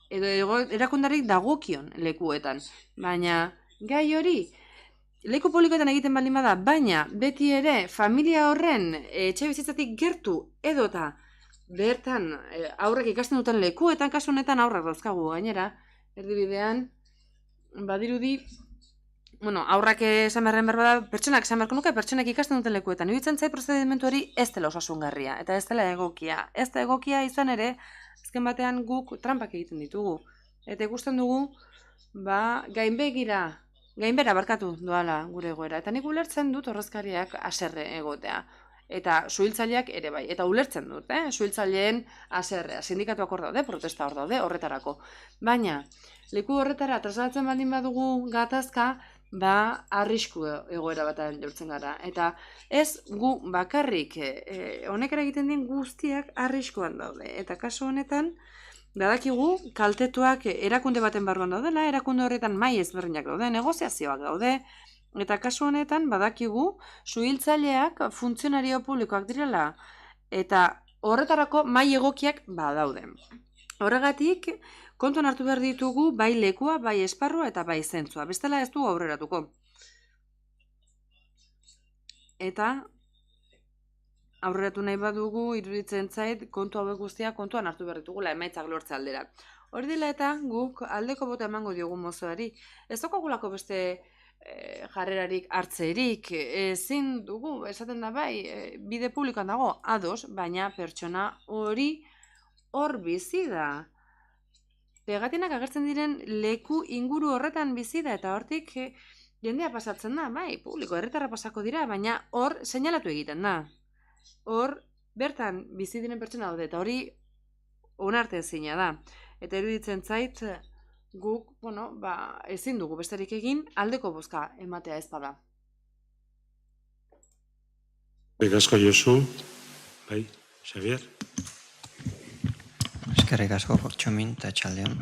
edo erakundeari dagokion lekuetan. Baina gai hori, leku publikoetan egiten baldin bada, baina beti ere familia horren etxe bizitzatik gertu edota bertan aurrek ikasten duten lekuetan, kasu honetan aurrak dauzkagu gainera, erdibidean, badirudi, aurrak esan beharren berbada, pertsonak esan beharko nuke, pertsonak ikasten duten lekuetan. Iruditzen zait prozedimentu hori ez dela osasungarria, eta ez dela egokia. Ez da egokia izan ere, azken batean guk trampak egiten ditugu. Eta ikusten dugu, gainbera barkatu doala gure egoera. Eta nik ulertzen dut ordezkariak haserre egotea. Eta suhiltzaileak ere bai. Eta ulertzen dut, suhiltzaileen haserrea. Sindikatuak hor daude, protesta hor daude, horretarako. Baina, leku horretara trasladatzen baldin badugu gatazka, arrisku egoera batean jortzen gara. Eta ez gu bakarrik, honek egiten dien guztiak arriskuan daude. Eta kasu honetan, badakigu kaltetuak erakunde baten barruan daudela, erakunde horretan mai ezberdinak daude, negoziazioak daude, eta kasu honetan badakigu suhiltzaileak funtzionario publikoak direla, eta horretarako mai egokiak badaude. Horregatik, kontuan hartu behar ditugu bai lekua, bai esparrua eta bai zentzua. Bestela ez du aurreratuko. Eta aurreratu nahi badugu, iruditzen zait, kontu hauek guztiak kontuan hartu behar ditugula emaitzak lortze aldera. Hori dela eta guk aldeko bota emango diogu mozoari. Ez daukagulako beste jarrerarik hartzerik, ezin dugu, esaten da bai, bide publikoan dago, ados, baina pertsona hori hor bizi da. Pegatinak agertzen diren leku inguru horretan bizi da, eta hortik jendea pasatzen da, bai, publiko, herritarra pasako dira, baina hor seinalatu egiten da. Hor, bertan bizi diren pertsona daude, eta hori onarte ezina da. Eta iruditzen zait, guk, ezin dugu besterik egin, aldeko bozka ematea ez bada. Asko Josu, bai, Xavier. Eskerrik asko, Txomin eta Txaldeon.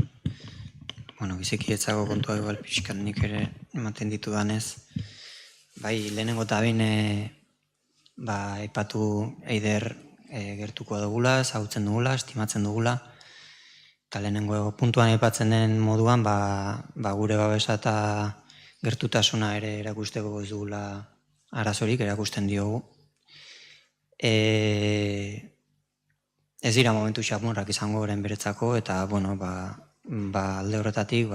Bizikidetzago kontua igual pixkan nik ere ematen ditudanez. Bai, lehenengo eta bain aipatu Eider gertuko dugula, ezagutzen dugula, estimatzen dugula. Eta lehenengo puntuan aipatzen den moduan, gure babesa eta gertutasuna ere erakusteko ez dugula arazorik, erakusten diogu. Ez dira momentu xapmurrak izango oren beretzako, eta alde horretatik,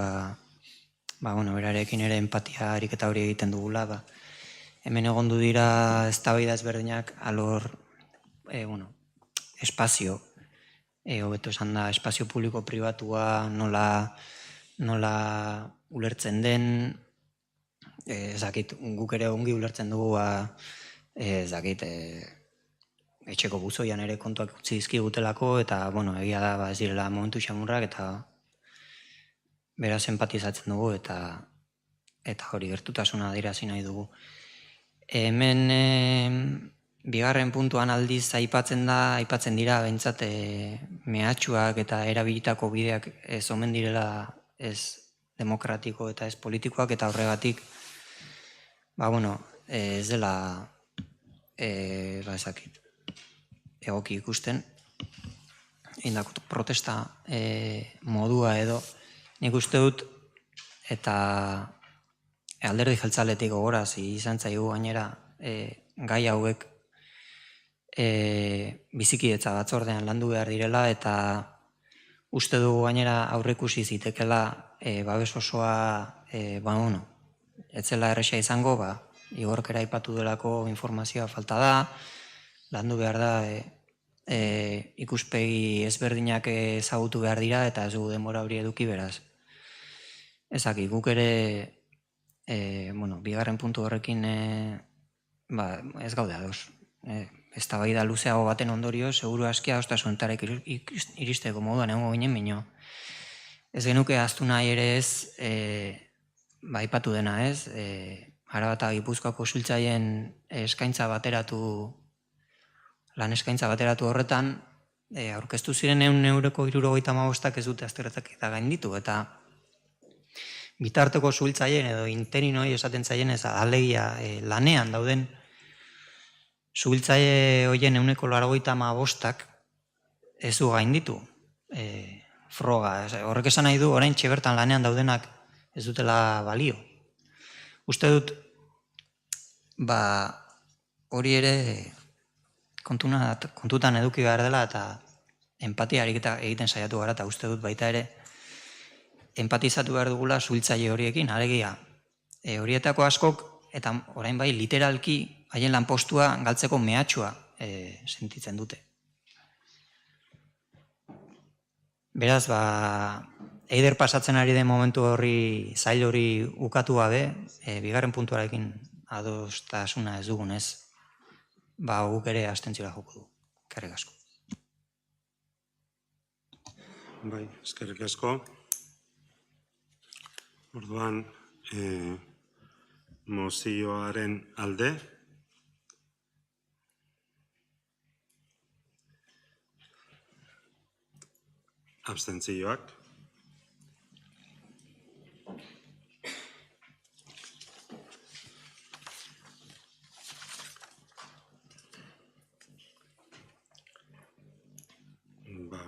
berarekin ere empatia ariketa hori egiten dugula. Hemen egondu dira eztabaida ezberdinak alor espazio, hobeto esan da, espazio publiko pribatua nola ulertzen den, guk ere ongi ulertzen dugu, etxeko buzoian ere kontuak utzi dizkigutelako, eta egia da ez direla momentu xamurrak, eta beraz empatizatzen dugu, eta hori gertutasuna adierazi nahi dugu. Hemen bigarren puntuan aldiz aipatzen dira behintzat mehatxuak eta erabilitako bideak ez omen direla ez demokratiko eta ez politikoak, eta horregatik ez dela egoki ikusten indako protesta modua edo. Nik uste dut, eta alderdi jeltzaletik gogorazi izan zaigu gainera gai hauek bizikidetza batzordean landu behar direla, eta uste dugu gainera aurreikusi zitekela babes osoa ez zela erresa izango, Igorkera aipatu delako informazioa falta da, landu behar da ikuspegi ezberdinak ezagutu behar dira, eta ez dugu denbora hori eduki beraz. Ezaki, guk ere bigarren puntu horrekin ez gaude ados. Eztabaida luzeago baten ondorio, seguru aski adostasunetara iristeko moduan egongo ginen, baino ez genuke ahaztu nahi ere ez, aipatu dena ez, Araba eta Gipuzkoako Suhiltzaileen eskaintza bateratu, lan eskaintza bateratu horretan, aurkeztu ziren €1,75 ez dute azterretak eta gainditu, eta bitarteko suhiltzaileen edo interinoi esaten zaien ez alegia lanean dauden suhiltzaile horien €1,85 ez du gainditu froga. Horrek esan nahi du, orain bertan lanean daudenak ez dutela balio. Uste dut, hori ere kontutan eduki behar dela, eta empatia egiten saiatu gara, eta uste dut baita ere empatizatu behar dugula suhiltzaile horiekin, alegia horietako askok, eta orain bai literalki haien lanpostua galtzeko mehatxua sentitzen dute. Beraz, Eider pasatzen ari den momentu horri, zail hori ukatu gabe, bigarren puntuarekin adostasuna ez dugunez, guk ere abstentziora joko du. Eskerrik asko. Bai, eskerrik asko. Orduan, mozioaren alde. Abstentzioak.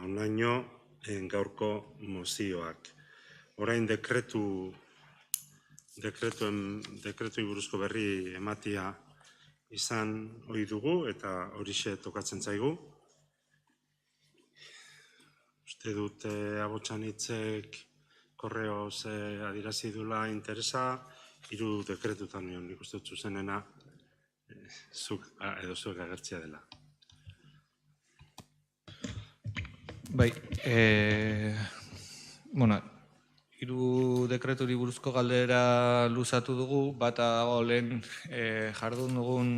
Onaino, gaurko mozioak. Orain dekretuei buruzko berri ematia izan ohi dugu eta horixe tokatzen zaigu. Uste dut Abotxanitzek korreoz adierazi dula interesa, 3 dekretutan nion, nik uste dut zuzenena zuek agertzia dela. Bai, 3 dekreturi buruzko galdera luzatu dugu, bata lehen jardun dugun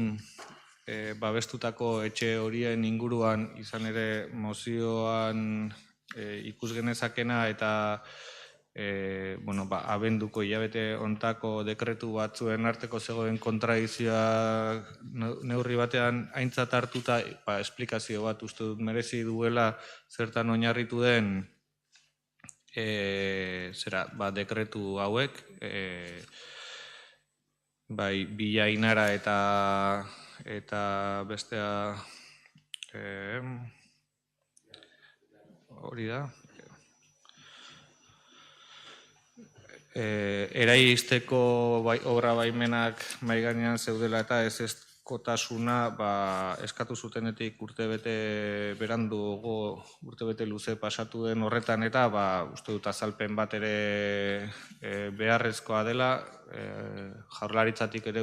babestutako etxe horien inguruan izan ere mozioan ikus genezakena eta abenduko hilabete hontako dekretu batzuen arteko zegoen kontradizioa neurri batean aintzat hartuta esplikazio bat uste dut merezi duela zertan oinarritu den dekretu hauek, bai Bilainara eta bestea hori da. Eraisteko obra baimenak mahai gainean zeudela eta ezezkotasuna eskatu zutenetik urtebete beranduago, urtebete luze pasatu den horretan eta uste dut azalpen bat ere beharrezkoa dela, Jaurlaritzatik ere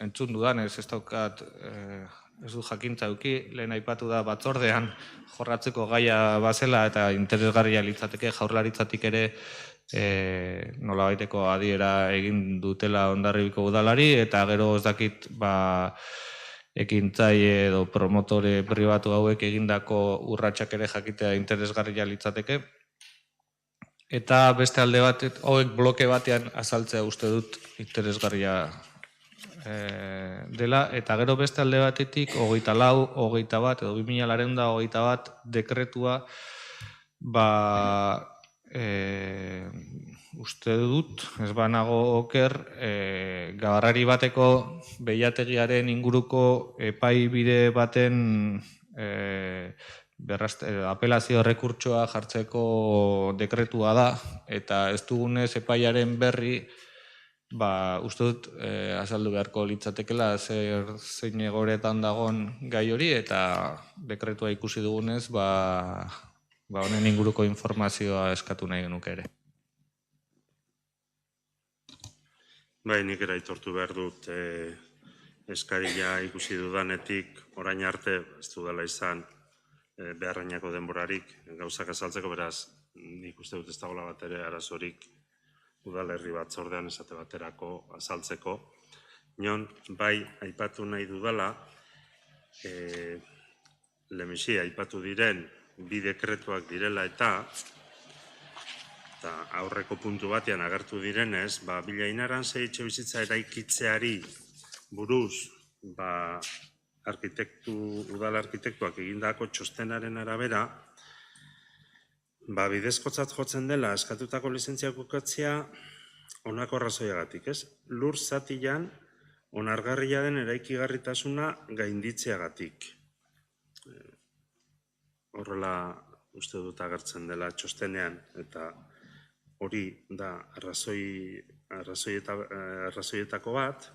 entzun dudan, ez daukat ez du jakintza eduki, lehen aipatu da batzordean jorratzeko gaia bazela eta interesgarria litzateke Jaurlaritzatik ere nolabaiteko adiera egin dutela Hondarribiko udalari eta gero ez dakit ekintzaile edo promotore pribatu hauek egindako urratsak ere jakitea interesgarria litzateke. Eta beste alde batet, hauek bloke batean azaltzea uste dut interesgarria dela, eta gero beste alde batetik 24, 21 edo 2221 dekretua uste dut, ez banago oker, Gabarrari bateko behiategiaren inguruko epai bide baten apelazio rekurtsoa jartzeko dekretua da, eta ez dugunez epaiaren berri uste dut azaldu beharko litzatekela zein egoeretan dagon gai hori, eta dekretua ikusi dugunez honen inguruko informazioa eskatu nahi genuke ere. Bai, nik ere aitortu behar dut eskaria ikusi dudanetik orain arte ez dudala izan beharrainako denborarik gauzak azaltzeko, beraz nik uste dut ez dagoela bat ere arazorik udalerri batzordean esate baterako azaltzeko. Nion, bai, aipatu nahi dudala, lehenbizi aipatu diren 2 dekretuak direla eta aurreko puntu batean agertu direnez, Bilainaran 6 etxebizitza eraikitzeari buruz udal arkitektuak egindako txostenaren arabera, bidezkotzat jotzen dela eskatutako lizentziak ukatzea honako arrazoiagatik, ez? Lur zatian onargarria den eraikigarritasuna gainditzeagatik. Horrela uste dut agertzen dela txostenean, eta hori da arrazoietako bat.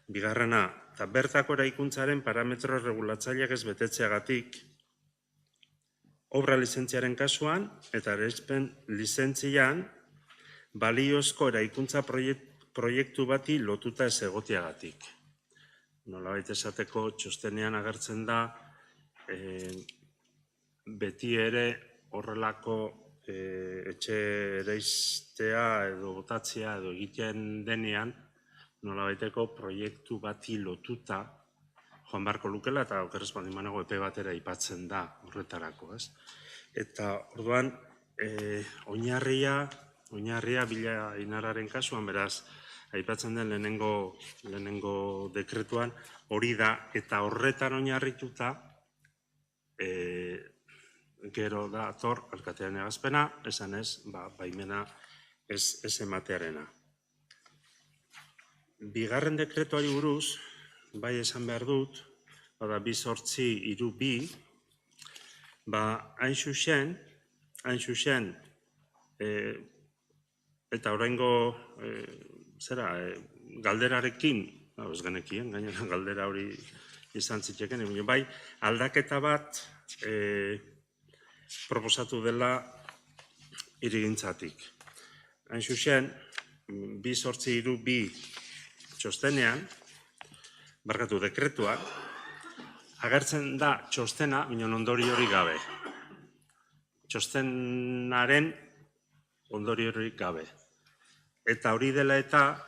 Bigarrena, eta bertako eraikuntzaren parametro regulatzaileak ez betetzeagatik, obra lizentziaren kasuan eta eraispen lizentzian baliozko eraikuntza proiektu bati lotuta ez egoteagatik. Nolabait esateko txostenean agertzen da beti ere horrelako etxe eraistea edo botatzea edo egiten denean nolabaiteko proiektu bati lotuta joan beharko lukela eta okerrez baldin banago epe batera aipatzen da horretarako, ez? Eta orduan oinarria Bilainararen kasuan, beraz, aipatzen den lehenengo dekretuan hori da, eta horretan oinarrituta gero da ator alkatearen egazpena, esan ez, baimena ez ematearena. Bigarren dekretuari buruz, bai esan behar dut, 2.8.3.2, hain zuzen, hain zuzen, eta oraingo galderarekin, ez genekien, gainera galdera hori izan zitekeen, bai, aldaketa bat proposatu dela hirigintzatik. Hain zuzen, 2.8.3.2 txostenean, dekretuak, agertzen da txostena, minon ondori hori gabe. Txostenaren ondori hori gabe. Eta hori dela eta,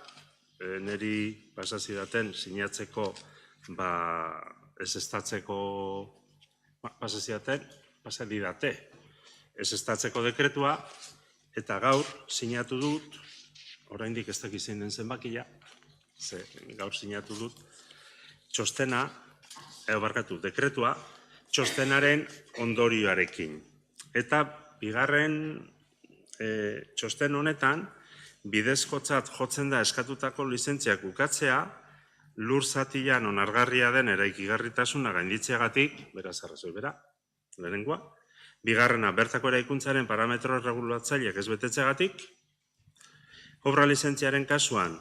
niri pasazidaten sinatzeko, ez estatzeko, ez estatzeko dekretua, eta gaur sinatu dut, oraindik ez dakiz zein den zenbakia, gaur sinatu dut, dekretua, txostenaren ondorioarekin. Eta bigarren txosten honetan, bidezkotzat jotzen da eskatutako lizentziak ukatzea, lur zatian onargarria den eraikigarritasuna gainditzeagatik, beraz arrazoi bera, lehenengoa, bigarrena, bertako eraikuntzaren parametro regulatzaileak ez betetzeagatik, obra lizentziaren kasuan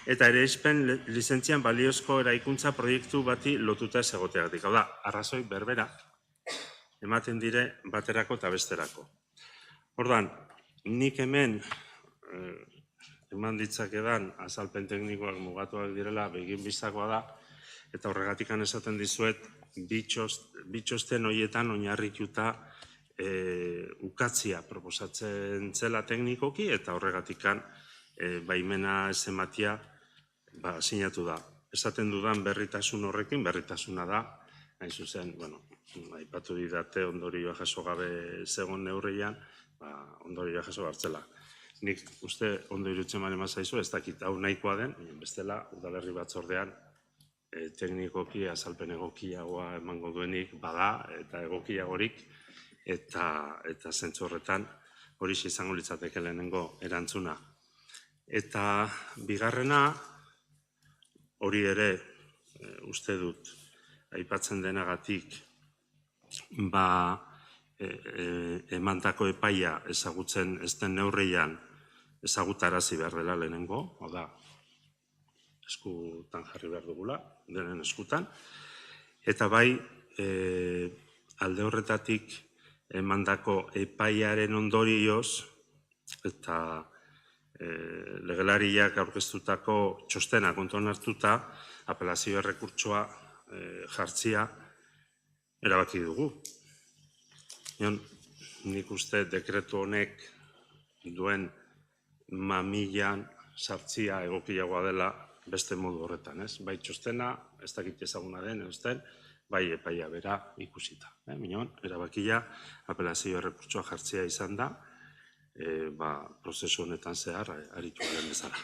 eta ereizpen lizentzian baliozko eraikuntza proiektu bati lotuta ez egoteagatik. Hau da, arrazoi berbera ematen dire baterako eta besterako. Ordan, nik hemen eman ditzakedan azalpen teknikoak mugatuak direla begin bistakoa da, eta horregatikan esaten dizuet bitxosten horietan oinarrituta ukatzia proposatzen zela teknikoki, eta horregatikan baimena ez ematia sinatu da. Esaten dudan berritasun horrekin, berritasuna da, hain zuzen, aipatu didate ondorioa jaso gabe zegoen neurrian, ondorioa jaso hartzela. Nik uste ondo irutzen bale mazaizu, ez dakit hau nahikoa den, bestela udalerri batzordean teknikoki azalpen egokiagoa emango duenik bada, eta egokiagorik, eta zentzu horretan hori izango litzateke lehenengo erantzuna. Eta bigarrena, hori ere uste dut aipatzen denagatik emandako epaia ezagutzen ez den neurrian ezagutarazi behar dela lehenengo, hau da, eskutan jarri behar dugula, denen eskutan, eta bai alde horretatik emandako epaiaren ondorioz eta legelariak aurkeztutako txostena kontuan hartuta apelazio errekurtsoa jartzia erabaki dugu. Nik uste dekretu honek duen mamilan sartzia egokiagoa dela beste modu horretan, ez? Bai txostena, ez dakit ezaguna den, bai epaia bera ikusita. Minon, erabakia apelazio errekurtsoa jartzia izan da, prozesu honetan zehar aritu garen bezala.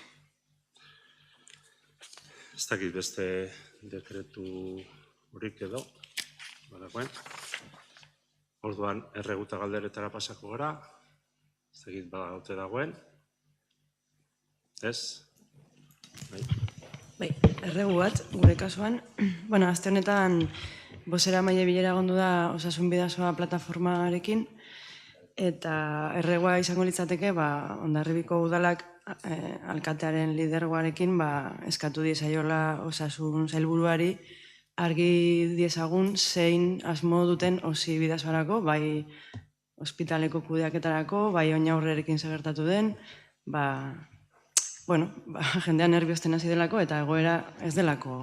Ez dakit beste dekretu horik edo, badagoen. Orduan, erreguta galderetara pasako gara, ez dakit badagote dagoen. Ez? Bai, erregu bat, gure kasuan, aste honetan bozera maile bilera gondu da Osasun Bidasoa plataformarekin, eta erregua izango litzateke, Hondarribiko udalak alkatearen lidergoarekin eskatu diezaiola osasun sailburuari argi diezagun zein asmo duten Osi Bidasoarako, bai ospitaleko kudeaketarako, bai oinaurrerekin segertatu den, jendean nerviosten hasi delako eta egoera ez delako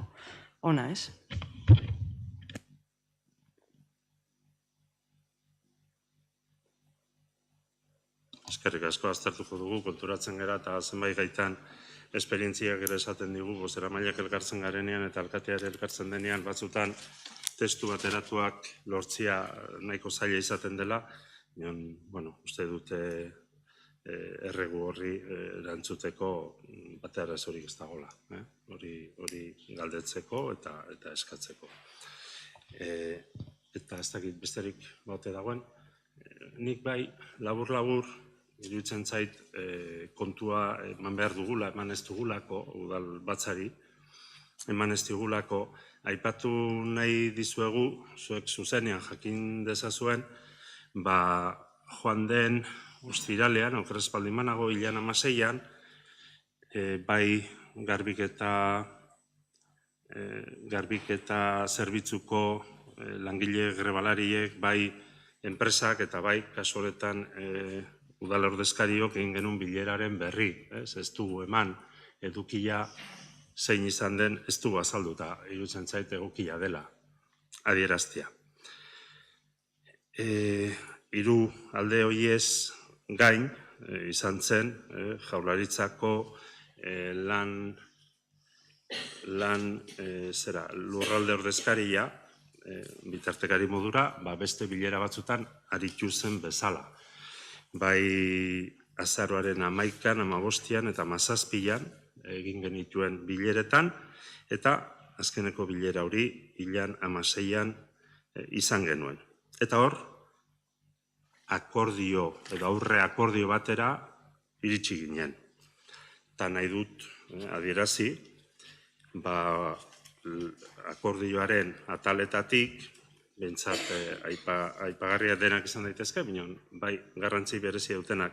ona, ez? Eskerrik asko aztertuko dugu, konturatzen gara eta zenbait gaitan esperientziak ere esaten digu, bozeramaileak elkartzen garenean eta alkateare elkartzen denean batzutan testu bateratuak lortzia nahiko zaila izaten dela, uste dute erregu horri erantzuteko batera ez horik ez dagoela, hori galdetzeko eta eskatzeko. Eta ez dakit besterik baute dagoen, nik bai labur-labur iruditzen zait kontua eman behar dugula, eman ez dugulako udal batzari, eman ez digulako. Aipatu nahi dizuegu, zuek zuzenean jakin dezazuen, joan den ostiralean, okerrez baldin banago, hilean 16an, bai garbiketa zerbitzuko langile grebalariek, bai enpresak eta bai kasu honetan udal ordezkariok egin genuen bileraren berri. Ez dugu eman edukia zein izan den, ez dugu azalduta, iruditzen zait egokia dela adieraztea. Hiru alde horiez gain izan zen Jaurlaritzako lurralde ordezkaria bitartekari modura beste bilera batzutan aritu zen bezala. Bai azaroaren 11an, 15an eta 17an egin genituen bileretan, eta azkeneko bilera hori hilean 16an izan genuen. Eta hor, akordio edo aurre akordio batera iritsi ginen. Eta nahi dut adierazi, akordioaren ataletatik, behintzat aipagarria denak izan daitezke, baina bai garrantzi berezia dutenak.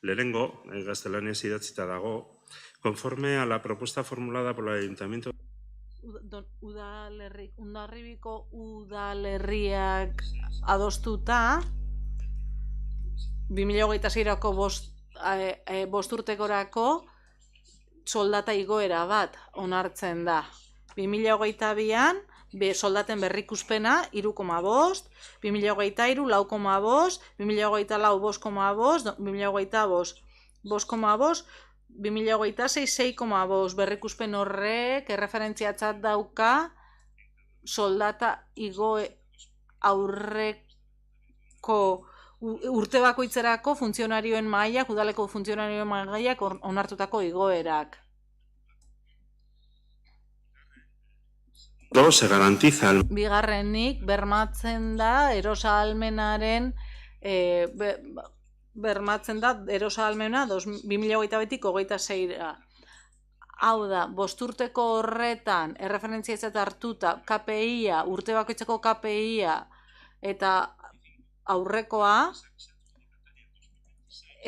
Lehenengo, gaztelaniaz idatzita dago, conforme a la propuesta formulada por el Ayuntamiento. Hondarribiko udalerriak adostuta, 2026ko 5 urtekorako soldata igoera bat onartzen da. 2022an soldaten berrikuspena 3,5, 2023 4,5, 2024 5,5, 2025 5,5, 2026 6,5 berrikuspen horrek erreferentziatzat dauka soldata aurreko urte bakoitzerako funtzionarioen mailak, udaleko funtzionarioen mailak onartutako igoerak. Se garantiza. Bigarrenik, bermatzen da erosahalmenaren bermatzen da erosahalmena 2022tik 26ra. Hau da, 5 urteko horretan erreferentziatzat hartuta KPI-a, urte bakoitzeko KPI-a eta aurrekoa,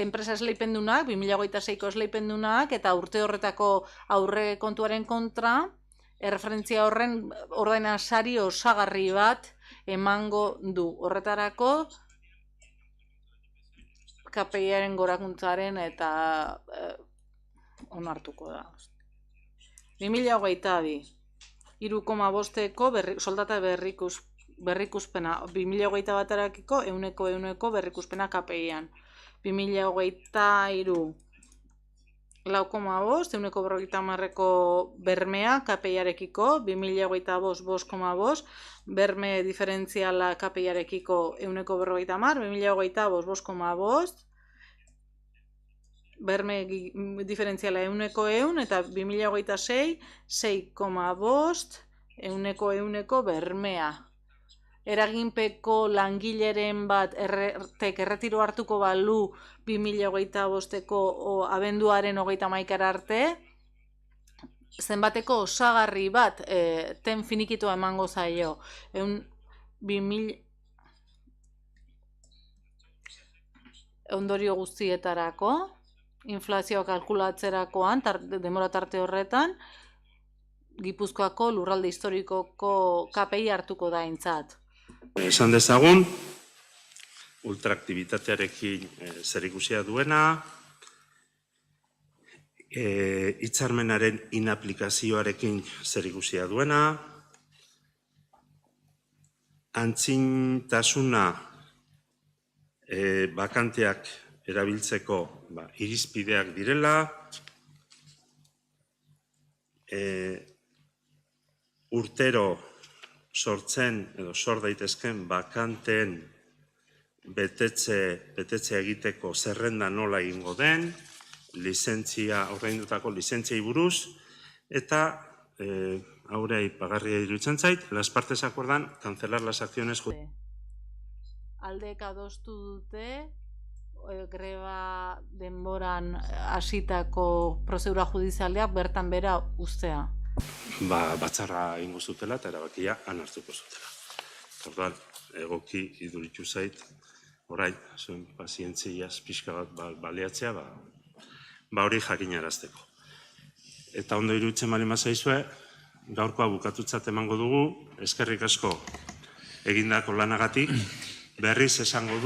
enpresa esleipendunak, 2026ko esleipendunak eta urte horretako aurre kontuaren kontra, erreferentzia horren ordaina sari osagarri bat emango du. Horretarako KPI-aren gorakuntzaren eta onartuko da. 2022, 3,5ko soldata berrikuspena, 2021-erakiko 100% berrikuspena KPI-an. 2023, 4,5, 150ko bermea KPI-arekiko, 2025 5,5, berme diferentziala KPI-arekiko 150, 2025 5,5, berme diferentziala 100 eta 2026 6,5, 100ko bermea. Eraginpeko langileren bat erretiro hartuko balu 2025ko abenduaren 31 arte, zenbateko osagarri bat ten finikitua emango zaio. Ondorio guztietarako, inflazioa kalkulatzerakoan, denbora tarte horretan, Gipuzkoako lurralde historikoko KPI hartuko da aintzat. Esan dezagun, ultraaktibitatearekin zerikusia duena, hitzarmenaren inaplikazioarekin zerikusia duena, antzintasuna bakanteak erabiltzeko irizpideak direla, urtero sortzen edo sor daitezken bakanteen betetzea egiteko zerrenda nola egingo den, ordaindutako lizentziei buruz, eta haure aipagarria iruditzen zait, las partes acuerdan cancelar las acciones Aldeek adostu dute greba denboran hasitako prozedura judizialeak bertan bera uztea. batzarra ingo zutela eta erabakia han hartuko zutela. Orduan, egoki iduritu zait, orain, zuen pazientziaz pixka bat baliatzea, hori jakinarazteko. Eta ondo iruditzen bali mazaizue, gaurkoa bukatutzat emango dugu, eskerrik asko egindako lanagatik, berriz esango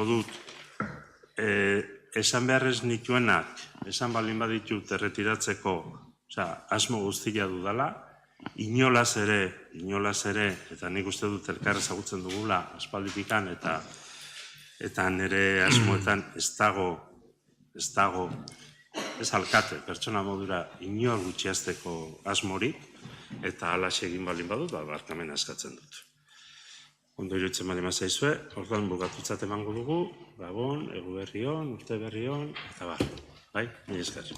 dut, esan beharrez nituenak, esan balin baditut erretiratzeko, asmo guztia dudala, inolaz ere, eta nik uste dut elkar ezagutzen dugula, aspalditikan, eta nire asmoetan ez dago, ez alkate, pertsona modura inor gutxiazteko asmorik, eta alaxe egin balin badut, barkamena eskatzen dut. Ondo iruditzen bali mazaizue, orduan bukatutzat emango dugu, gabon, egu berri on, urte berri on, eta bai, mila esker.